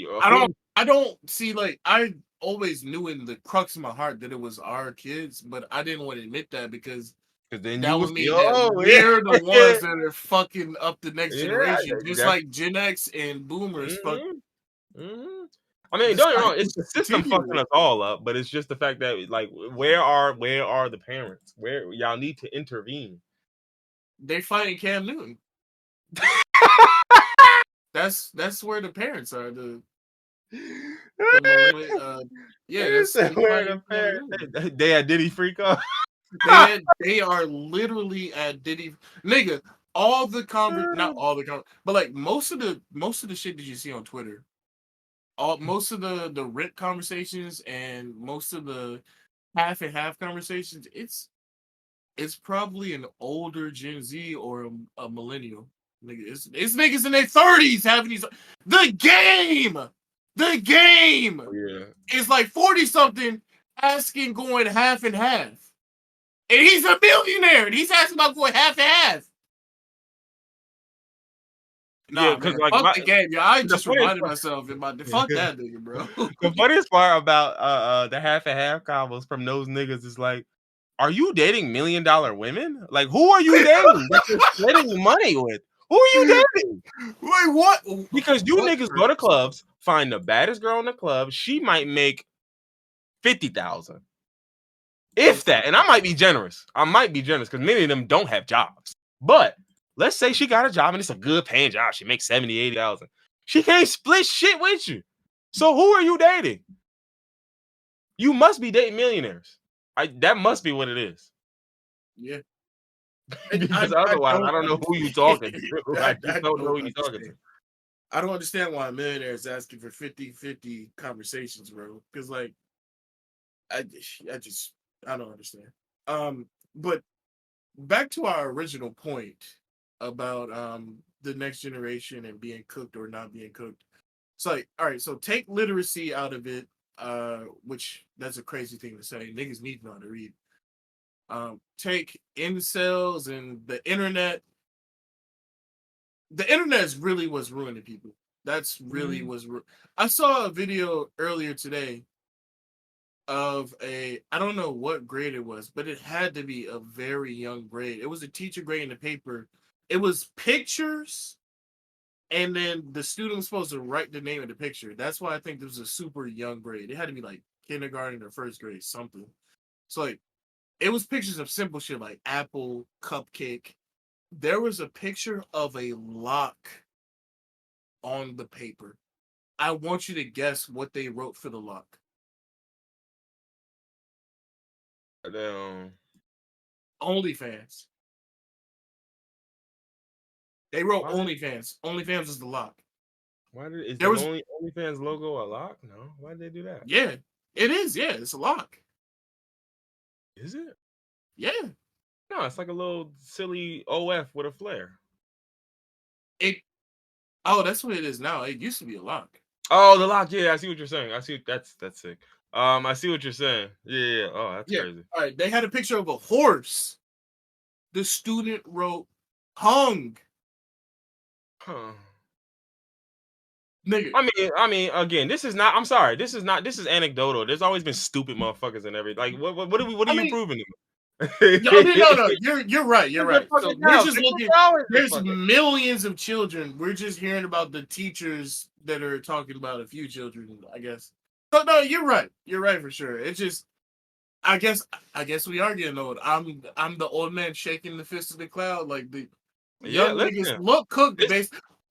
I don't see, like, I always knew in the crux of my heart that it was our kids, but I didn't want to admit that, because then that would mean that we're the ones that are fucking up the next generation, just like Gen X and boomers. I mean, don't get me wrong, it's the system fucking us all up, but it's just the fact that, like, where are the parents? Where y'all need to intervene? They fighting Cam Newton. That's where the parents are. They had Diddy FRICO. They are literally at Diddy, nigga. All the not all the but like most of the shit that you see on Twitter, most of the rip conversations and most of the half and half conversations, it's probably an older Gen Z or a millennial. Nigga, it's niggas in their 30s having these. The game is like 40 something asking going half and half. And he's a millionaire, and he's asking about going half and half. Nah, because like fuck the game, yeah. I just reminded myself about fuck that nigga, bro. The funniest part about the half and half combos from those niggas is like, are you dating $1 million women? Like, who are you dating that you're splitting money with? Who are you dating? Wait, what? Because you niggas go to clubs, find the baddest girl in the club. She might make $50,000. If that, and I might be generous. Because many of them don't have jobs. But let's say she got a job and it's a good paying job. She makes $70,000, $80,000. She can't split shit with you. So who are you dating? You must be dating millionaires. That must be what it is. Yeah. Because otherwise, I don't know who you talking to. I just don't know who you talking to. I don't understand why a millionaire is asking for 50-50 conversations, bro. Because like, I don't understand. But back to our original point about the next generation and being cooked or not being cooked. It's like, all right, so take literacy out of it, which that's a crazy thing to say. Niggas need to know how to read. Take incels and the internet. The internet is really what's ruining people. That's really what's. I saw a video earlier today of I don't know what grade it was, but it had to be a very young grade. It was a teacher grading the paper. It was pictures, and then the student was supposed to write the name of the picture. That's why I think this was a super young grade. It had to be like kindergarten or first grade, something. So like, it was pictures of simple shit like apple, cupcake. There was a picture of a lock on the paper. I want you to guess what they wrote for the lock. OnlyFans. They wrote OnlyFans. OnlyFans is the lock. Why is the OnlyFans logo a lock? No. Why did they do that? Yeah, it is. Yeah, it's a lock. Is it? Yeah. No, it's like a little silly OF with a flare. That's what it is now. It used to be a lock. Oh, the lock. Yeah, I see what you're saying. I see. That's sick. I see what you're saying. Yeah. Oh, that's crazy. All right. They had a picture of a horse. The student wrote hung. Huh. Nigga. I mean, again, this is not. I'm sorry. This is anecdotal. There's always been stupid motherfuckers and everything. Like, what are you proving to me? No. You're right. You're right. So we're just looking. There's millions of children. We're just hearing about the teachers that are talking about a few children, I guess. So no, you're right. You're right for sure. It's just, I guess we are getting old. I'm the old man shaking the fist of the cloud, like the young niggas look cooked.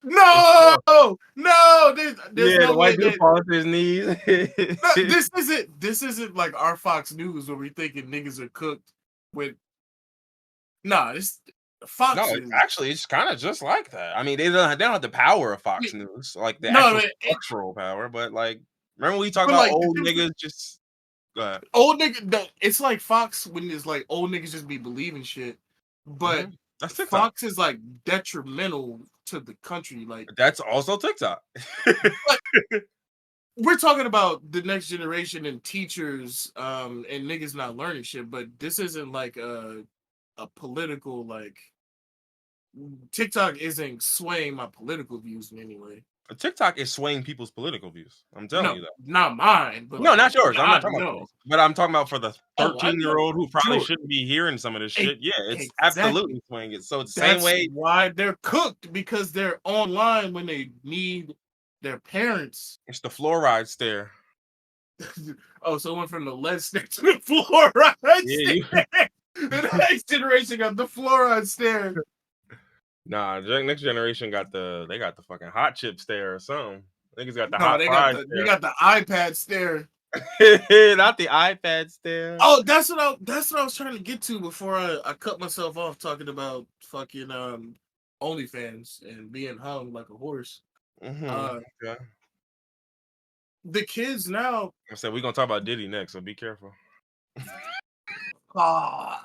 No. There's no the white way dude falls to his knees. No, this isn't like our Fox News where we thinking niggas are cooked with. Nah, this Fox. No, it's kind of just like that. I mean, they don't have the power of Fox News, like the actual structural power. But like, remember we talk about old niggas just. Old nigga, it's like Fox when it's like old niggas just be believing shit, but that's TikTok. Fox is like detrimental to the country. Like that's also TikTok. We're talking about the next generation and teachers, and niggas not learning shit, but this isn't like a political like. TikTok isn't swaying my political views in any way. TikTok is swaying people's political views. I'm telling you that. Not mine. But no, not yours. I'm not talking about yours. But I'm talking about for the 13-year-old who probably shouldn't be hearing some of this shit. Yeah, it's absolutely swaying it. So it's the same way. Why they're cooked, because they're online when they need their parents. It's the fluoride stare. So it went from the lead stare to the fluoride stare. The next generation got the fluoride stare. Nah, next generation got the fucking hot chip stare or something. Niggas got the they got the iPad stare. Not the iPad stare. Oh, that's what I was trying to get to before I cut myself off talking about fucking OnlyFans and being hung like a horse. Okay. The kids now. I said we're gonna talk about Diddy next, so be careful. But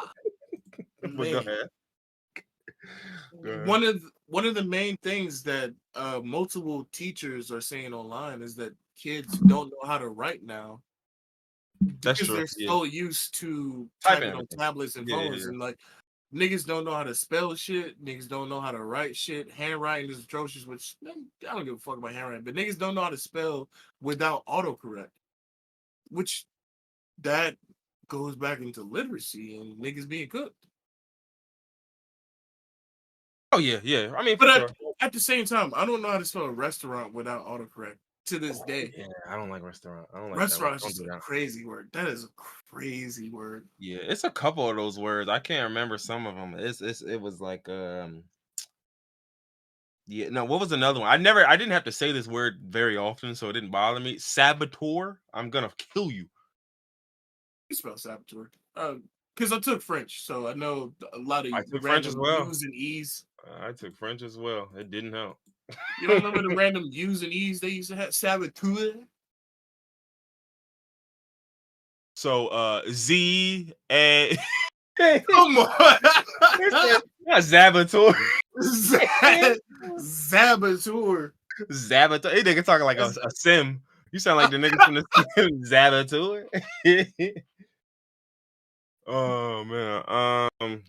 go ahead. One of the main things that multiple teachers are saying online is that kids don't know how to write now. That's because true. They're so used to typing on tablets and phones, and like niggas don't know how to spell shit. Niggas don't know how to write shit. Handwriting is atrocious, which I don't give a fuck about handwriting, but niggas don't know how to spell without autocorrect, which that goes back into literacy and niggas being cooked. Oh yeah. I mean, but at the same time, I don't know how to spell a restaurant without autocorrect to this day. Yeah, I don't like restaurant. I don't like restaurant. Is just a crazy word. That is a crazy word. Yeah, it's a couple of those words. I can't remember some of them. It was like Yeah, no, what was another one? I didn't have to say this word very often, so it didn't bother me. Saboteur, I'm gonna kill you. You spell saboteur. Because I took French, so I know a lot of I took French as random well. U's and E's. I took French as well. It didn't help. You don't remember the random U's and E's they used to have? Saboteur? So Z and Come on! not Saboteur. Saboteur. Saboteur. Hey, nigga talking like a sim. You sound like the nigga from the sim. Saboteur. Oh man.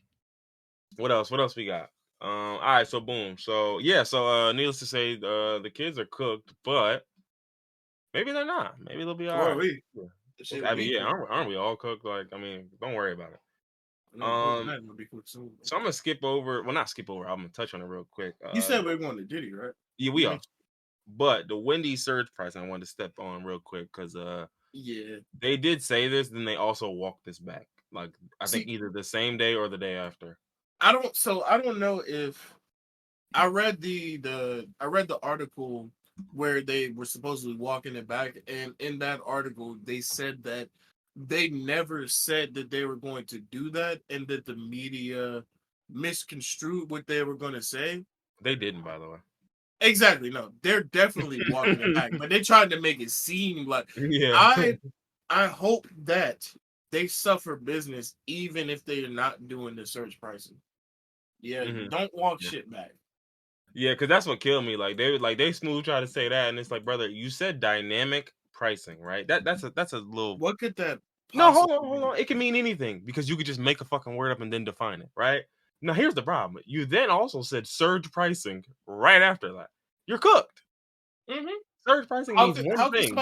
What else? What else we got? All right, so boom. So yeah, so needless to say, the kids are cooked, but maybe they're not. Maybe they'll be all Or right. we. I mean, yeah, aren't we all cooked? Like, I mean, don't worry about it. So I'm gonna skip over. Well, not skip over. I'm gonna touch on it real quick. You said we're going to Diddy, right? Yeah, we are. But the Wendy surge price, I wanted to step on real quick because yeah, they did say this, then they also walked this back. Like I think either the same day or the day after. I don't know if I read the article where they were supposedly walking it back, and in that article they said that they never said that they were going to do that, and that the media misconstrued what they were going to say. They didn't, by the way. Exactly. No, they're definitely walking it back, but they tried to make it seem like I hope that they suffer business even if they're not doing the surge pricing. Yeah, don't walk shit back. Yeah, because that's what killed me. Like they smooth try to say that, and it's like, brother, you said dynamic pricing, right? That's a little. What could that? No, hold on. It can mean anything because you could just make a fucking word up and then define it, right? Now here's the problem. You then also said surge pricing right after that. You're cooked. Surge pricing means one thing.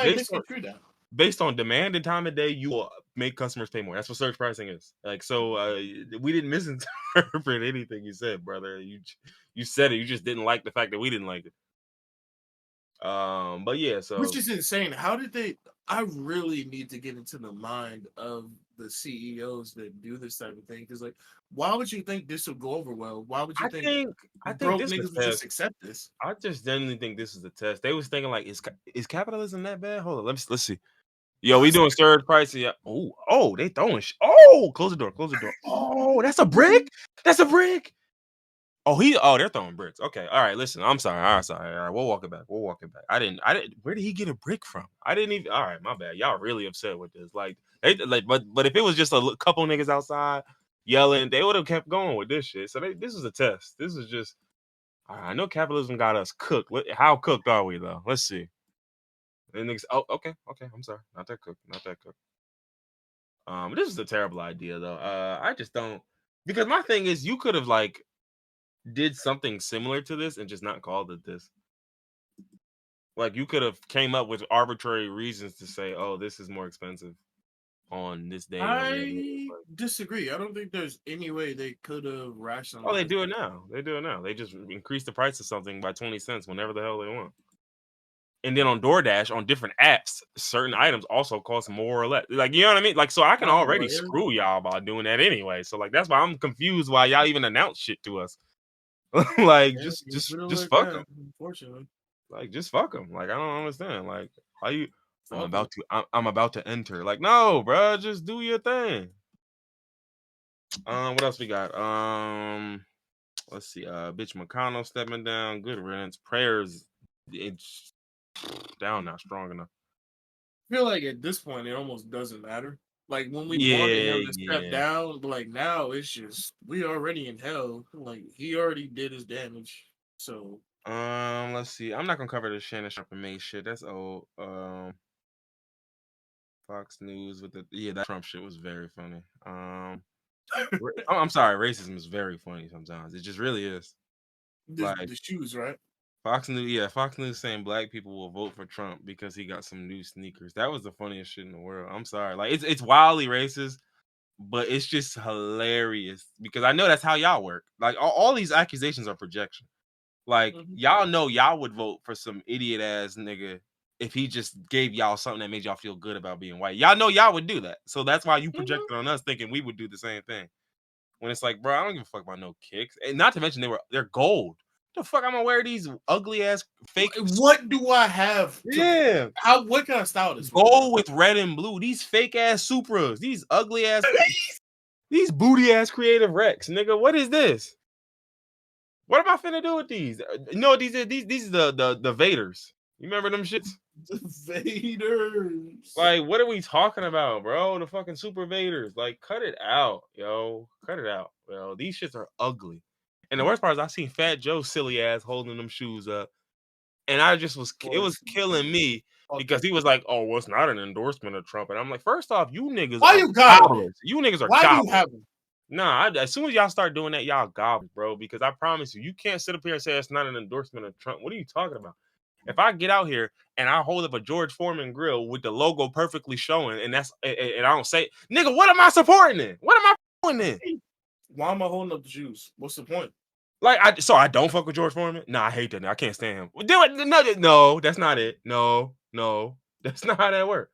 Based on demand and time of day, you will make customers pay more. That's what surge pricing is. Like, so we didn't misinterpret anything you said, brother. You said it. You just didn't like the fact that we didn't like it. But yeah, so which is insane. How did they? I really need to get into the mind of the CEOs that do this type of thing. Because, like, why would you think this would go over well? Why would you think broke niggas would just accept this? I just genuinely think this is a test. They was thinking like, is capitalism that bad? Hold on, let's see. Yo, we doing surge pricing. Yeah. Oh, they throwing. Close the door. Oh, that's a brick. That's a brick. They're throwing bricks. Okay, all right. Listen, I'm sorry. All right, we'll walk it back. I didn't. Where did he get a brick from? I didn't even. All right, my bad. Y'all really upset with this. Like, but if it was just a couple niggas outside yelling, they would have kept going with this shit. So this is a test. This is just. I know capitalism got us cooked. How cooked are we though? Let's see. And niggas, okay. I'm sorry. Not that cooked. This is a terrible idea though. I just don't, because my thing is you could have like did something similar to this and just not called it this. Like you could have came up with arbitrary reasons to say, oh, this is more expensive on this day. I disagree. I don't think there's any way they could have rationalized. Oh, they do it now. They just increase the price of something by 20 cents whenever the hell they want. And then on DoorDash, on different apps, certain items also cost more or less. Like, you know what I mean? Like, so I can already screw y'all by doing that anyway. So, like, that's why I'm confused why y'all even announce shit to us. Like, just fuck them. Unfortunately, like, just fuck them. Like, I don't understand. Like, how you? I'm about to enter. Like, no, bro, just do your thing. What else we got? Let's see. Bitch McConnell stepping down. Good riddance. Prayers. It's down, not strong enough. I feel like at this point it almost doesn't matter. Like when we wanted him to step down, like now it's just we already in hell. Like he already did his damage. So let's see. I'm not gonna cover the Shannon Sharp and May shit. That's old. Fox News with that Trump shit was very funny. I'm sorry, racism is very funny sometimes. It just really is. The shoes, right? Fox News saying black people will vote for Trump because he got some new sneakers. That was the funniest shit in the world. I'm sorry. Like it's wildly racist, but it's just hilarious because I know that's how y'all work. Like all these accusations are projection. Like y'all know y'all would vote for some idiot ass nigga if he just gave y'all something that made y'all feel good about being white. Y'all know y'all would do that. So that's why you projected on us thinking we would do the same thing. When it's like, bro, I don't give a fuck about no kicks. And not to mention they're gold. The fuck I'm gonna wear these ugly ass fake? What do I have? Yeah. What kind of style this? Gold with red and blue. These fake ass Supras. These ugly ass. These booty ass creative Rex, nigga. What is this? What am I finna do with these? No, these are the Vaders. You remember them shits? The Vaders. Like, what are we talking about, bro? The fucking Super Vaders. Like, cut it out, yo. Cut it out, yo. These shits are ugly. And the worst part is I seen Fat Joe silly ass holding them shoes up. And I just it was killing me because he was like, "Oh, well, it's not an endorsement of Trump." And I'm like, first off, you niggas Why are you got gobblers. You niggas are Why gobblers. do you have them? Nah, as soon as y'all start doing that, y'all gobblers, bro. Because I promise you, you can't sit up here and say it's not an endorsement of Trump. What are you talking about? If I get out here and I hold up a George Foreman grill with the logo perfectly showing, and I don't say, nigga, what am I supporting then? What am I doing then? Why am I holding up the shoes? What's the point? Like, I don't fuck with George Foreman? Nah, I hate that. I can't stand him. No, that's not it. No, that's not how that works.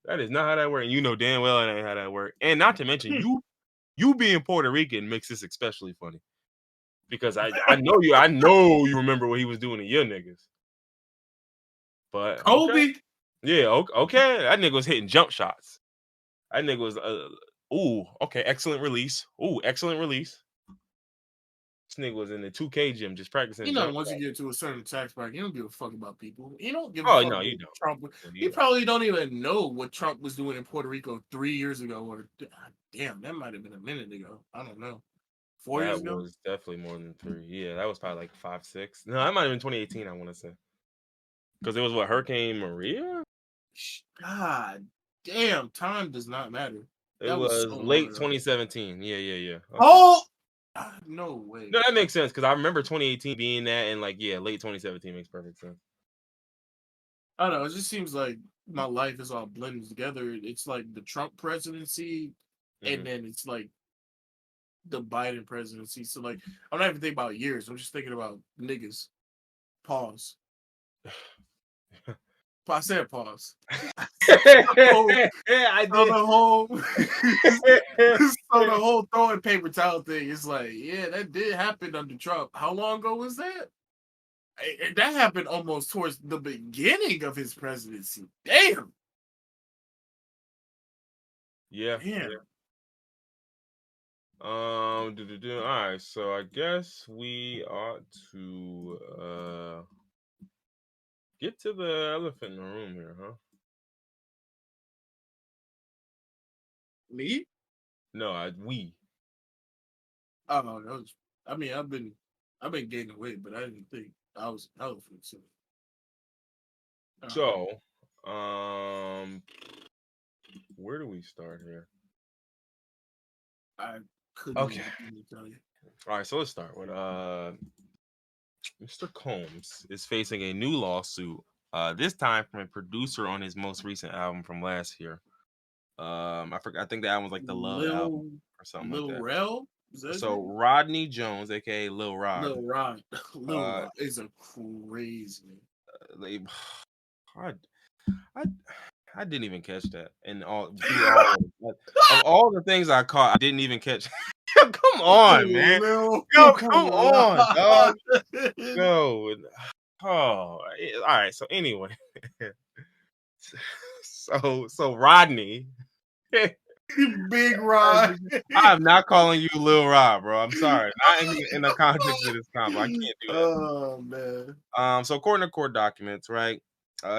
That is not how that works. And you know damn well it ain't how that works. And not to mention, you being Puerto Rican makes this especially funny. Because I know you remember what he was doing to your niggas. But Kobe. Okay. Yeah, okay. That nigga was hitting jump shots. That nigga was excellent release. Excellent release. This nigga was in the 2K gym just practicing. You know, once you get to a certain tax bracket, you don't give a fuck about people. You don't give a fuck. fuck No, about you don't. Trump. You probably don't even know what Trump was doing in Puerto Rico 3 years ago, or damn, that might have been a minute ago. I don't know. 4 years ago? That was definitely more than 3. Yeah, that was probably like 5, 6. No, that might have been 2018, I want to say. Because it was what, Hurricane Maria? God damn, time does not matter. It was so late 2017. Yeah. Okay. Oh! No way. No, that makes sense because I remember 2018 being that, and like, yeah, late 2017 makes perfect sense. I don't know. It just seems like my life is all blended together. It's like the Trump presidency, and then it's like the Biden presidency. So, like, I'm not even thinking about years. I'm just thinking about niggas. Pause. I said pause. I did. So the whole throwing paper towel thing is like, yeah, that did happen under Trump. How long ago was that? That happened almost towards the beginning of his presidency. Damn. Yeah. All right, so I guess we ought to get to the elephant in the room here, huh? Me? No, we. Oh no, I mean, I've been gaining weight, but I didn't think I was an elephant. So, where do we start here? I couldn't even tell you. All right, so let's start with Mr. Combs is facing a new lawsuit. This time from a producer on his most recent album from last year. I forgot. I think the album was like the Love album or something like that. Rel? So Rodney Jones, aka Lil Rod. Lil Rod is a crazy. I didn't even catch that, and all the things I caught, I didn't even catch. Come on, man. Yo, come on, dog. No. Oh, all right. So anyway, so Rodney. Big Rod. I'm not calling you Lil Rod, bro. I'm sorry. Not in the context of this combo. I can't do that. Oh man. So according to court documents, right?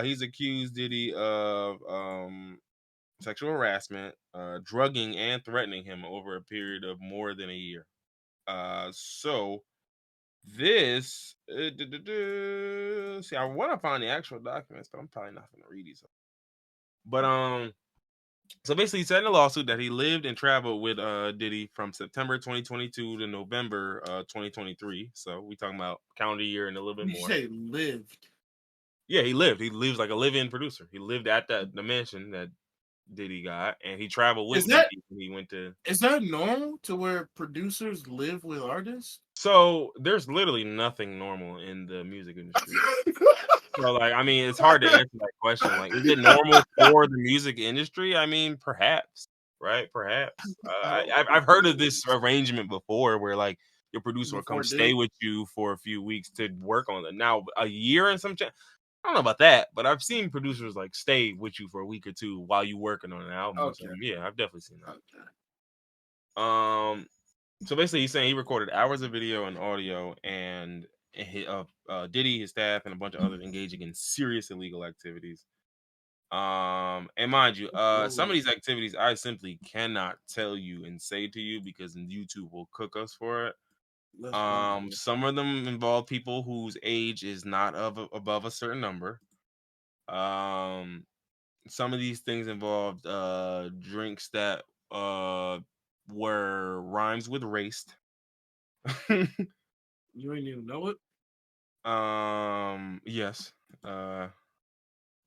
He's accused Diddy of sexual harassment, drugging, and threatening him over a period of more than a year. So this see, I want to find the actual documents, but I'm probably not going to read these. But so basically, he said in the lawsuit that he lived and traveled with Diddy from September 2022 to November 2023. So we talking about calendar year and a little bit more. You say lived? Yeah, he lived. He lives like a live-in producer. He lived at the mansion that Diddy got, and he traveled with Diddy. He went to. Is that normal to where producers live with artists? So there's literally nothing normal in the music industry. So, like, I mean, it's hard to answer that question. Like, is it normal for the music industry? I mean, perhaps, right? Perhaps. I've heard of this arrangement before, where like your producer will come Before stay Diddy? with you for a few weeks to work on it. Now, a year and some I don't know about that, but I've seen producers like stay with you for a week or two while you working on an album or Okay. something. Yeah, I've definitely seen that. Okay. So basically, he's saying he recorded hours of video and audio, and Diddy, his staff, and a bunch of others engaging in serious illegal activities. And mind you, some of these activities I simply cannot tell you and say to you because YouTube will cook us for it. Some of them involve people whose age is not above a certain number. Some of these things involved drinks that were rhymes with raced. You ain't even know it? Yes.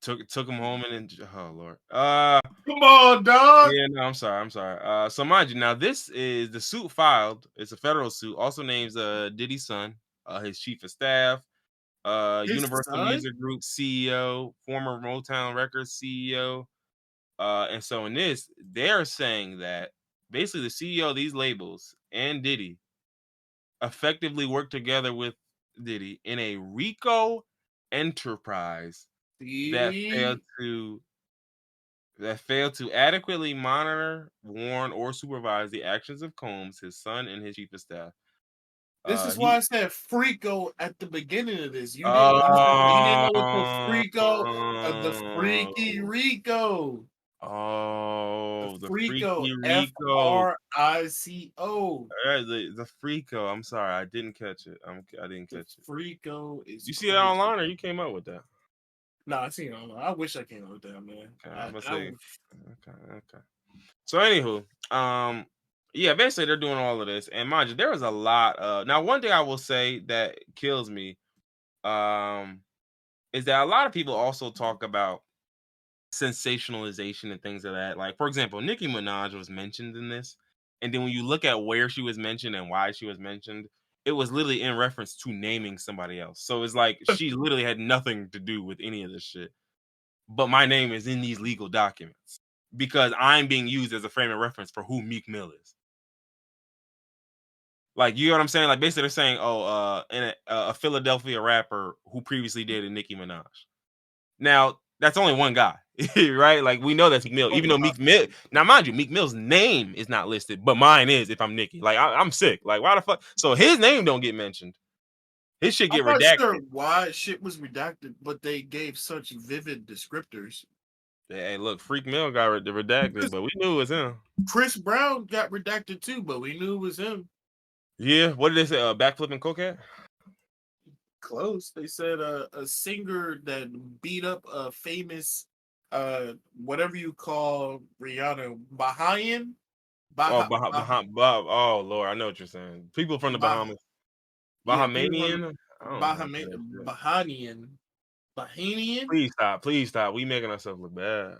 Took him home and oh Lord. Come on, dog. Yeah, no, I'm sorry. So mind you, now this is the suit filed. It's a federal suit. Also names Diddy's son, his chief of staff, His Universal son? Music Group CEO, former Motown Records CEO. And so in this, they're saying that basically the CEO of these labels and Diddy effectively worked together with Diddy in a RICO enterprise that See? failed to adequately monitor, warn, or supervise the actions of Combs, his son, and his chief of staff. This is why He I said FRICO at the beginning of this. You said you didn't know what the Oh, FRICO, the Freaky Rico. The the FRICO, freaky Rico. FRICO. The FRICO. I'm sorry, I didn't catch it. I didn't The catch it. FRICO is You see that crazy. online, or you came up with that? No, I seen it online. I wish I came up with that, man. Okay, I'm gonna I say. Okay. So anywho, yeah, basically they're doing all of this, and mind you, there is a lot. Now, one thing I will say that kills me, is that a lot of people also talk about sensationalization and things of that. Like, for example, Nicki Minaj was mentioned in this, and then when you look at where she was mentioned and why she was mentioned, it was literally in reference to naming somebody else. So it's like she literally had nothing to do with any of this shit. But my name is in these legal documents because I'm being used as a frame of reference for who Meek Mill is. Like, you know what I'm saying? Like, basically they're saying, a Philadelphia rapper who previously dated Nicki Minaj. Now, that's only one guy, right? Like, we know that's Meek Mill, even though Meek Mill. Now, mind you, Meek Mill's name is not listed, but mine is. If I'm Nicki, like, I'm sick. Like, why the fuck? So his name don't get mentioned. His shit get I'm not redacted. sure why shit was redacted, but they gave such vivid descriptors. Hey, look, Freak Mill got redacted, but we knew it was him. Chris Brown got redacted too, but we knew it was him. Yeah, what did they say? Backflipping cocaine? Close. They said a singer that beat up a famous whatever you call Rihanna, Bahayan. Oh, oh Lord, I know what you're saying. People from the Bahamas. Yeah, people from Bahamian? I don't know how to say that shit. Bahanian. Please stop. We making ourselves look bad.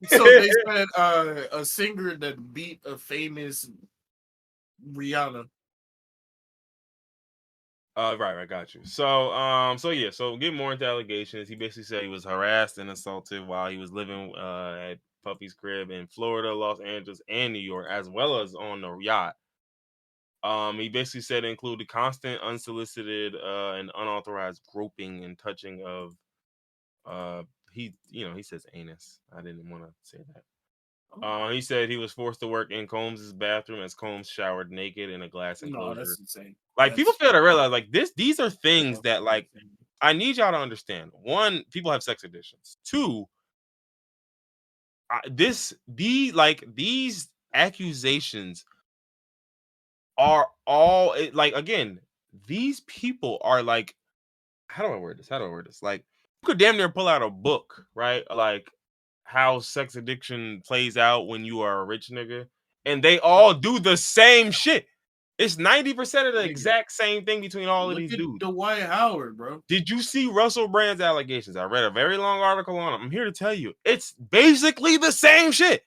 So they said a singer that beat a famous Rihanna. Right, got you. So get more into allegations. He basically said he was harassed and assaulted while he was living at Puffy's crib in Florida, Los Angeles, and New York, as well as on the yacht. He basically said it included constant, unsolicited, and unauthorized groping and touching of he says anus. I didn't want to say that. He said he was forced to work in Combs' bathroom as Combs showered naked in a glass enclosure. No, that's insane. Like, people fail to realize, like, these are things that, like, I need y'all to understand. One, people have sex addictions. Two, these accusations are all like, again, these people are like, how do I word this? Like, you could damn near pull out a book, right? Like, how sex addiction plays out when you are a rich nigga, and they all do the same shit. It's 90% of the exact same thing between all of Look these at dudes. Dwight Howard, bro. Did you see Russell Brand's allegations? I read a very long article on them. I'm here to tell you, it's basically the same shit.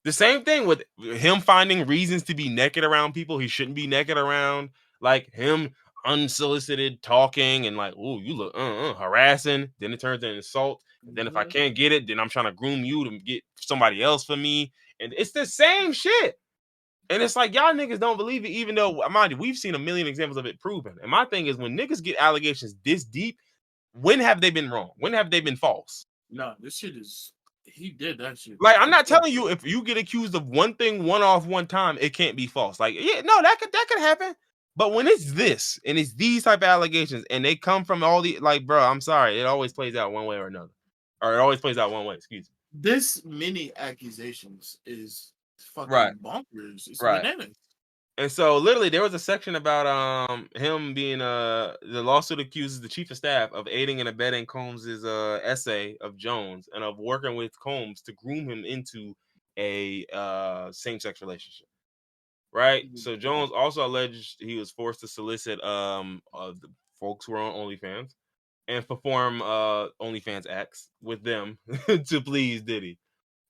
The same thing with him finding reasons to be naked around people he shouldn't be naked around, like him unsolicited talking and like, oh, you look harassing. Then it turns into insult. And then if I can't get it, then I'm trying to groom you to get somebody else for me. And it's the same shit. And it's like y'all niggas don't believe it, even though, mind you, we've seen a million examples of it proven. And my thing is, when niggas get allegations this deep, when have they been wrong? When have they been false? Nah, this shit is. He did that shit. Like, I'm not telling you if you get accused of one thing one off one time, it can't be false. Like, yeah, no, that could happen. But when it's this and it's these type of allegations and they come from all the, like, bro, I'm sorry, it always plays out one way or another, or it always plays out one way. Excuse me. This many accusations is fucking Right. bonkers. It's Right. bananas. And so literally there was a section about him being the lawsuit accuses the chief of staff of aiding and abetting Combs's essay of Jones and of working with Combs to groom him into a same-sex relationship. Right? So Jones also alleged he was forced to solicit the folks who are on OnlyFans and perform OnlyFans acts with them to please Diddy.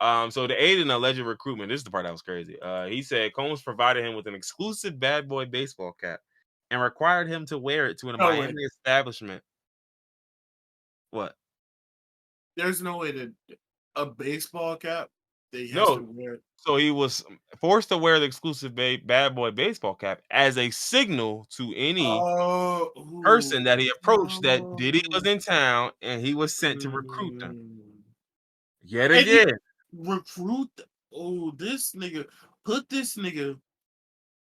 So to aid in alleged recruitment, this is the part that was crazy. He said Combs provided him with an exclusive bad boy baseball cap and required him to wear it to a Miami establishment. What? There's no way to a baseball cap. They has to wear it. So he was forced to wear the exclusive bad boy baseball cap as a signal to any person that he approached that Diddy was in town and he was sent to recruit them. Yet again. Recruit. Oh, this nigga. Put this nigga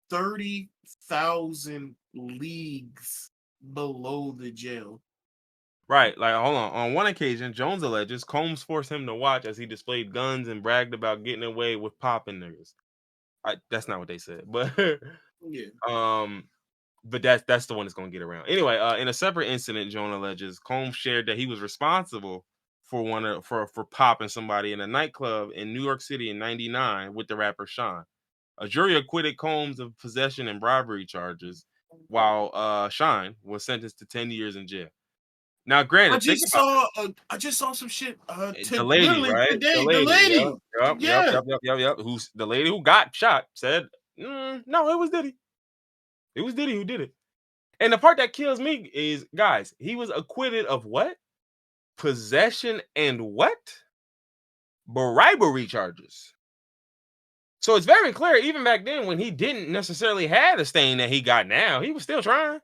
30,000 leagues below the jail. Right, like hold on. On one occasion, Jones alleges Combs forced him to watch as he displayed guns and bragged about getting away with popping niggas. That's not what they said, but yeah. But that's the one that's gonna get around. Anyway, in a separate incident, Jones alleges Combs shared that he was responsible for popping somebody in a nightclub in New York City in '99 with the rapper Sean. A jury acquitted Combs of possession and bribery charges, while Sean was sentenced to 10 years in jail. Now, granted, I just saw some shit. The lady, right? Today, the lady. Yep. Who's the lady who got shot? Said, no, it was Diddy. It was Diddy who did it. And the part that kills me is, guys, he was acquitted of what? Possession and what? Bribery charges. So it's very clear, even back then, when he didn't necessarily have the stain that he got now, he was still trying.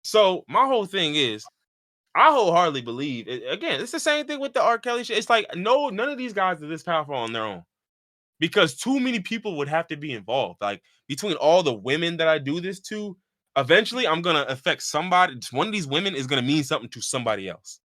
So my whole thing is, I wholeheartedly believe, again, it's the same thing with the R. Kelly shit. It's like, no, none of these guys are this powerful on their own. Because too many people would have to be involved. Like, between all the women that I do this to, eventually I'm going to affect somebody. One of these women is going to mean something to somebody else.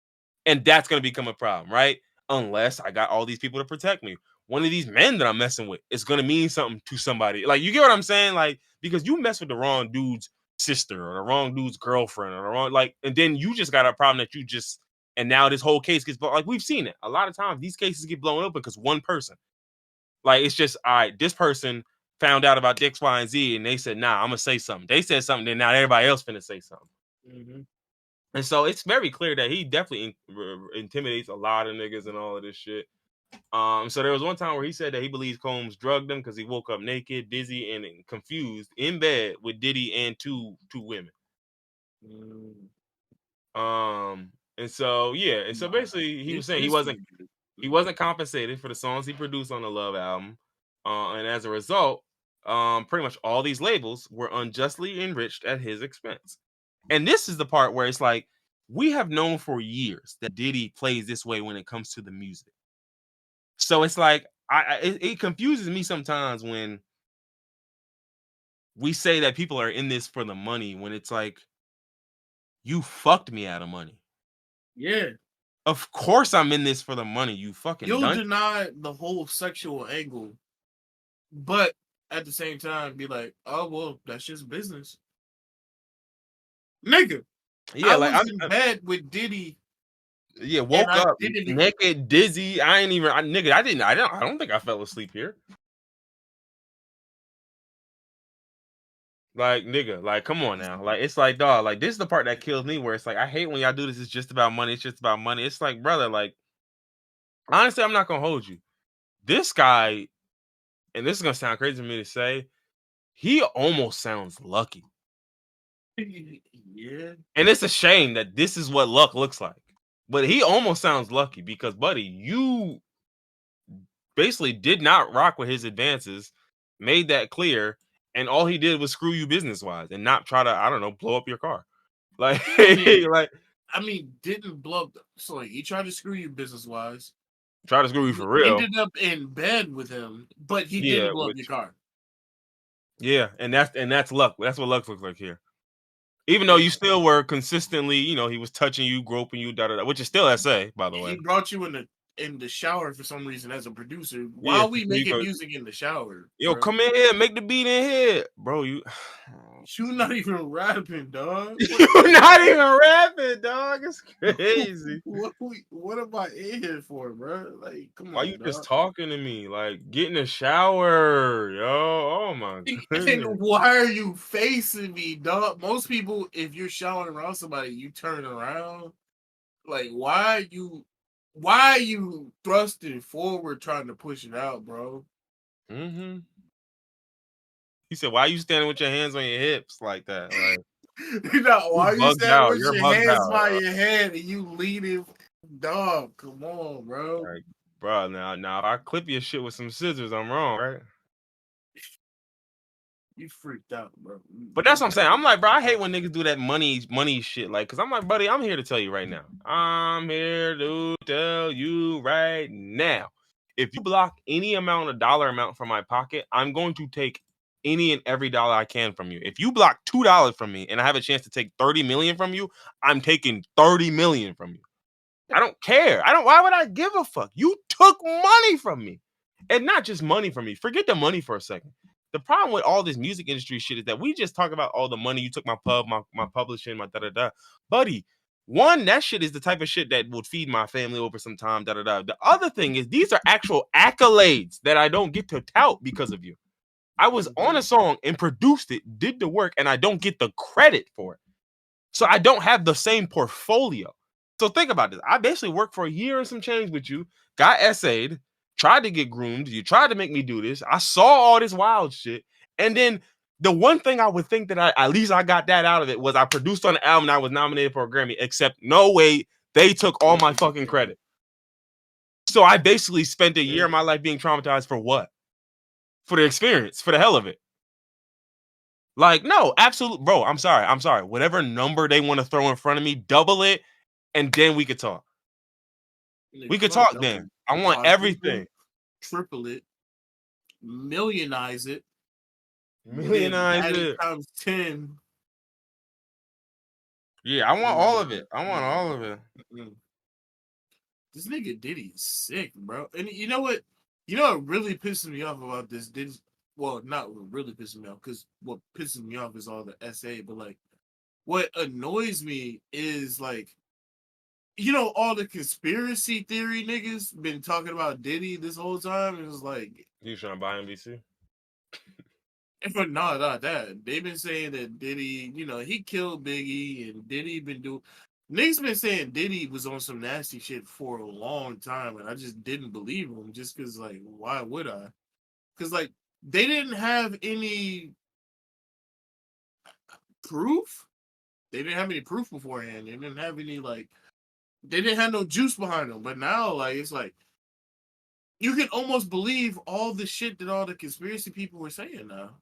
And that's going to become a problem, right? Unless I got all these people to protect me. One of these men that I'm messing with is going to mean something to somebody. Like, you get what I'm saying? Like, because you mess with the wrong dude's sister or the wrong dude's girlfriend or the wrong, like, and then you just got a problem that you just, and now this whole case gets, like, we've seen it. A lot of times these cases get blown up because one person. Like, it's just, all right, this person found out about X, Y, and Z, and they said, nah, I'm going to say something. They said something, then now everybody else finna say something. Mm-hmm. And so it's very clear that he definitely intimidates a lot of niggas and all of this shit. So there was one time where he said that he believes Combs drugged him because he woke up naked, dizzy, and confused in bed with Diddy and two women. And so, yeah. And so basically he was saying he wasn't compensated for the songs he produced on the Love album. And as a result, pretty much all these labels were unjustly enriched at his expense. And this is the part where it's like, we have known for years that Diddy plays this way when it comes to the music. So it's like, it confuses me sometimes when we say that people are in this for the money, when it's like, you fucked me out of money. Yeah. Of course I'm in this for the money, you fucking You'll deny the whole sexual angle, but at the same time be like, oh, well, that's just business. Nigga. Yeah, I was in bed with Diddy. Yeah, woke up naked, dizzy. I don't think I fell asleep here. Like, nigga, like, come on now. Like, it's like, dog, like, this is the part that kills me, where it's like, I hate when y'all do this. It's just about money. It's just about money. It's like, brother, like, honestly, I'm not gonna hold you. This guy, and this is gonna sound crazy for me to say, he almost sounds lucky. Yeah. And it's a shame that this is what luck looks like. But he almost sounds lucky because, buddy, you basically did not rock with his advances. made that clear, and all he did was screw you business wise and not try to, I don't know, blow up your car. Like, didn't blow up. So like, he tried to screw you business wise. Try to screw you for You real. ended up in bed with him, but he didn't blow up your car. Yeah, and that's luck. That's what luck looks like here. Even though you still were consistently, you know, he was touching you, groping you, which is still SA, by the way. He brought you in the shower for some reason as a producer while we making music in the shower. Yo, bro. Come in here, make the beat in here, bro. You not even rapping, dog. You're not even rapping, dog. It's crazy. What am I in here for, bro? Like, come on. Why you just talking to me? Like, get in the shower, yo. Oh my goodness. And why are you facing me, dog? Most people, if you're showering around somebody, you turn around. Like, why are you thrusting forward trying to push it out, bro? Mm-hmm. He said, "Why are you standing with your hands on your hips like that?" Like, why are you standing with your hands by bro. your head and you leaning? Dog, come on, bro. Like, bro, now if I clip your shit with some scissors, I'm wrong, right? You freaked out, bro. But that's what I'm saying. I'm like, bro, I hate when niggas do that money shit. Like, cause I'm like, buddy, I'm here to tell you right now. I'm here to tell you right now. If you block any dollar amount from my pocket, I'm going to take any and every dollar I can from you. If you block $2 from me and I have a chance to take 30 million from you, I'm taking 30 million from you. I don't care. Why would I give a fuck? You took money from me. And not just money from me. Forget the money for a second. The problem with all this music industry shit is that we just talk about all the money you took my pub, my publishing, my da-da-da. Buddy, one, that shit is the type of shit that would feed my family over some time, da-da-da. The other thing is these are actual accolades that I don't get to tout because of you. I was on a song and produced it, did the work, and I don't get the credit for it. So I don't have the same portfolio. So think about this. I basically worked for a year and some change with you, got essayed, tried to get groomed. You tried to make me do this. I saw all this wild shit. And then the one thing I would think that at least I got that out of it was I produced on an album and I was nominated for a Grammy, except no way, they took all my fucking credit. So I basically spent a year of my life being traumatized for what? For the experience, for the hell of it. Like, no, absolutely, bro. I'm sorry. Whatever number they want to throw in front of me, double it, and then we could talk. We could talk then. I want everything. Triple it, millionize it, times 10. Yeah, I want all of it. This nigga Diddy is sick, bro. And you know what? You know what really pisses me off about this? Well, not what really pisses me off, because what pisses me off is all the SA, but like, what annoys me is like, you know, all the conspiracy theory niggas been talking about Diddy this whole time. It was like, you trying to buy NBC? But no, not that. They've been saying that Diddy, you know, he killed Biggie, and Diddy been doing. Niggas been saying Diddy was on some nasty shit for a long time, and I just didn't believe him. Just because, like, why would I? Because, like, they didn't have any proof. They didn't have any proof beforehand. They didn't have any, like, they didn't have no juice behind them. But now, like, it's like, you can almost believe all the shit that all the conspiracy people were saying now.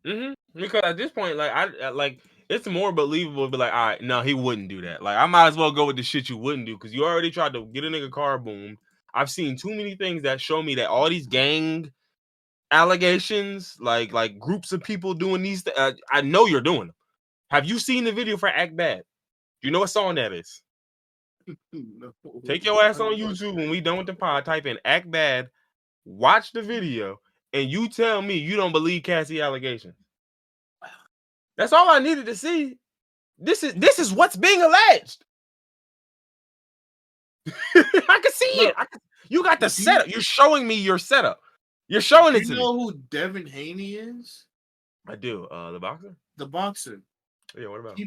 Mm-hmm. Because at this point, like, I like, it's more believable to be like, all right, no, he wouldn't do that. Like, I might as well go with the shit you wouldn't do, because you already tried to get a nigga car boomed. I've seen too many things that show me that all these gang allegations, like groups of people doing these, I know you're doing them. Have you seen the video for Act Bad? Do you know what song that is? No. Take your ass on YouTube when we done with the pod, type in Act Bad, watch the video, and you tell me you don't believe Cassie allegations. That's all I needed to see. This is what's being alleged. I can see it. You got the setup. You're showing me your setup. You're showing it to me. You know who Devin Haney is? I do. The boxer? The boxer. Yeah, what about?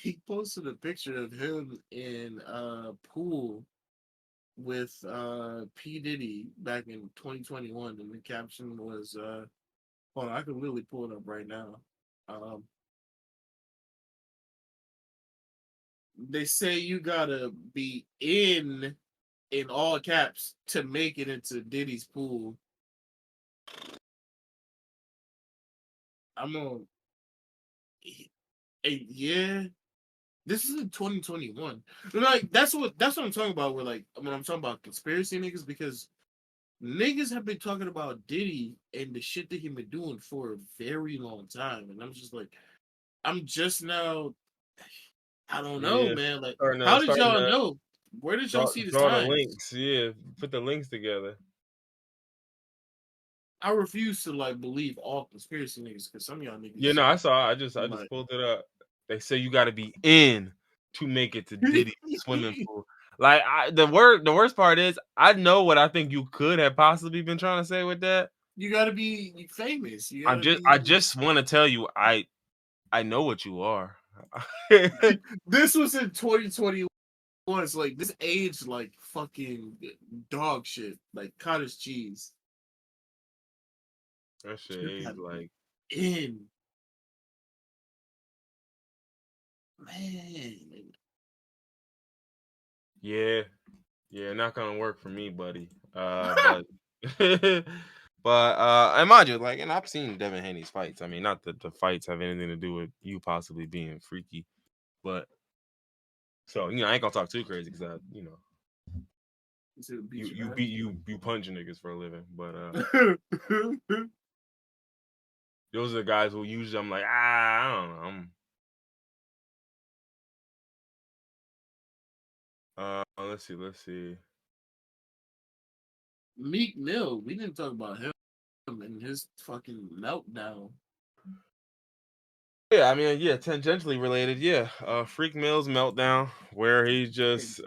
He posted a picture of him in a pool with P. Diddy back in 2021, and the caption was hold on, I can really pull it up right now. They say you gotta be in all caps to make it into Diddy's pool. I'm on. Yeah, this is in 2021. Like that's what I'm talking about. Where like when I'm talking about conspiracy niggas, because niggas have been talking about Diddy and the shit that he been doing for a very long time, and I'm just like, I'm just now. I don't know, Yeah, man. Like, starting to how did starting y'all to know? Where did y'all draw, see the draw the signs? links. Yeah, put the links together. I refuse to like believe all conspiracy niggas because some of y'all Yeah, niggas no, I saw. I just like pulled it up. They say you got to be in to make it to Diddy's swimming pool. Like the worst part is I know what I think you could have possibly been trying to say with that. you gotta be famous. You I gotta just I be. just want to tell you I know what you are. This was in 2021. It's like this aged like fucking dog shit, like cottage cheese. That shit You is gotta be like in, man. yeah. Yeah, not gonna work for me, buddy. But and mind you, like, and I've seen Devin Haney's fights. I mean, not that the fights have anything to do with you possibly being freaky, but so I ain't gonna talk too crazy because To beat you your you ass. beat you punch niggas for a living, but those are the guys who usually I'm like I don't know. Let's see. Meek Mill, we didn't talk about him and his fucking meltdown. Yeah, I mean, yeah, tangentially related. Yeah, Freak Mills meltdown where he just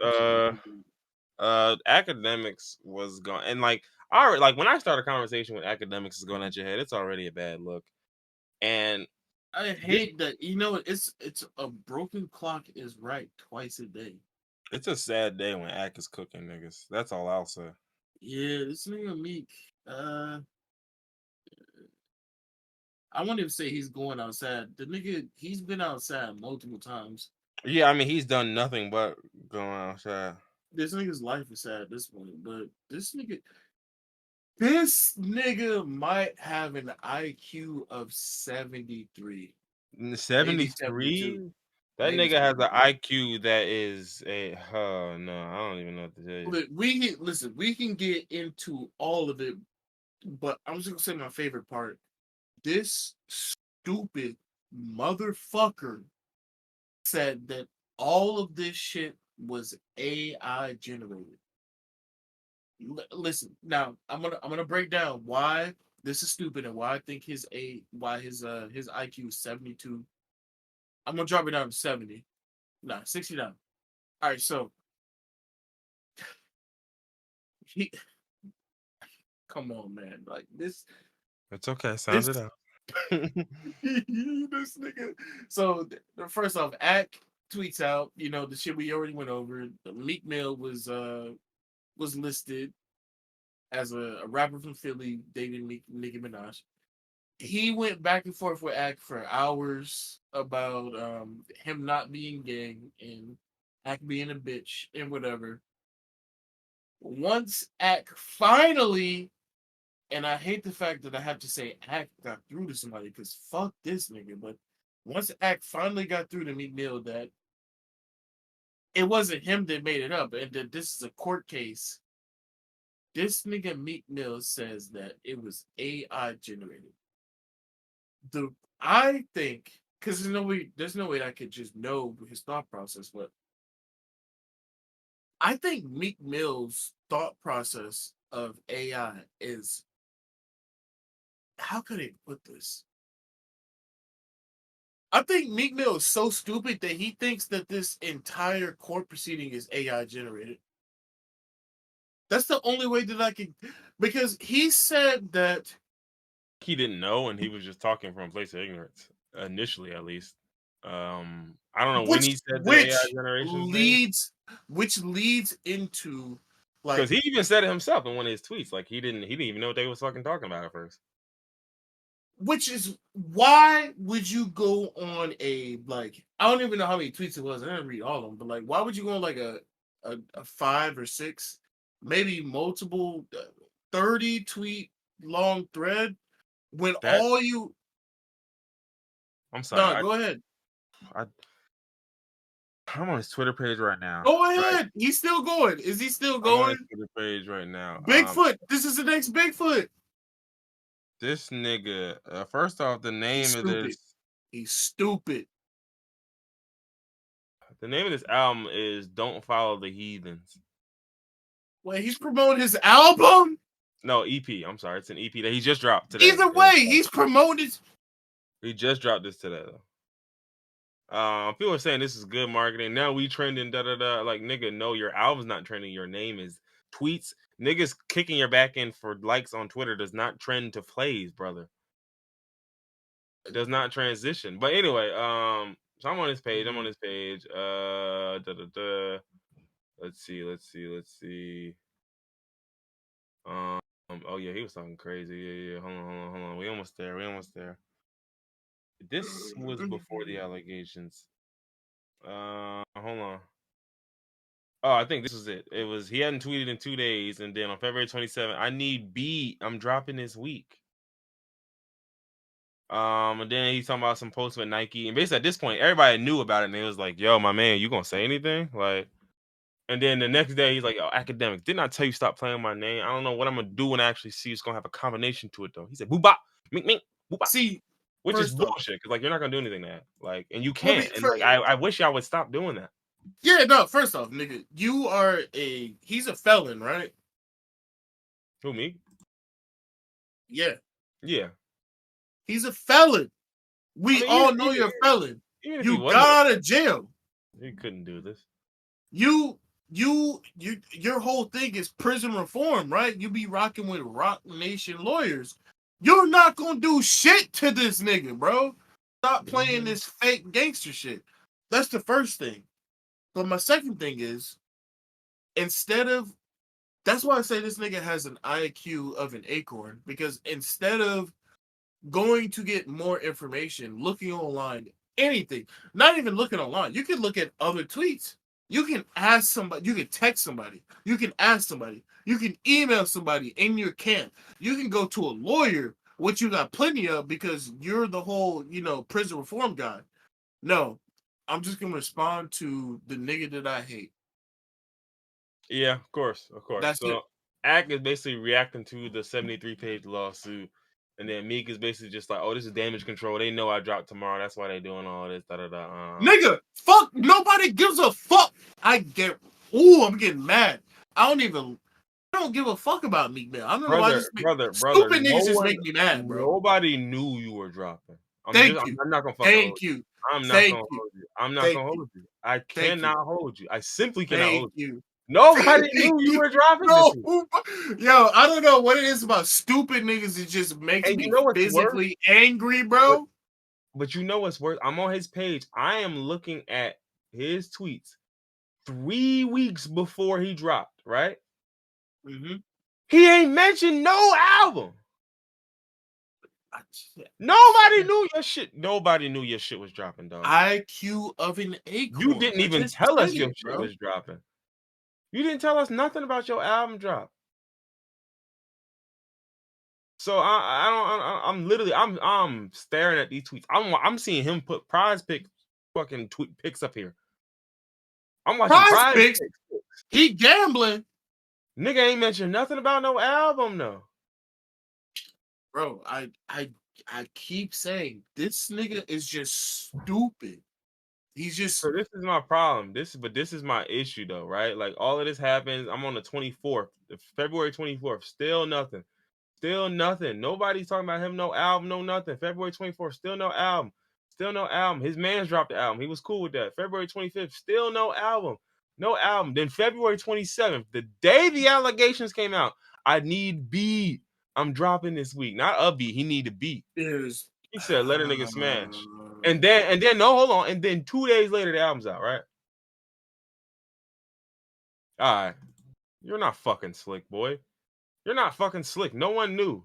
academics was going and like I already, like when I start a conversation with academics is going at your head, it's already a bad look. And I this hate that. You know, it's a broken clock is right twice a day. it's a sad day when Ack is cooking niggas. That's all I'll say. Yeah, this nigga Meek. Uh, I won't even say he's going outside. The nigga, he's been outside multiple times. Yeah, I mean he's done nothing but going outside. This nigga's life is sad at this point, but this nigga might have an IQ of 73, maybe 72, 73? That maybe nigga has an 72. IQ that is a no, I don't even know what to tell you. Look, we can get into all of it, but I'm just gonna say my favorite part. This stupid motherfucker said that all of this shit was AI generated. Listen, now I'm gonna break down why this is stupid and why I think his IQ is 72. I'm gonna drop it down to 70. Nah, 69. All right, so he come on, man. Like It's okay, sound this it out. this nigga. So first off, Ack tweets out, the shit we already went over. The Meek Mill was listed as a rapper from Philly dating Nicki Minaj. He went back and forth with Ack for hours about him not being gay and Ack being a bitch and whatever. Once Ack finally, and I hate the fact that I have to say Ack got through to somebody because fuck this nigga, but once Ack finally got through to Meek Mill that it wasn't him that made it up and that this is a court case, this nigga Meek Mill says that it was AI generated. I think because there's no way I could just know his thought process, but I think Meek Mill's thought process of AI is how could I put this? I think Meek Mill is so stupid that he thinks that this entire court proceeding is AI generated. That's the only way that I can, because he said that He didn't know, and he was just talking from a place of ignorance initially, at least. I don't know when which he said the AI which generation thing leads which leads into because like he even said it himself in one of his tweets. Like he didn't even know what they was fucking talking about at first. which is why would you go on a like I don't even know how many tweets it was. I didn't read all of them, but like why would you go on like a 5 or 6, maybe multiple 30 tweet long thread when That I'm sorry. No, go ahead. I'm on his Twitter page right now. Go ahead. Right? He's still going. Is he still I'm on his going? Twitter page right now. Bigfoot. This is the next Bigfoot. This nigga. First off, the name of this. He's stupid. The name of this album is "Don't Follow the Heathens." Wait, he's promoting his album? No, EP. I'm sorry, it's an EP that he just dropped today. Either way, he's promoted. He just dropped this today though. People are saying this is good marketing. Now we trending, da da da. Like, nigga, no, your album's not trending. Your name is tweets. Niggas kicking your back end for likes on Twitter does not trend to plays, brother. It does not transition. But anyway, so I'm on his page. Da da da. Let's see. Oh yeah, he was talking crazy. Yeah. Hold on. We almost there. This was before the allegations. Hold on. Oh, I think this was it. It was he hadn't tweeted in 2 days, and then on February 27th, I need beat. I'm dropping this week. And then he's talking about some posts with Nike, and basically at this point, everybody knew about it, and it was like, "Yo, my man, you gonna say anything?" Like, and then the next day, he's like, "Oh, academic, didn't I tell you stop playing my name? I don't know what I'm gonna do when I actually see it's gonna have a combination to it though." He said, "Boop bop, mink mink, boop bop." See, Which is bullshit, because like you're not gonna do anything to that. Like, and you can't. And like I wish y'all would stop doing that. Yeah, no, first off, nigga, he's a felon, right? Who, me? Yeah. Yeah. He's a felon. We all know you're a felon. You got out of jail. You couldn't do this. Your whole thing is prison reform, right? You be rocking with Rock Nation lawyers. You're not gonna do shit to this nigga, bro. Stop playing this fake gangster shit. That's the first thing. But my second thing is, that's why I say this nigga has an IQ of an acorn, because instead of going to get more information, looking online, anything, not even looking online, you can look at other tweets. You can ask somebody, you can text somebody, you can ask somebody, you can email somebody in your camp, you can go to a lawyer, which you got plenty of because you're the whole, prison reform guy. No, I'm just gonna respond to the nigga that I hate. Yeah, of course. That's so it. Ack is basically reacting to the 73-page lawsuit, and then Meek is basically just like, "Oh, this is damage control. They know I dropped tomorrow. That's why they doing all this." Da da da. Nigga, fuck. Nobody gives a fuck. I'm getting mad. I don't give a fuck about Meek, man. I don't know why this stupid niggas just make me mad, bro. Nobody knew you were dropping. I'm not gonna fucking hold you. I'm not gonna hold you. I cannot hold you. I simply cannot hold you. Nobody knew you were dropping this week. Yo, I don't know what it is about stupid niggas. It just makes me physically angry, bro. But you know what's worse? I'm on his page. I am looking at his tweets 3 weeks before he dropped, right? Mm-hmm. He ain't mentioned no album. Nobody knew your shit. Nobody knew your shit was dropping, dog. IQ of an acorn. You didn't even tell us your shit was dropping. You didn't tell us nothing about your album drop. So I'm staring at these tweets. I'm seeing him put prize pics, fucking tweet pics up here. I'm watching prize pics. He gambling. Nigga ain't mentioned nothing about no album, though. Bro, I keep saying this nigga is just stupid. He's just. So this is my problem. This is my issue, though, right? Like, all of this happens. I'm on the 24th, February 24th. Still nothing. Nobody's talking about him. No album. No nothing. February 24th. Still no album. His man's dropped the album. He was cool with that. February 25th. Still no album. Then February 27th, the day the allegations came out, I need beat. I'm dropping this week. Not a beat. He need a beat. He said, "Let a nigga smash." And then no, hold on. And then 2 days later, the album's out, right? All right. You're not fucking slick, boy. You're not fucking slick. No one knew.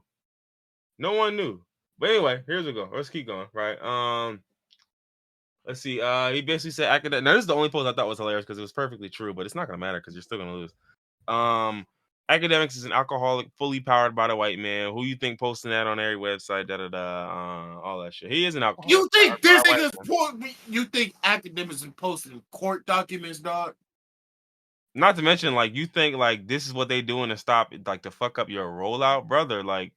But anyway, here's we go. Let's keep going, right? Let's see. He basically said academic. Now, this is the only post I thought was hilarious because it was perfectly true, but it's not gonna matter because you're still gonna lose. Academics is an alcoholic, fully powered by the white man. Who you think posting that on every website? All that shit. He is an alcoholic. You think Powered by this a white nigga's you think academics are posting court documents, dog? Not to mention, like, you think like this is what they doing to stop, like, to fuck up your rollout, brother. Like,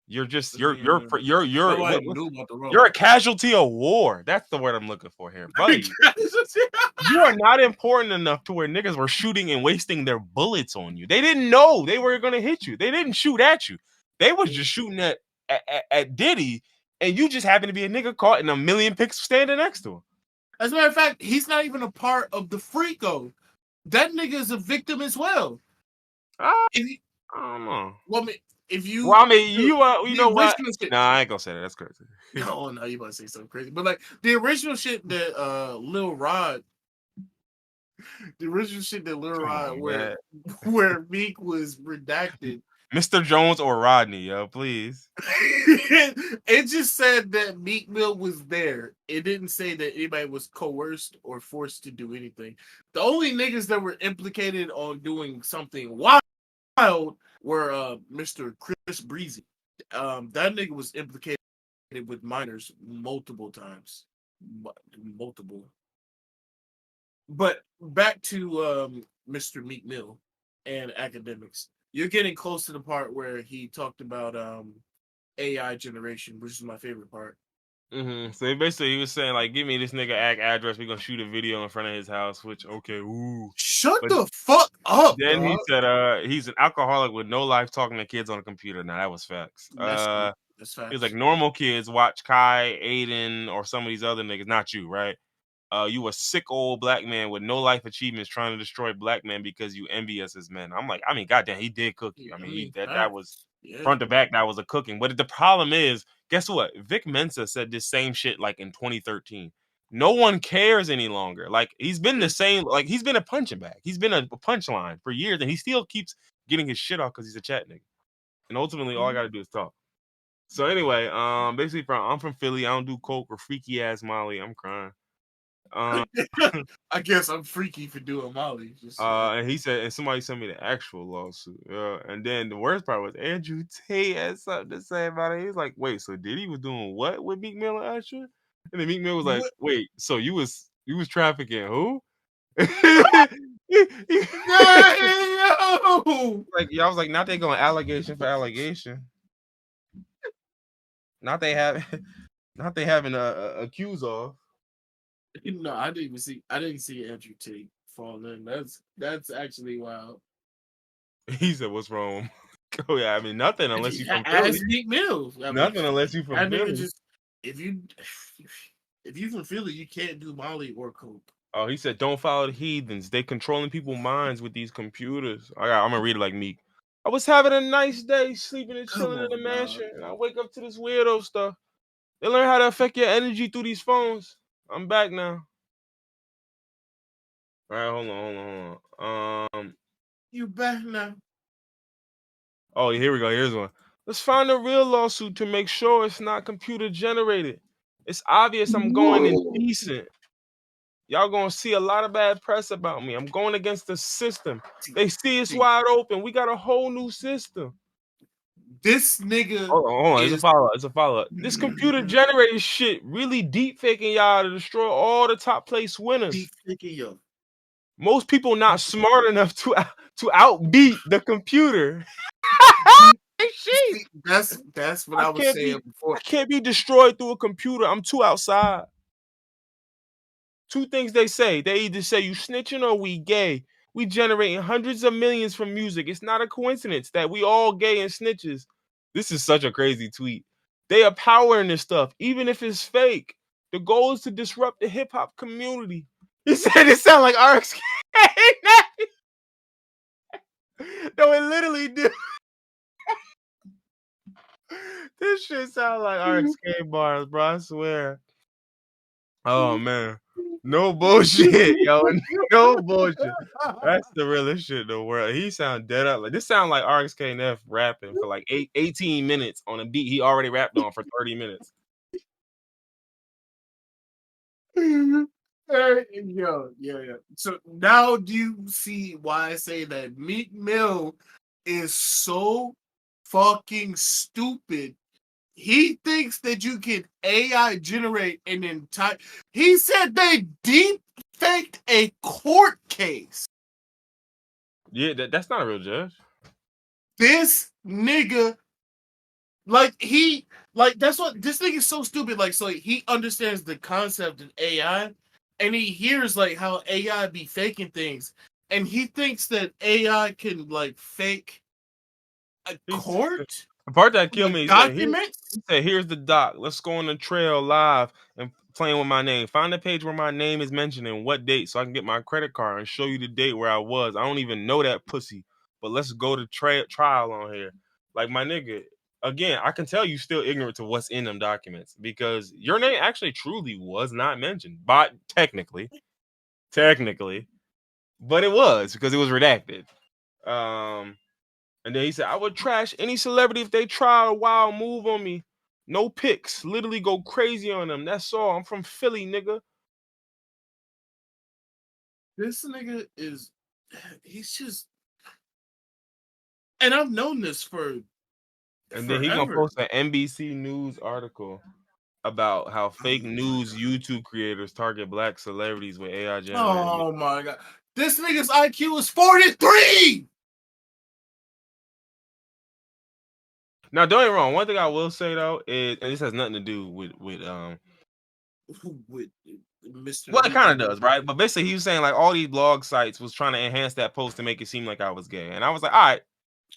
you're just Nobody knew about the you're a rollout. casualty of war. That's the word I'm looking for here, buddy. You are not important enough to where niggas were shooting and wasting their bullets on you. They didn't know they were gonna hit you. They didn't shoot at you. They was just shooting at Diddy, and you just happened to be a nigga caught in a million pics standing next to him. As a matter of fact, he's not even a part of the FRICO. That nigga is a victim as well. I don't know. Well, if you, well, I mean, you know what? Shit, nah, I ain't gonna say that. That's crazy. no, you about to say something crazy, but like the original shit that Lil Rod, where Meek was redacted. Mr. Jones or Rodney, yo, please. It just said that Meek Mill was there. It didn't say that anybody was coerced or forced to do anything. The only niggas that were implicated on doing something wild were Mr. Chris Breezy. That nigga was implicated with minors multiple times. Multiple. But back to Mr. Meek Mill and academics. You're getting close to the part where he talked about AI generation, which is my favorite part. Mm-hmm. So basically, he was saying, like, give me this nigga address. We're gonna shoot a video in front of his house. Which, okay, ooh. Shut the fuck up. Then dog. he said, he's an alcoholic with no life, talking to kids on a computer. Now that was facts. That's facts. He was like, normal kids watch Kai, Aiden, or some of these other niggas. Not you, right? You a sick old black man with no life achievements trying to destroy black men because you envious as men. I'm like, I mean, goddamn, he did cook you. That was front to back. That was a cooking. But the problem is, guess what? Vic Mensa said this same shit like in 2013. No one cares any longer. Like, he's been the same. Like, he's been a punching bag. He's been a punchline for years, and he still keeps getting his shit off because he's a chat nigga. And ultimately, all I got to do is talk. So anyway, basically, I'm from Philly. I don't do coke or freaky ass Molly. I'm crying. I guess I'm freaky for doing Molly. And he said, and somebody sent me the actual lawsuit. And then the worst part was Andrew Tate had something to say about it. He was like, "Wait, so Diddy was doing what with Meek Mill and Usher?" And then Meek Mill was like, "Wait, so you was trafficking who?" Like, I was like, not they going allegation for allegation. Not they having a accuse of. No, I didn't see Andrew Tate fall in. That's actually wild. He said, "What's wrong?" Oh yeah, I mean nothing unless you from Philly. Meek Mill. Nothing unless you from Philly. If you from Philly, you can't do Molly or coke. Oh, he said, "Don't follow the heathens. They controlling people's minds with these computers." I'm gonna read it like Meek. I was having a nice day, sleeping and chilling in the mansion, and I wake up to this weirdo stuff. They learn how to affect your energy through these phones. I'm back now. All right, hold on. You back now? Oh, here we go. Here's one. Let's find a real lawsuit to make sure it's not computer generated. It's obvious I'm going indecent. Y'all gonna see a lot of bad press about me. I'm going against the system. They see it's wide open. We got a whole new system. This nigga. Hold on. It's a follow-up. This computer generated shit really deep faking y'all to destroy all the top place winners. Deep faking yo. Most people not smart enough to outbeat the computer. That's what I was saying before. I can't be destroyed through a computer. I'm too outside. Two things they say. They either say you snitching or we gay. We generating hundreds of millions from music. It's not a coincidence that we all gay and snitches. This is such a crazy tweet. They are powering this stuff, even if it's fake. The goal is to disrupt the hip hop community. He said it sound like RXK. No, it literally did. This shit sound like RXK bars, bro. I swear. Oh man. No bullshit, yo. No bullshit. That's the realest shit in the world. He sound dead up. Like this sound like RXK and F rapping for like 18 minutes on a beat he already rapped on for 30 minutes. Yeah. So now do you see why I say that Meek Mill is so fucking stupid. He thinks that you can AI generate an entire. He said they deep faked a court case. Yeah, that's not a real judge. This nigga, that's what this nigga is so stupid. So he understands the concept of AI, and he hears how AI be faking things, and he thinks that AI can fake a court, The part that killed me, documents. he said, "Here's the doc. Let's go on the trail live and playing with my name. Find the page where my name is mentioned and what date, so I can get my credit card and show you the date where I was. I don't even know that pussy, but let's go to trial on here." Like, my nigga, again, I can tell you still ignorant to what's in them documents because your name actually truly was not mentioned, but technically, but it was because it was redacted. And then he said, "I would trash any celebrity if they try a wild move on me. No pics. Literally go crazy on them. That's all. I'm from Philly, nigga." This nigga he's just, and I've known this for And then he gonna forever. post an NBC News article about how fake news YouTube creators target black celebrities with AI generated. Oh my god. This nigga's IQ is 43! Now, don't get me wrong. One thing I will say though is, and this has nothing to do with Mr. well, it kind of Rico. does, right? But basically, he was saying like all these blog sites was trying to enhance that post to make it seem like I was gay, and I was like, all right,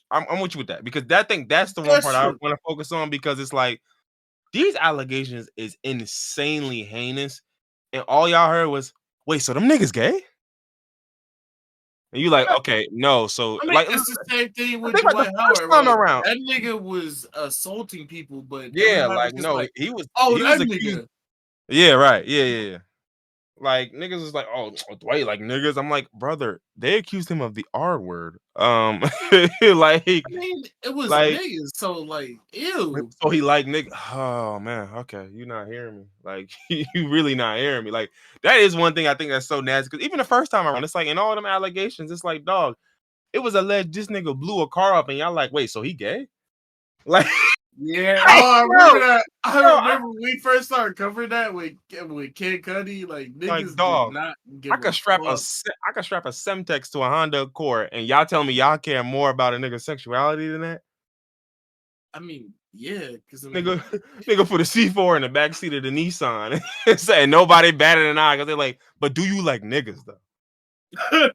I'm with you with that because that's the one That's part I true. want to focus on because it's like these allegations is insanely heinous, and all y'all heard was, "Wait, so them niggas gay?" And you like, okay, no, so I mean, like, it's the same thing I with think like the Dwight first Howard. time around, That nigga was assaulting people, but yeah, everybody was like just no, like, he was oh, that accused. nigga. Yeah, right, yeah. Like niggas was like, "Oh, Dwight, like niggas." I'm like, brother, they accused him of the R word. Like, I mean, it was like niggas, so ew. so he like nigga. Oh man, okay, you not hearing me. Like you really not hearing me. Like that is one thing I think that's so nasty. Because even the first time around, it's like in all them allegations, it's like, dog, it was alleged this nigga blew a car up, and y'all like, wait, so he gay? Like, Yeah, like, oh, I remember that. I bro, remember when we first started covering that with Kid Cudi. like, Niggas did dog, not I give a could strap fuck. I could strap a Semtex to a Honda Accord, and y'all tell me y'all care more about a nigga's sexuality than that? I mean, yeah, because Nigga, nigga put a C4 in the back seat of the Nissan and saying nobody batted an eye because they're like, but do you like niggas though?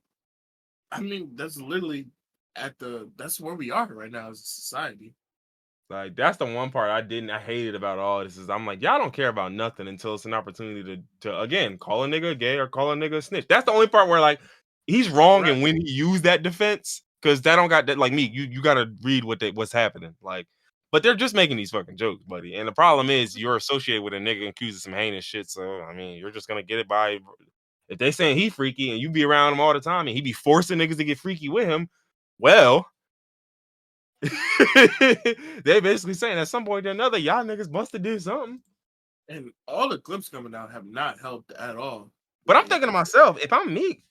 I mean, that's literally that's where we are right now as a society. Like that's the one part I hated about all this is I'm like, y'all don't care about nothing until it's an opportunity to again call a nigga gay or call a nigga a snitch. That's the only part where like he's wrong, Right. and when he used that defense, because that don't got that like me, you gotta read what's happening. Like, but they're just making these fucking jokes, buddy. And the problem is you're associated with a nigga accused of some heinous shit. So I mean, you're just gonna get it by if they saying he freaky and you be around him all the time and he be forcing niggas to get freaky with him. Well, they basically saying at some point or another, y'all niggas must have did something. And all the clips coming out have not helped at all. But I'm thinking to myself, if I'm Meek,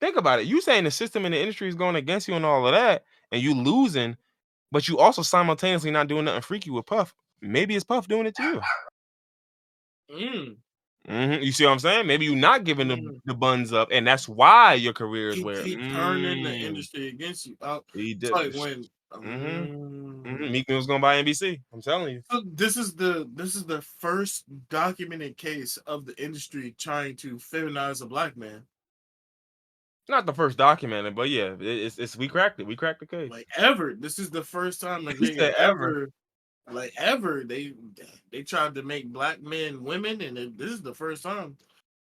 think about it. You saying the system in the industry is going against you and all of that, and you losing, but you also simultaneously not doing nothing freaky with Puff. Maybe it's Puff doing it to you. You see what I'm saying? Maybe you're not giving the buns up, and that's why your career is where He turning the industry against you. he It's did. like when Meek was gonna buy NBC. I'm telling you. So this is the first documented case of the industry trying to feminize a black man. Not the first documented, but yeah, it's we cracked it. We cracked the case. Like ever. This is the first time He said ever. ever they tried to make black men women, and this is the first time.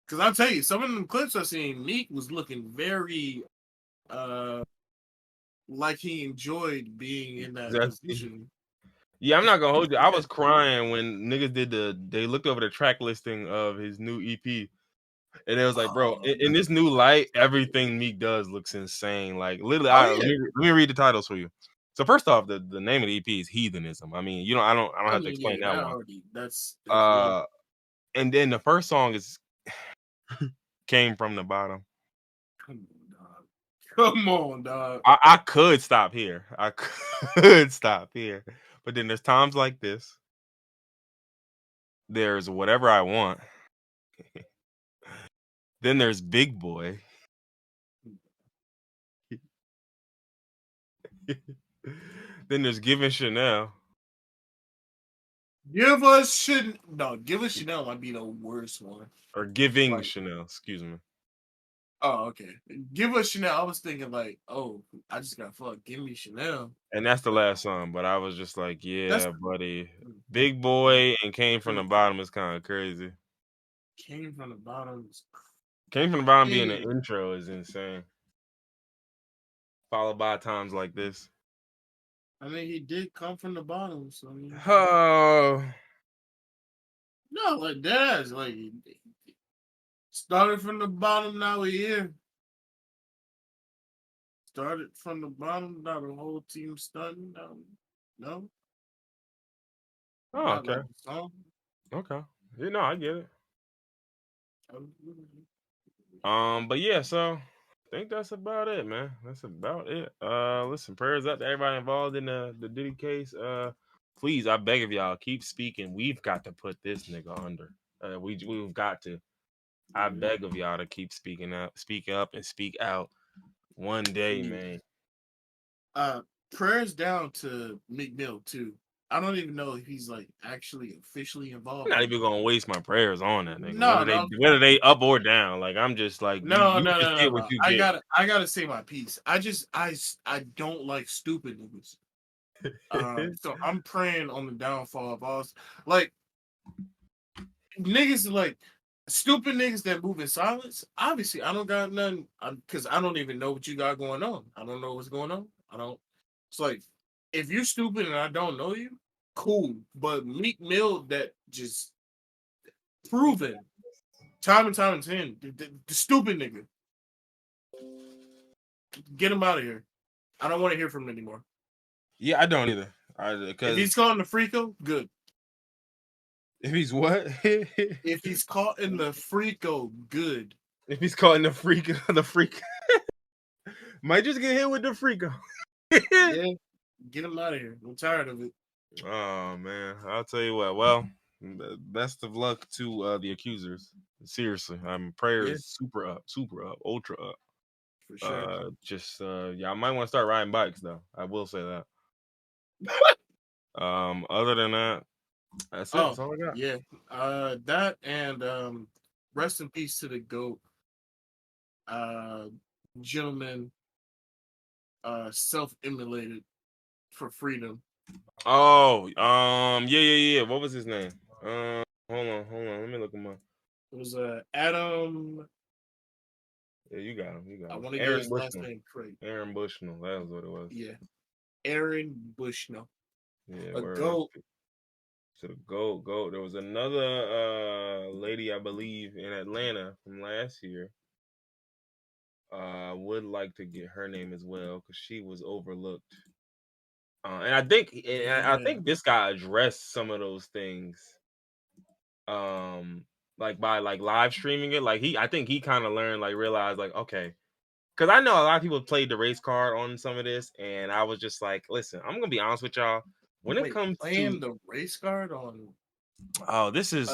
Because I'll tell you, some of them clips I've seen, Meek was looking very like he enjoyed being in that position. Yeah, I'm not gonna hold you. I was crying when niggas they looked over the track listing of his new EP. And it was like, bro, in this new light, everything Meek does looks insane. Like literally, let me read the titles for you. So first off, the name of the EP is Heathenism. I mean, I don't have to explain that one. That's and then the first song is Came from the Bottom. Come on, dog. Come on, dog. I could stop here. I could stop here. But then there's times like this. There's whatever I want. Then there's Big Boy. Then there's Giving Chanel. Give us Chanel might be the worst one. Or Giving Chanel, excuse me. Oh, okay. Give us Chanel. I was thinking like, oh, I just got fucked. Give me Chanel. And that's the last song, but I was just like, yeah, buddy. Big Boy and Came From the Bottom is kind of crazy. Came From the Bottom. Came From the Bottom being the intro is insane. Followed by times like this. I mean, he did come from the bottom, so. Oh. No, like that. Like, started from the bottom, now we're here. Started from the bottom, now the whole team starting. No. Oh, okay. Okay. You know, I get it. But yeah, so I think that's about it, man. That's about it. Listen, prayers up to everybody involved in the Diddy case. Please, I beg of y'all, keep speaking. We've got to put this nigga under. We've got to. I beg of y'all to keep speaking up, speak up, and speak out. One day, man. Prayers down to Meek Mill too. I don't even know if he's like actually officially involved. I'm not even gonna waste my prayers on that nigga. No, whether they up or down. Like I'm just like no. Get what you get. I gotta say my piece. I don't like stupid niggas. So I'm praying on the downfall of all like niggas like stupid niggas that move in silence. Obviously, I don't got nothing because I don't even know what you got going on. I don't know what's going on. I don't. It's like if you're stupid and I don't know you, cool. But Meek Mill that just proven time and time again, the stupid nigga. Get him out of here. I don't want to hear from him anymore. Yeah, I don't either. If he's caught in the FRICO, good. If he's what? If he's caught in the FRICO, good. If he's caught in the FRICO, might just get hit with the FRICO. Yeah, get him out of here. I'm tired of it. Oh man, I'll tell you what. Well, best of luck to the accusers. Seriously, prayers super up, ultra up. For sure. Y'all might want to start riding bikes though. I will say that. Other than that, that's it. That's all I got. Yeah. That and rest in peace to the GOAT. Gentleman self-immolated for freedom. Oh, yeah. What was his name? Hold on. Let me look him up. It was Adam. Yeah, you got him. I want to get his last name correct. Aaron Bushnell. That was what it was. Yeah, Aaron Bushnell. Yeah, a GOAT. So the GOAT. There was another lady, I believe, in Atlanta from last year. Would like to get her name as well because she was overlooked. And I think this guy addressed some of those things. Like by like live streaming it. Like I think he kind of learned, like realized, like, okay. Because I know a lot of people played the race card on some of this, and I was just like, listen, I'm gonna be honest with y'all. When it comes to the race card on, this is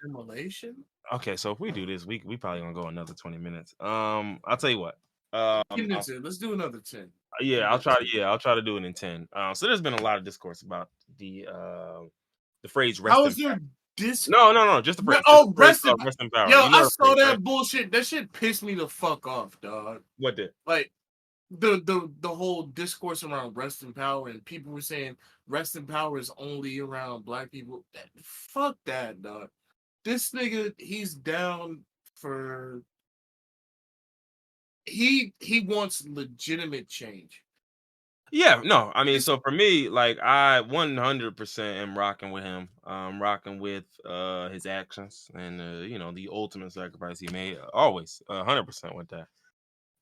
immolation. Okay, so if we do this, we probably gonna go another 20 minutes. I'll tell you what. Let's do another 10. Yeah, I'll try to do it in 10. So there's been a lot of discourse about the phrase rest. How is there discourse? No, just the phrase. Rest in power. Yo, I saw that bullshit. That shit pissed me the fuck off, dog. What did? Like the whole discourse around rest in power, and people were saying rest in power is only around black people. Fuck that, dog. This nigga, he's down for. He wants legitimate change. Yeah, no, I mean, so for me, like I 100% am rocking with him. Rocking with his actions and the ultimate sacrifice he made. Always 100% with that.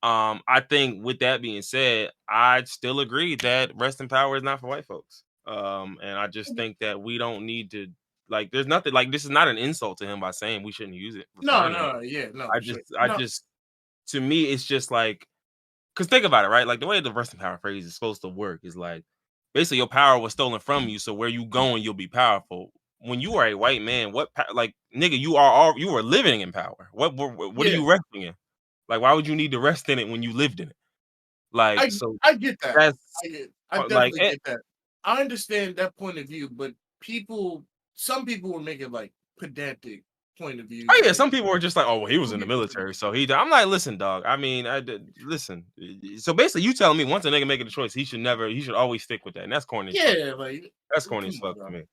I think with that being said, I still agree that rest in power is not for white folks. And I just think that we don't need to, like, there's nothing, like, this is not an insult to him by saying we shouldn't use it. No. To me, it's just like, Because think about it, right? Like the way the resting power phrase is supposed to work is like basically your power was stolen from you, so where you going, you'll be powerful. When you are a white man, like nigga, you are living in power. What are Yeah, you resting in? Like, why would you need to rest in it when you lived in it? Like, so I get that. that's I like, definitely get that. I understand that point of view, but some people will make it like pedantic point of view. oh yeah, Like some people were just like, oh, well, he was some in the people, military, so he. I'm like, listen, dog. I mean, listen. So basically, you telling me once a nigga making a choice, he should always stick with that, and that's corny as fuck. yeah, like That's corny come as on, fuck to bro. me.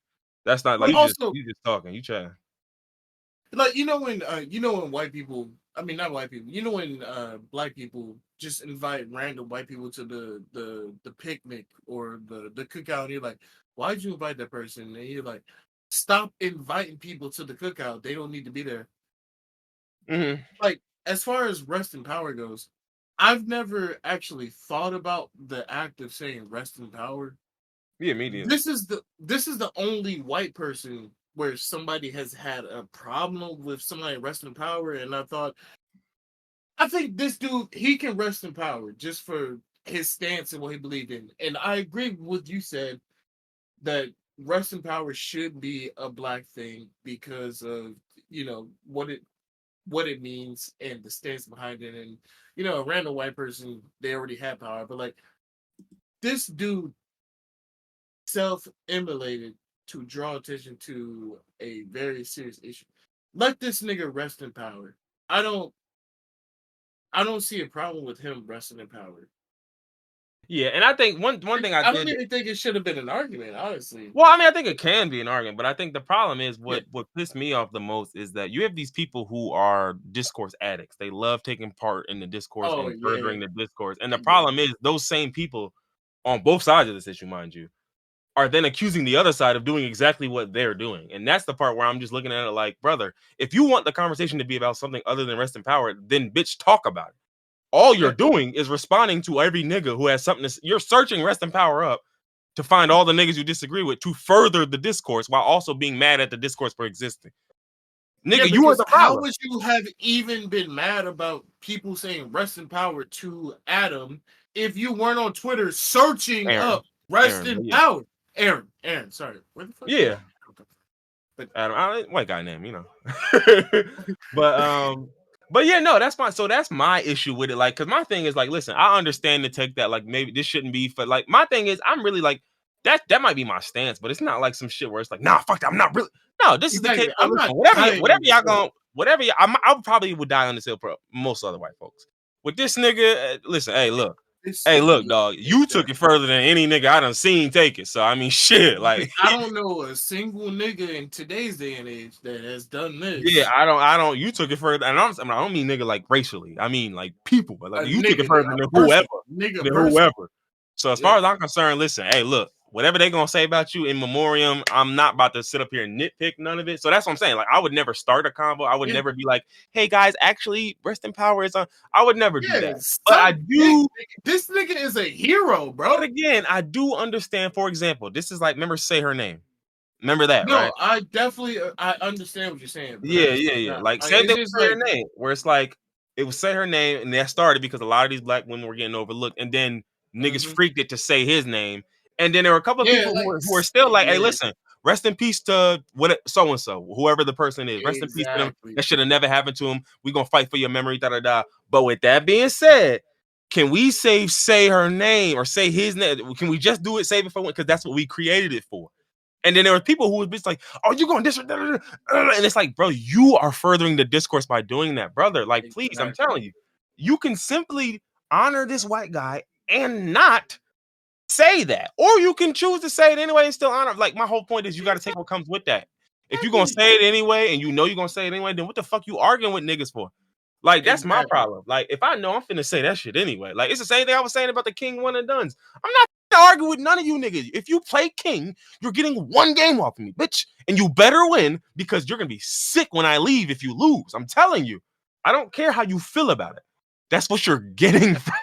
That's not like But also, you just talking, you chatting. like you know when white people, I mean not white people, you know when black people just invite random white people to the picnic or the cookout, and you're like, why'd you invite that person? And you're like, stop inviting people to the cookout. They don't need to be there. Mm-hmm. Like as far as rest in power goes, I've never actually thought about the act of saying rest in power. Yeah, immediately. This is the only white person where somebody has had a problem with somebody resting in power, and I think this dude, he can rest in power just for his stance and what he believed in. And I agree with what you said that rest in power should be a black thing because of what it means and the stance behind it. And a random white person, they already have power, but like this dude self-immolated to draw attention to a very serious issue. Let this nigga rest in power. I don't I don't see a problem with him resting in power. Yeah, and I think one thing I I don't did. even think it should have been an argument, honestly. Well, I mean, I think it can be an argument, but I think the problem is Yeah. what pissed me off the most is that you have these people who are discourse addicts. They love taking part in the discourse Oh and yeah. furthering the discourse. And the Yeah. problem is those same people on both sides of this issue, mind you, are then accusing the other side of doing exactly what they're doing. And that's the part where I'm just looking at it like, brother, if you want the conversation to be about something other than rest in power, then bitch, talk about it. All you're Yeah. doing is responding to every nigga who has something to. You're searching rest and power up to find all the niggas you disagree with to further the discourse while also being mad at the discourse for existing. Yeah, Nigga, you are because the how problem. would you have even been mad about people saying rest in power to Adam if you weren't on Twitter searching Aaron. up rest Aaron, in but yeah. power? Aaron, sorry. Where the fuck? Yeah. But Adam, white guy name, you know. but but yeah, no, that's fine. So that's my issue with it. Like, cause my thing is like, listen, I understand to take that, like maybe this shouldn't be for like my thing is I'm really like that might be my stance, but it's not like some shit where it's like, nah, fuck that. I'm not really no, this is the case. exactly, Where, I'm listen, not dying whatever on this y'all hill. going, whatever I probably would die on this hill for most other white folks. With this nigga, listen, hey, look, dog, you took it further than any nigga I done seen take it. So I mean, shit, like I don't know a single nigga in today's day and age that has done yeah, this. I don't. You took it further, and I don't mean nigga like racially. I mean like people, but like A you took it nigga, further a than person, whoever, nigga than person. whoever. So as Yeah, far as I'm concerned, listen, hey, look, whatever they gonna say about you in memoriam, I'm not about to sit up here and nitpick none of it. So that's what I'm saying. Like I would never start a convo. I would yeah, never be like, hey guys, actually, rest in power is on. I would never do yeah. that. But I Suck dick, do. nigga. This nigga is a hero, But bro. again, I do understand. For example, this is like, remember, say her name. Remember that, right? No, I definitely I understand what you're saying, but at Yeah, the yeah, same yeah. time, Like like, same it's thing just with say her like name, where it's like it was say her name, and that started because a lot of these black women were getting overlooked, and then niggas mhm. freaked it to say his name, and then there were a couple of Yeah, people like who are still like, hey, yeah, listen, rest in peace to what so and so, whoever the person is, rest in peace to them. exactly. That should have never happened to him. We gonna fight for your memory, da da da. But with that being said, can we say her name or say his name? Can we just do it, save it for one? Because that's what we created it for. And then there were people who would be like, "Oh, you going this?" And it's like, bro, you are furthering the discourse by doing that, brother. Like, please, I'm Exactly. telling you, you can simply honor this white guy and not say that, or you can choose to say it anyway and still honor. Like, my whole point is, you got to take what comes with that. If you're gonna Exactly. say it anyway, and you know you're gonna say it anyway, then what the fuck you arguing with niggas for? Like, that's my Exactly. problem. Like, if I know I'm finna say that shit anyway, like it's the same thing I was saying about the King one and duns. I'm not gonna argue with none of you niggas. If you play King, you're getting one game off of me, bitch, and you better win because you're gonna be sick when I leave if you lose. I'm telling you. I don't care how you feel about it. That's what you're getting from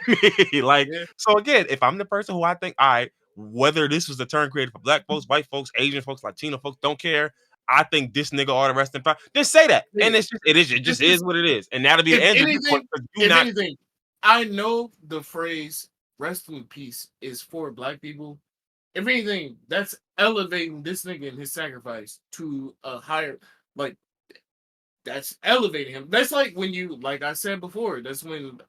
me. Like, Yeah. so again, if I'm the person who I think, all right, whether this was the turn created for black folks, white folks, Asian folks, Latino folks, don't care. I think this nigga ought to rest in power. Just say that, Yeah. and it just This is is what it is, and that'll be the if end of the discourse anything, because you if not anything, I know the phrase "rest in peace" is for Black people. If anything, that's elevating this nigga and his sacrifice to a higher, like, that's elevating him. That's like when you, like I said before, that's when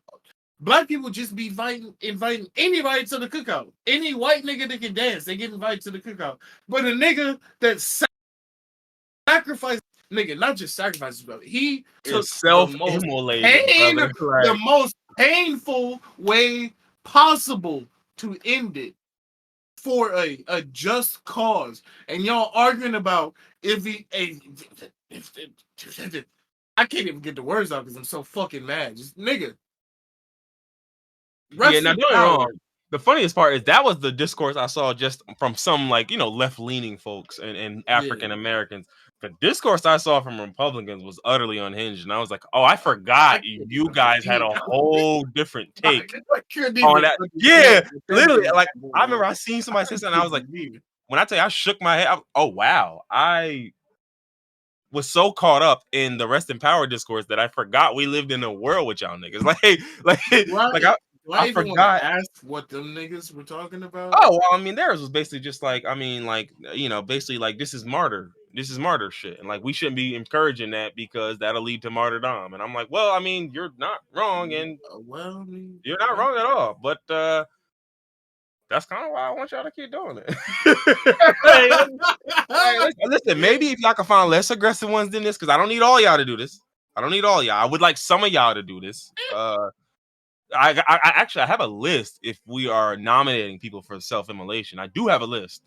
Black people just be inviting anybody to the cookout. Any white nigga that can dance, they get invited to the cookout. But a nigga that sacrificed, nigga, not just sacrifices, but he took the most the most painful way possible to end it for a just cause. And y'all arguing about if he I can't even get the words out because I'm so fucking mad. Just nigga. Yeah, now don't get me wrong. The funniest part is that was the discourse I saw just from some, like, you know, left-leaning folks and African Americans. The discourse I saw from Republicans was utterly unhinged, and I was like, "Oh, I forgot you guys had a whole different take on that." Yeah, literally. Like, I remember I seen somebody say something, and I was like, when I tell you, I shook my head. Oh wow, I was so caught up in the rest in power discourse that I forgot we lived in a world with y'all niggas. I forgot. Ask what them niggas were talking about. Oh well, I mean, theirs was basically just like, I mean, like, you know, basically like this is martyr shit, and like we shouldn't be encouraging that because that'll lead to martyrdom. And I'm like, well, I mean, you're not wrong, and you're not wrong at all, but that's kind of why I want y'all to keep doing it. Hey, listen, maybe if y'all can find less aggressive ones than this, because I don't need all y'all to do this. I don't need all y'all. I would like some of y'all to do this. I actually have a list if we are nominating people for self-immolation. I do have a list.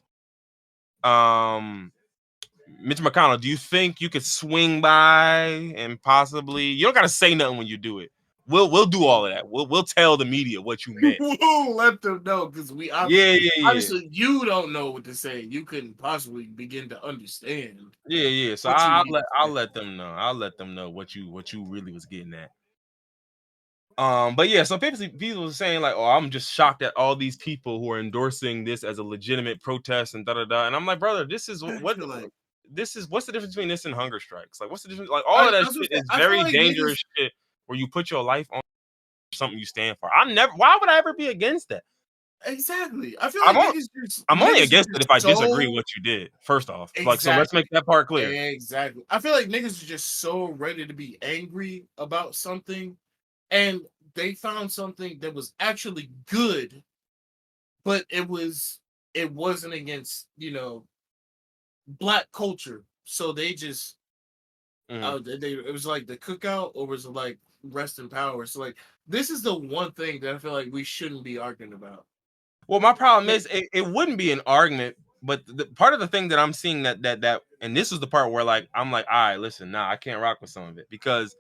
Mitch McConnell, do you think you could swing by and possibly, you don't gotta say nothing when you do it. We'll do all of that. We'll tell the media what you meant. We'll let them know because obviously you don't know what to say. You couldn't possibly begin to understand. Yeah. So I'll let them know. I'll let them know what you really was getting at. But yeah, so people were saying like, "Oh, I'm just shocked at all these people who are endorsing this as a legitimate protest and da da da." And I'm like, brother, what's the difference between this and hunger strikes? Like, what's the difference? Like, all of that shit is very dangerous shit where you put your life on something you stand for. Why would I ever be against that? Exactly. I feel like I'm only against it if I disagree with what you did. First off, like, so let's make that part clear. Exactly. I feel like niggas are just so ready to be angry about something. And they found something that was actually good, but it wasn't against, you know, Black culture. So they just it was like the cookout, or was it like rest in power? So like this is the one thing that I feel like we shouldn't be arguing about. Well, my problem is it wouldn't be an argument, but the part of the thing that I'm seeing that and this is the part where like I'm like, all right, listen, I can't rock with some of it, because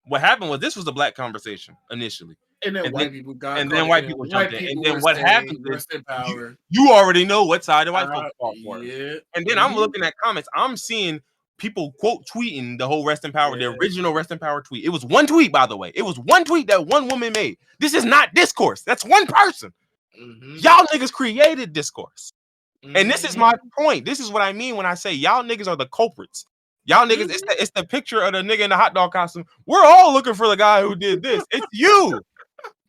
what happened was this was the Black conversation initially, and then white people got, and then white people jumped in, and then what happened is you already know what side the white folks fought for. And then I'm looking at comments, I'm seeing people quote tweeting the whole rest in power, the original rest in power tweet. It was one tweet, by the way. It was one tweet that one woman made. This is not discourse. That's one person. Y'all niggas created discourse. And this is my point. This is what I mean when I say y'all niggas are the culprits. Y'all niggas, it's the picture of the nigga in the hot dog costume. We're all looking for the guy who did this. It's you.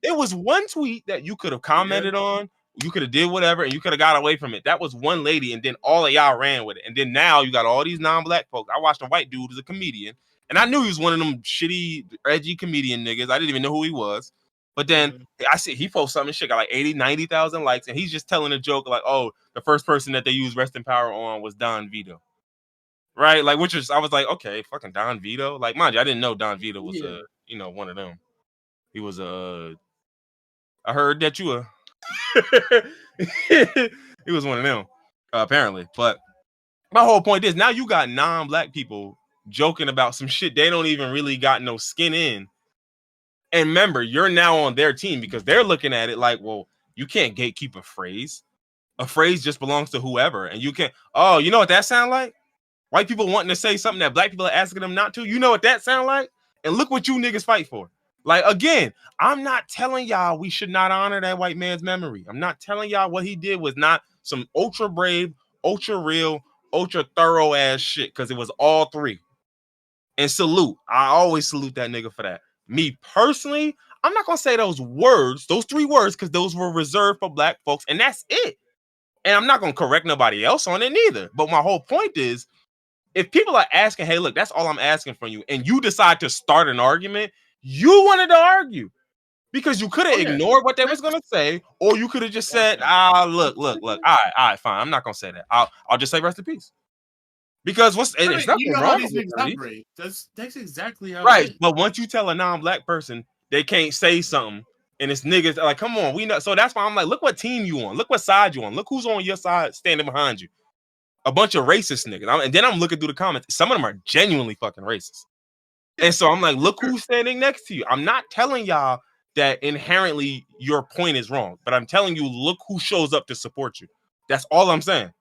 It was one tweet that you could have commented on. You could have did whatever, and you could have got away from it. That was one lady, and then all of y'all ran with it. And then now you got all these non-Black folks. I watched a white dude who's a comedian, and I knew he was one of them shitty, edgy comedian niggas. I didn't even know who he was. But then I see he posted something, shit got like 80, 90,000 likes, and he's just telling a joke like, oh, the first person that they used rest in power on was Don Vito. Right? Like, which is, I was like, okay, fucking Don Vito. Like, mind you, I didn't know Don Vito was one of them. He was I heard that you he was one of them, apparently. But my whole point is now you got non-Black people joking about some shit they don't even really got no skin in. And remember, you're now on their team because they're looking at it like, well, you can't gatekeep a phrase. A phrase just belongs to whoever. And you can't, oh, you know what that sound like? White people wanting to say something that Black people are asking them not to. You know what that sound like? And look what you niggas fight for. Like, again, I'm not telling y'all we should not honor that white man's memory. I'm not telling y'all what he did was not some ultra brave, ultra real, ultra thorough ass shit, because it was all three. And salute. I always salute that nigga for that. Me personally, I'm not gonna say those words, those 3 words, because those were reserved for black folks, and that's it. And I'm not gonna correct nobody else on it neither. But my whole point is, if people are asking, hey, look, that's all I'm asking from you, and you decide to start an argument, you wanted to argue. Because you could have ignored what they was gonna say, or you could have just said, look. All right, fine. I'm not gonna say that. I'll just say rest in peace. Because it's nothing you know how wrong these with things these. operate. That's exactly how Right. it is. But once you tell a non-black person they can't say something, and it's niggas like, come on, we know. So that's why I'm like, look what team you on, look what side you on, look who's on your side standing behind you. A bunch of racist niggas. And then I'm looking through the comments. Some of them are genuinely fucking racist. And so I'm like, look who's standing next to you. I'm not telling y'all that inherently your point is wrong, but I'm telling you, look who shows up to support you. That's all I'm saying.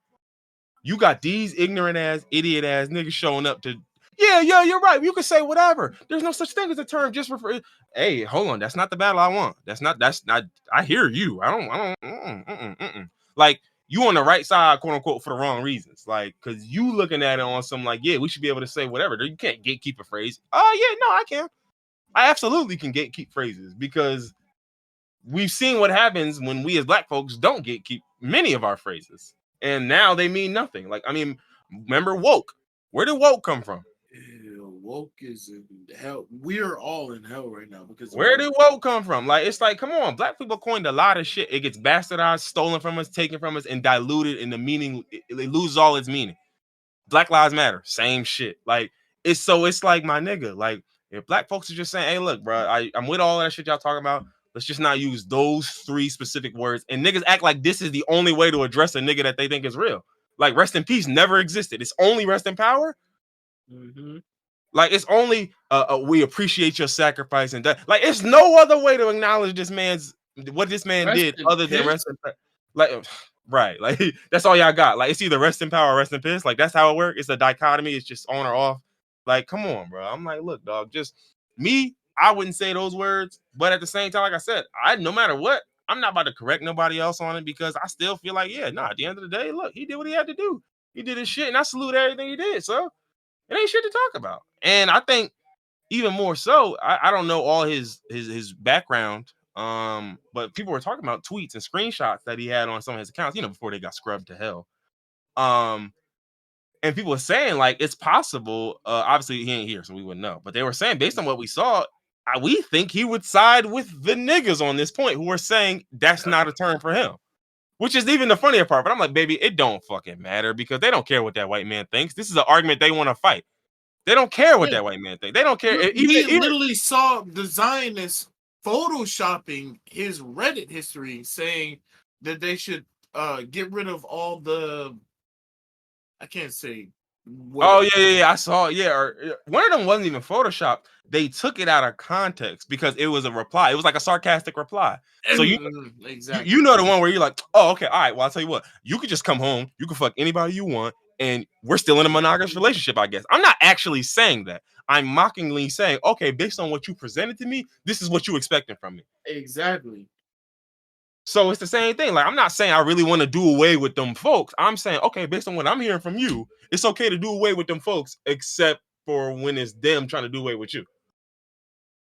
You got these ignorant ass, idiot ass niggas showing up to, yeah, you're right. You can say whatever. There's no such thing as a term just for. Hey, hold on. That's not the battle I want. That's not. I hear you. I don't. Like, you on the right side, quote unquote, for the wrong reasons. Like, because you looking at it on some like, yeah, we should be able to say whatever. You can't gatekeep a phrase. Oh, yeah, no, I can. I absolutely can gatekeep phrases because we've seen what happens when we as black folks don't gatekeep many of our phrases. And now they mean nothing. Like, I mean, remember woke. Where did woke come from? Woke is in hell. We're all in hell right now because where did woke come from? Like, it's like, come on, black people coined a lot of shit. It gets bastardized, stolen from us, taken from us, and diluted in the meaning. It loses all its meaning. Black Lives Matter, same shit. Like, it's like, my nigga, like, if black folks are just saying, hey, look, bro, I'm with all that shit y'all talking about. Let's just not use those 3 specific words. And niggas act like this is the only way to address a nigga that they think is real. Like, rest in peace never existed. It's only rest in power. Mm-hmm. Like, it's only we appreciate your sacrifice and that. Like, it's no other way to acknowledge what this man did other than rest in power. Like, right, like that's all y'all got. Like, it's either rest in power or rest in piss. Like, that's how it works. It's a dichotomy. It's just on or off. Like, come on, bro. I'm like, look, dog. Just me. I wouldn't say those words, but at the same time, like I said, no matter what, I'm not about to correct nobody else on it because I still feel like, yeah, at the end of the day, look, he did what he had to do. He did his shit, and I salute everything he did. So it ain't shit to talk about. And I think even more so, I don't know all his background. But people were talking about tweets and screenshots that he had on some of his accounts, before they got scrubbed to hell. And people were saying, like, it's possible. Obviously, he ain't here, so we wouldn't know. But they were saying, based on what we saw, we think he would side with the niggas on this point, who are saying that's not a term for him. Which is even the funnier part. But I'm like, baby, it don't fucking matter because they don't care what that white man thinks. This is an argument they want to fight. They don't care what that white man thinks. They don't care. We literally saw the Zionists photoshopping his Reddit history, saying that they should get rid of all the. I can't say. Oh yeah. I saw. Yeah, or one of them wasn't even Photoshop. They took it out of context because it was a reply. It was like a sarcastic reply. So exactly. you know the one where you're like, oh, okay, all right. Well, I'll tell you what. You could just come home. You can fuck anybody you want, and we're still in a monogamous relationship. I guess I'm not actually saying that. I'm mockingly saying, okay, based on what you presented to me, this is what you expecting from me. Exactly. So it's the same thing. Like, I'm not saying I really want to do away with them folks. I'm saying, okay, based on what I'm hearing from you, it's okay to do away with them folks, except for when it's them trying to do away with you.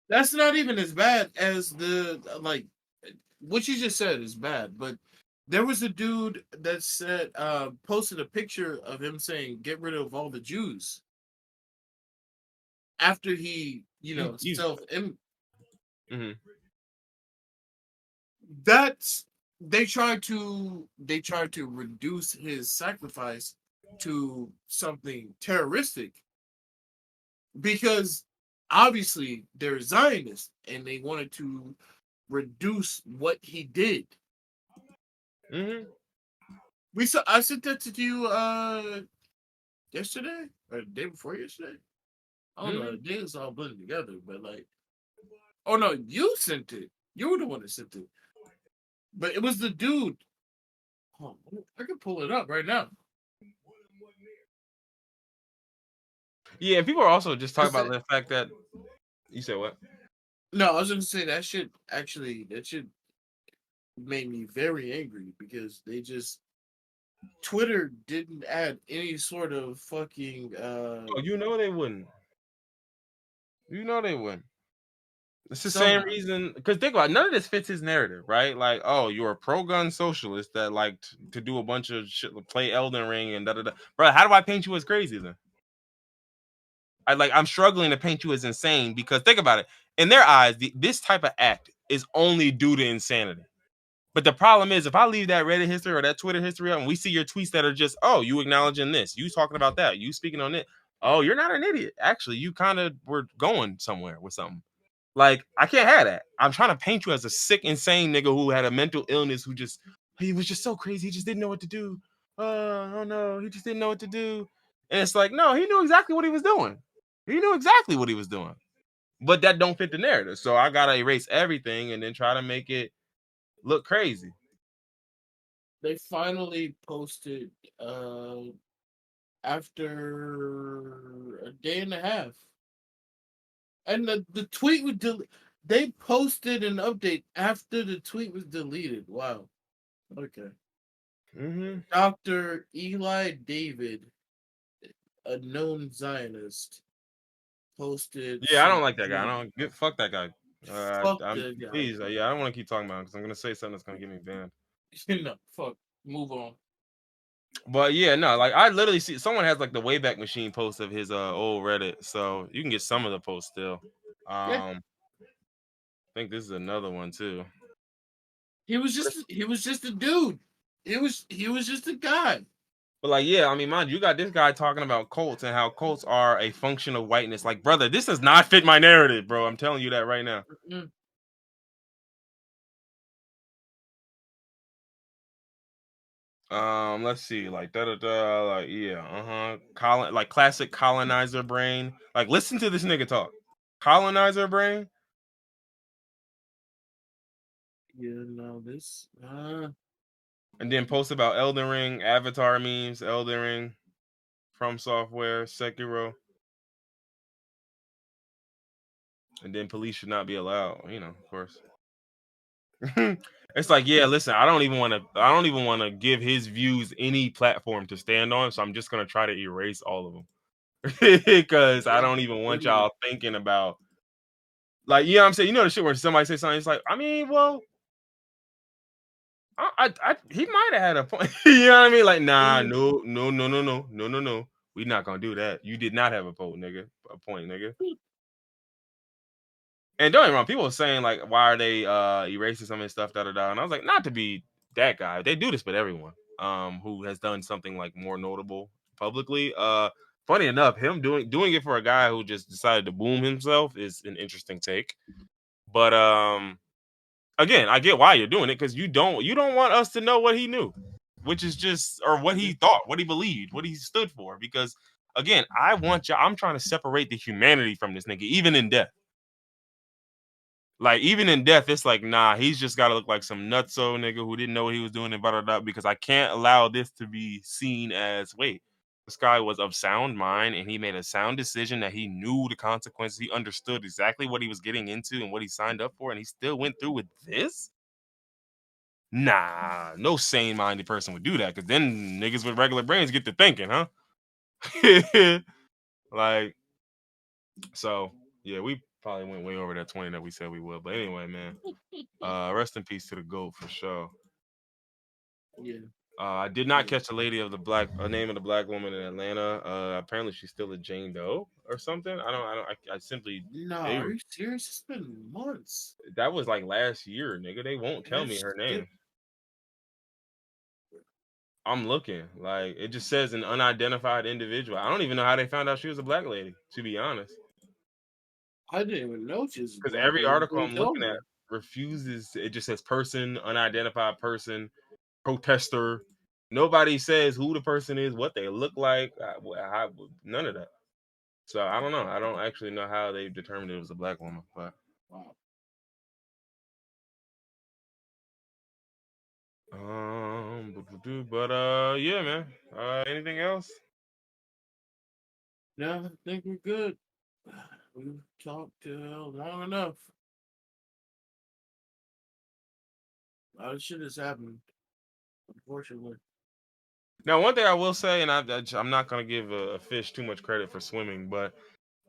That's not even as bad as the, like, what you just said is bad. But there was a dude that said, posted a picture of him saying, get rid of all the Jews. After he, Mm-hmm. That's they tried to reduce his sacrifice to something terroristic because obviously they're Zionists and they wanted to reduce what he did. Mm-hmm. I sent that to you yesterday or the day before yesterday. I don't know. The days all blended together, but like, oh no, you sent it. You were the one that sent it. But it was the dude. Oh, I can pull it up right now. Yeah, and people are also just talking about the fact that you said what? No, I was gonna say that shit made me very angry because Twitter didn't add any sort of fucking Oh, they wouldn't. They wouldn't. It's the same reason, because think about it, none of this fits his narrative, right? Like, oh, you're a pro-gun socialist that like to do a bunch of shit, play Elden Ring and da da da. Bro, how do I paint you as crazy then? I'm struggling to paint you as insane because think about it. In their eyes, this type of act is only due to insanity. But the problem is, if I leave that Reddit history or that Twitter history up, and we see your tweets that are just, oh, you acknowledging this, you talking about that, you speaking on it. Oh, you're not an idiot. Actually, you kind of were going somewhere with something. Like, I can't have that. I'm trying to paint you as a sick, insane nigga who had a mental illness, he was just so crazy. He just didn't know what to do. Oh no, he just didn't know what to do. And it's like, no, he knew exactly what he was doing. He knew exactly what he was doing. But that don't fit the narrative. So I gotta erase everything and then try to make it look crazy. They finally posted after a day and a half. And the tweet was they posted an update after the tweet was deleted. Wow. Okay. Dr. Eli David, a known Zionist, posted. Yeah, I don't like that guy. Fuck that guy. Fuck the guy. Please, I don't want to keep talking about him because I'm gonna say something that's gonna get me banned. No, fuck. Move on. But yeah, no, like I literally see someone has like the Wayback Machine post of his old Reddit, so you can get some of the posts still. I think this is another one too. He was just a dude. He was just a guy. But like, yeah, I mean, mind you got this guy talking about cults and how cults are a function of whiteness. Like, brother, this does not fit my narrative, bro. I'm telling you that right now. Let's see, like like yeah, like classic colonizer brain. Like, listen to this nigga talk. Colonizer brain. Yeah, no, this. And then post about Elden Ring, Avatar memes, Elden Ring, From Software, Sekiro. And then police should not be allowed, of course. It's like, yeah, listen, I don't even want to give his views any platform to stand on, so I'm just gonna try to erase all of them. Because I don't even want y'all thinking about, like, you know what I'm saying? The shit where somebody says something, it's like, I mean, well, he might have had a point. You know what I mean? Like, nah, no. We're not gonna do that. You did not have a point, nigga. And don't get me wrong, people were saying like, why are they erasing some of his stuff, And I was like, not to be that guy. They do this with everyone who has done something like more notable publicly. Funny enough, him doing it for a guy who just decided to boom himself is an interesting take. But again, I get why you're doing it, because you don't want us to know what he knew, which is just, or what he thought, what he believed, what he stood for. Because again, I'm trying to separate the humanity from this nigga, even in death. Like, even in death, it's like, nah, he's just got to look like some nutso nigga who didn't know what he was doing and blah, blah, blah, because I can't allow this to be seen as, wait, this guy was of sound mind and he made a sound decision that he knew the consequences. He understood exactly what he was getting into and what he signed up for, and he still went through with this? Nah, no sane-minded person would do that, because then niggas with regular brains get to thinking, huh? Like, so, yeah, we probably went way over that 20 that we said we would. But anyway, man, rest in peace to the GOAT for sure. Yeah. I did not catch the name of the black woman in Atlanta. Apparently she's still a Jane Doe or something. I simply. No, are you serious? It's been months. That was like last year, nigga. They won't tell me her name. I'm looking. Like, it just says an unidentified individual. I don't even know how they found out she was a black lady, to be honest. I didn't even know she was. Because every article I'm looking at refuses. It just says person, unidentified person, protester. Nobody says who the person is, what they look like, none of that. So I don't know. I don't actually know how they determined it was a black woman, but wow. Yeah, man. Anything else? No, I think we're good. We've talked long enough. A lot of shit has happened, unfortunately. Now, one thing I will say, and I'm not going to give a fish too much credit for swimming, but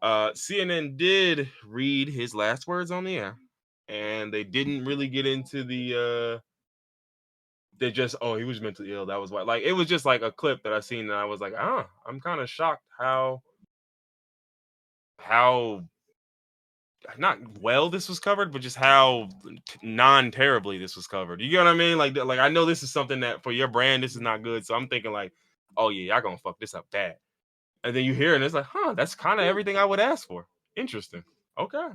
CNN did read his last words on the air, and they didn't really get into the. They just, oh, he was mentally ill. That was why. Like, it was just like a clip that I seen, and I was like, I'm kind of shocked how not well this was covered, but just how non-terribly this was covered. You get what I mean? Like I know this is something that for your brand, this is not good. So I'm thinking like, oh yeah, y'all gonna fuck this up bad. And then you hear it and it's like, that's kind of everything I would ask for. Interesting. Okay.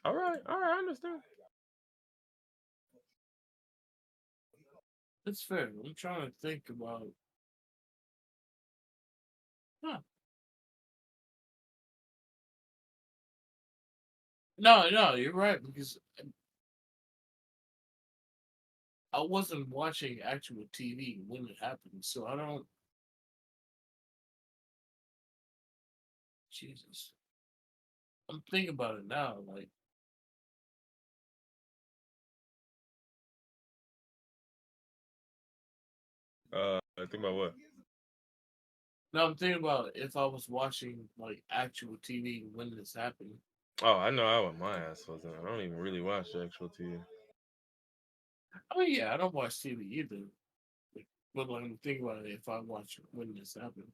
All right, I understand. That's fair. I'm trying to think about. Huh. No, you're right because I wasn't watching actual TV when it happened, so I don't. Jesus, I'm thinking about it now. Like, I think about what? no, I'm thinking about if I was watching like actual TV when this happened. Oh, I know how my ass was. I don't even really watch the actual TV. Oh yeah, I don't watch TV either. But like, I'm thinking about it if I watch when this happened.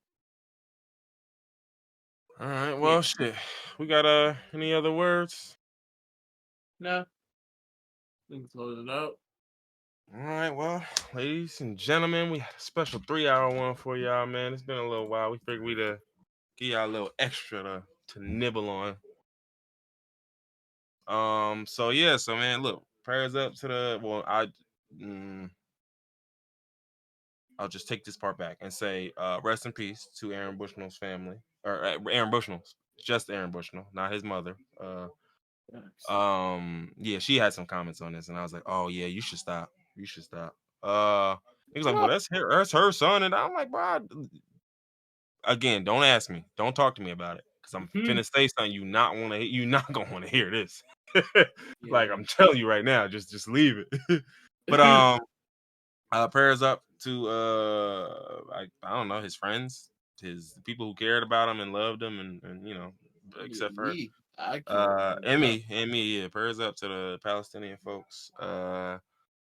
All right, Yeah. well, shit. We got any other words? Nah, we can close it out. All right, well, ladies and gentlemen, we had a special 3-hour one for y'all, man. It's been a little while. We figured we'd give y'all a little extra to nibble on. So yeah, so man, look, prayers up to the I'll just take this part back and say, rest in peace to Aaron Bushnell's family, or Aaron Bushnell's, just Aaron Bushnell, not his mother. Yeah, she had some comments on this, and I was like, oh yeah, you should stop. You should stop. He was like, well, that's her son, and I'm like, bro. Again, don't ask me, don't talk to me about it, because I'm finna say something you not gonna want to hear this. Like I'm telling you right now, just leave it. But prayers up to I don't know, his friends, his people who cared about him and loved him, and you know, except for Me, I care. Emmy, yeah. Prayers up to the Palestinian folks.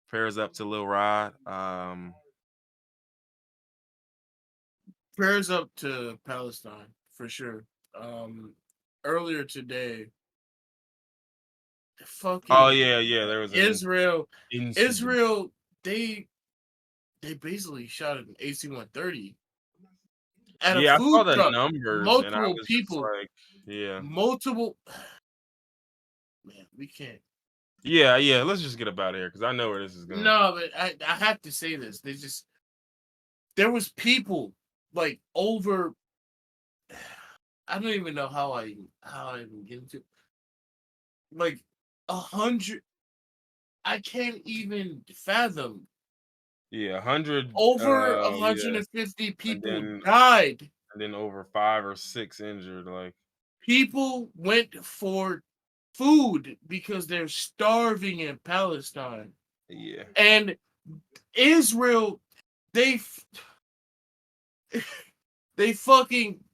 Prayers up to Lil Rod. Prayers up to Palestine for sure. Earlier today, Oh fucking yeah. There was an Israel, incident. Israel, they basically shot an AC-130 at a Yeah, I saw food the truck. numbers, and I Multiple was just people, like, yeah, multiple. Man, we can't. yeah. Let's just get up out of here because I know where this is going. No, but I have to say this. There was people like over. I don't even know how I even get into like 100. I can't even fathom. Yeah, 100. Over Yeah, 150 and people then died. over 5 or 6 injured. Like, People went for food because they're starving in Palestine. yeah. And Israel, they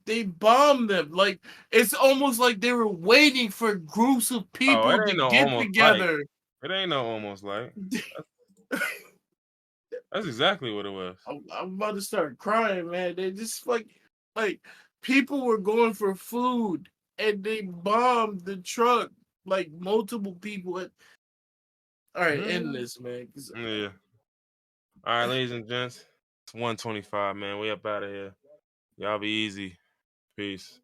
they bombed them. Like, it's almost like they were waiting for groups of Oh, it people to ain't no get almost like. together. It ain't no almost like. That's exactly what it was. I'm about to start crying, man. They just like people were going for food and they bombed the truck. Like multiple people. All right, end this, man. Yeah. All right, ladies and gents. It's 125, man. We up out of here. Y'all be easy. Peace.